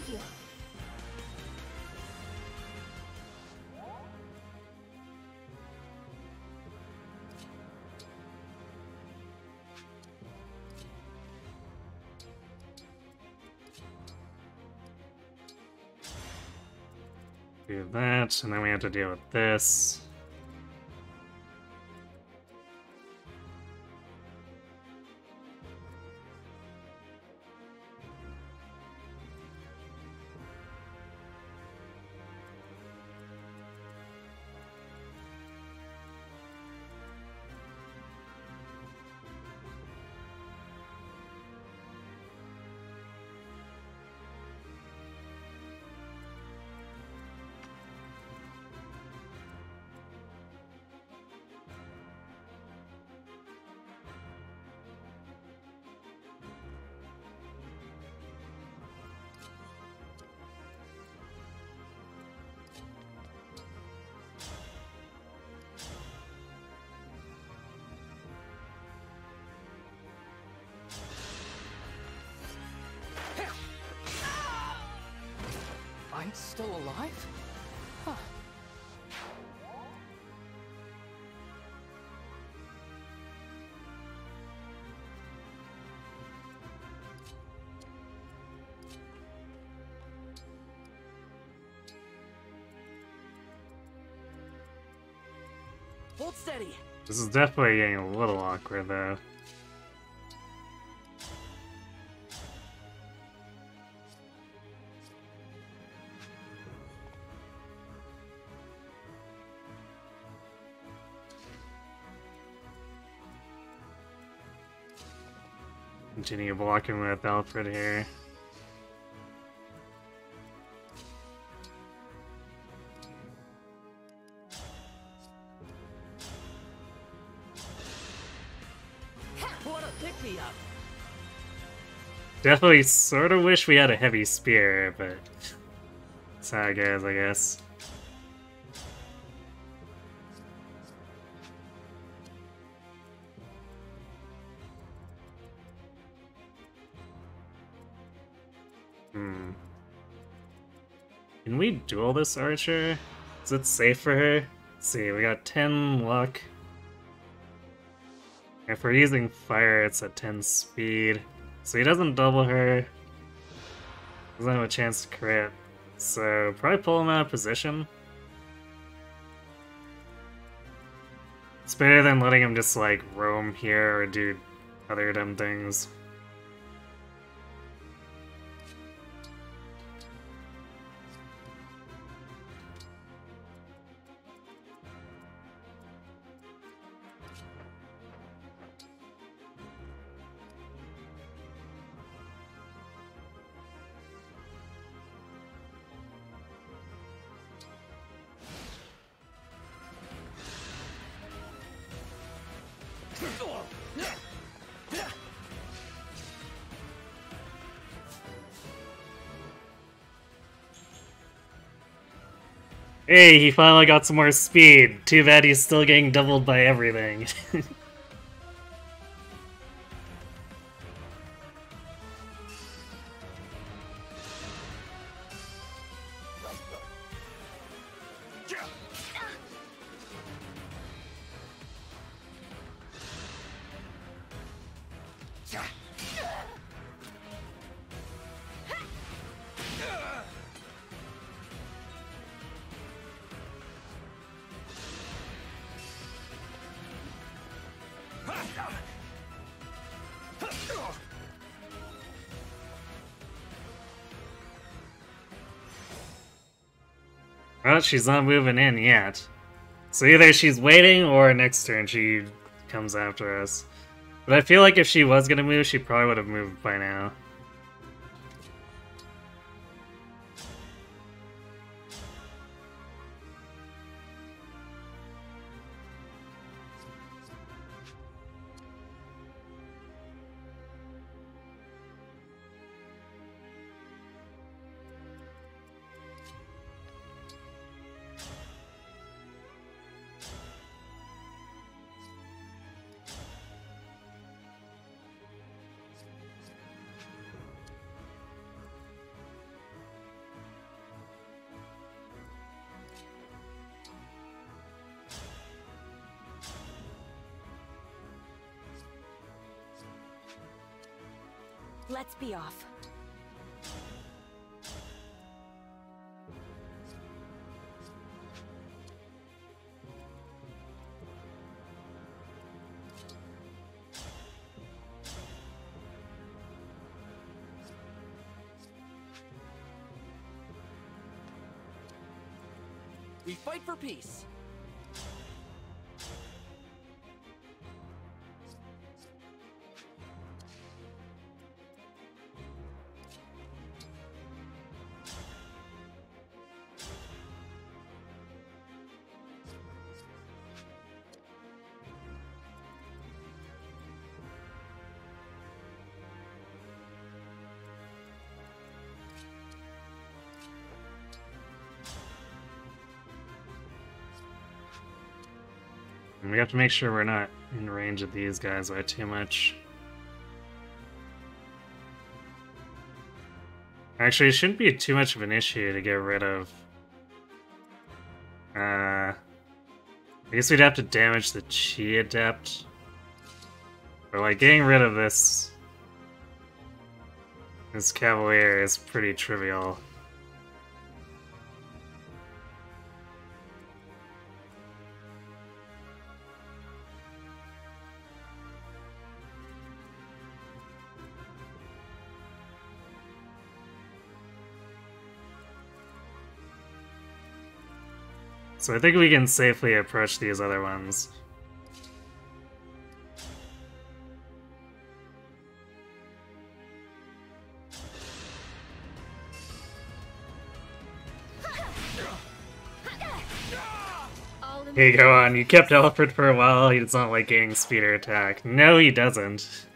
you. Do that, and then we have to deal with this. I'm still alive? Huh. Hold steady. This is definitely getting a little awkward, though. Continue blocking with Alfred here. What a pick me up. Definitely sort of wish we had a heavy spear, but that's how it goes, I guess. Can we duel this archer? Is it safe for her? Let's see, we got 10 luck. If we're using fire, it's at 10 speed. So he doesn't double her. Doesn't have a chance to crit. So probably pull him out of position. It's better than letting him just like roam here or do other dumb things. Hey, he finally got some more speed. Too bad he's still getting doubled by everything. Well, she's not moving in yet. So either she's waiting or next turn she comes after us. But I feel like if she was gonna move, she probably would have moved by now. Let's be off. We fight for peace. And we have to make sure we're not in range of these guys by too much. Actually, it shouldn't be too much of an issue to get rid of. I guess we'd have to damage the Chi Adept. But like getting rid of this Cavalier is pretty trivial. So I think we can safely approach these other ones. Hey, go on. You kept Alfred for a while. He does not like gaining speed or attack. No, he doesn't.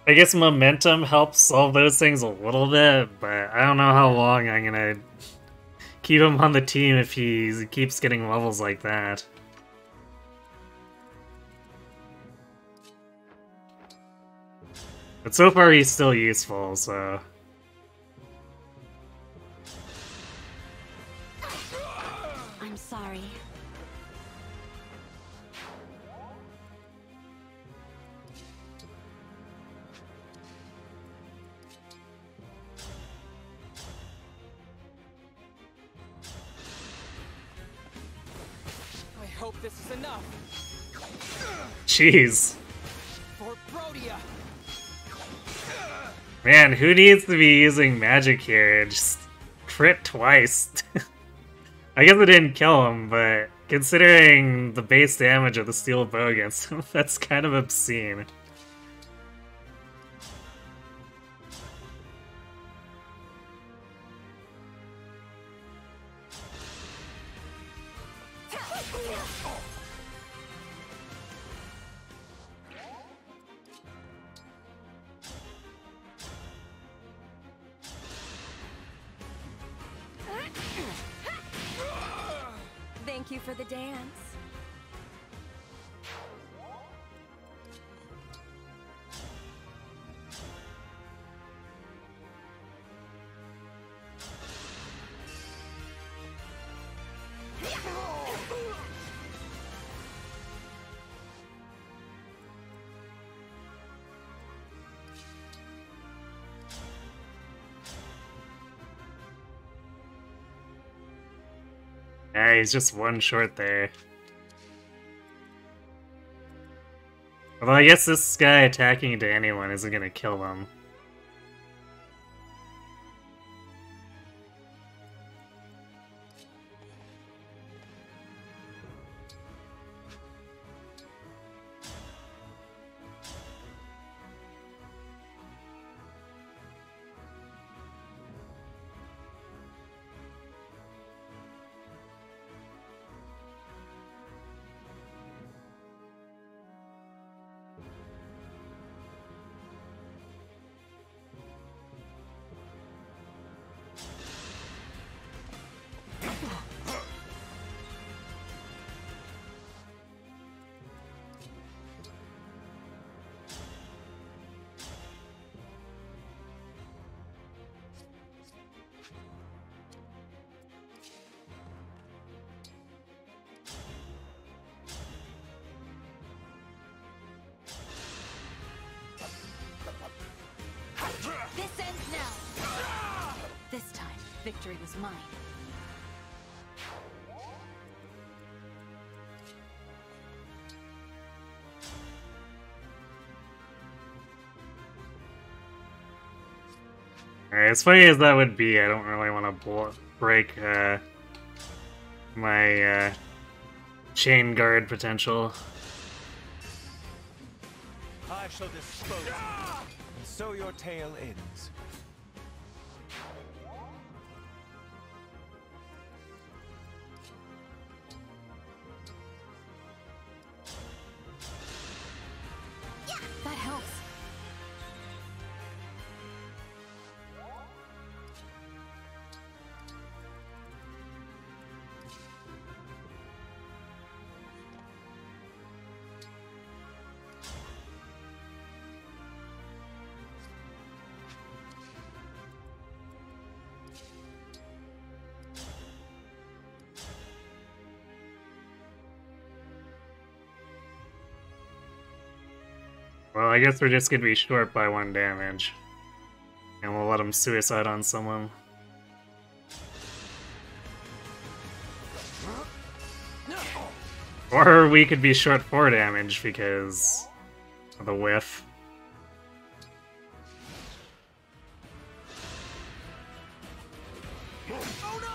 I guess momentum helps solve those things a little bit, but I don't know how long I'm gonna keep him on the team if he keeps getting levels like that. But so far he's still useful, so... I'm sorry. I hope this is enough. Jeez. For Protea. Man, who needs to be using magic here? Just crit twice. I guess it didn't kill him, but considering the base damage of the steel bow against him, that's kind of obscene. Thank you for the dance. Yeah, he's just one short there. Although I guess this guy attacking into anyone isn't gonna kill them. victory was mine. Alright, as funny as that would be, I don't really want to break my chain guard potential. I shall dispose of you, and so your tale ends. That helps. Well, I guess we're just gonna be short by 1 damage. And we'll let him suicide on someone. Or we could be short 4 damage because of the whiff. Oh no!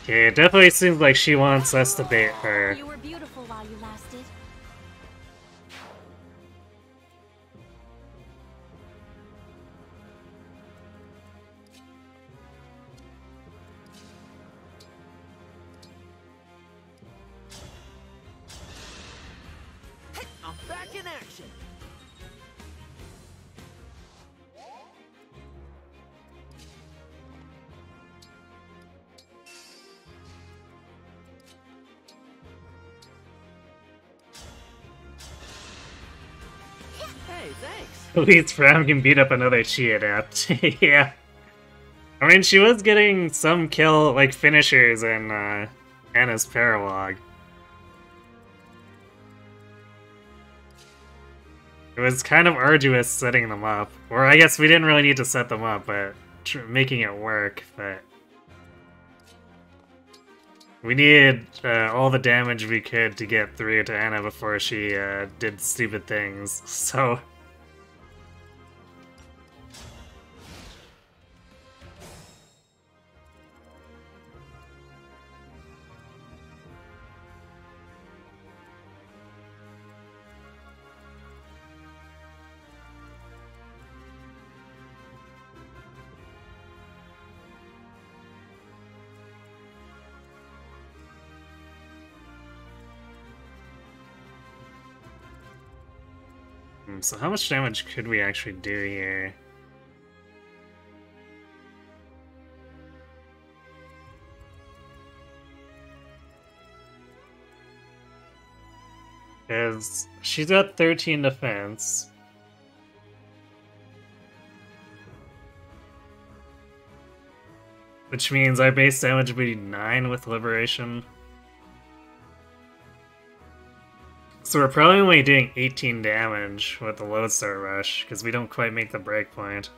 Okay, it definitely seems like she wants us to bait her. You were beautiful while you lasted. I'm back in action. Hey, thanks. At least Fram can beat up another Chi Adept. Yeah. I mean, she was getting some kill, like, finishers in Anna's Paralog. It was kind of arduous setting them up. Or I guess we didn't really need to set them up, but making it work, but... We needed all the damage we could to get through to Anna before she did stupid things, so... So how much damage could we actually do here? Because she's got 13 defense. Which means our base damage would be 9 with Liberation. So we're probably only doing 18 damage with the Lodestar Rush, because we don't quite make the breakpoint.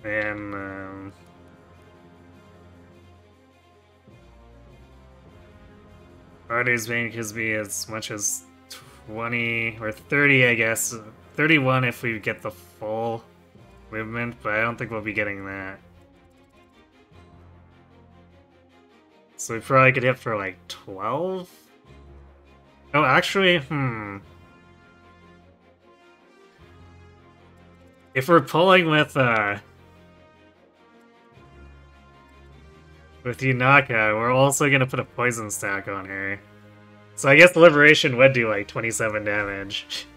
And, Ardu's Bane could be as much as 20, or 30, I guess. 31 if we get the full movement, but I don't think we'll be getting that. So we probably could hit for like 12? Oh, actually, if we're pulling with Yunaka, we're also gonna put a poison stack on her. So I guess Liberation would do like 27 damage.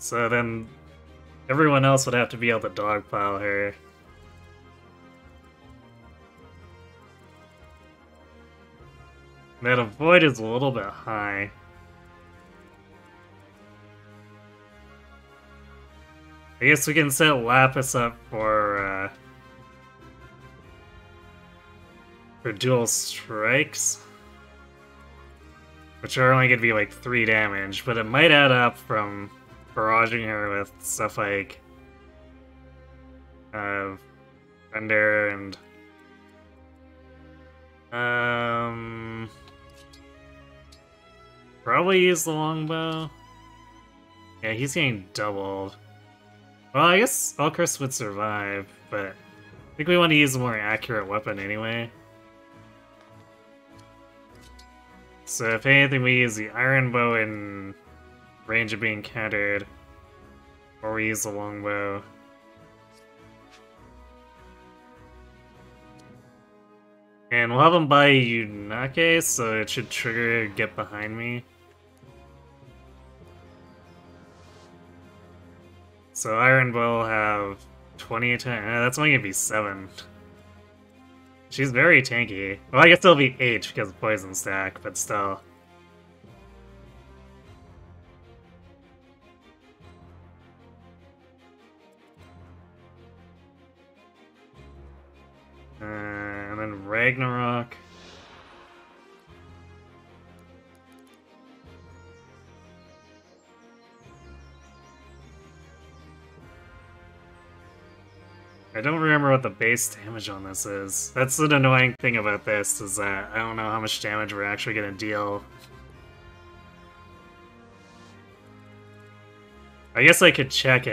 So then everyone else would have to be able to dogpile her. That avoid is a little bit high. I guess we can set Lapis up for dual strikes, which are only going to be like 3 damage, but it might add up from barraging her with stuff like Thunder and probably use the longbow. Yeah, he's getting doubled. Well, I guess Valkyrie would survive, but I think we want to use a more accurate weapon anyway. So if anything, we use the iron bow in range of being countered, or we use the longbow. And we'll have him buy Yunake, so it should trigger Get Behind Me. So Iron Bow will have 20 attack. That's only gonna be 7. She's very tanky. Well, I guess it'll be 8 because of Poison Stack, but still. And then Ragnarok. I don't remember what the base damage on this is. That's an annoying thing about this, is that I don't know how much damage we're actually gonna deal. I guess I could check it.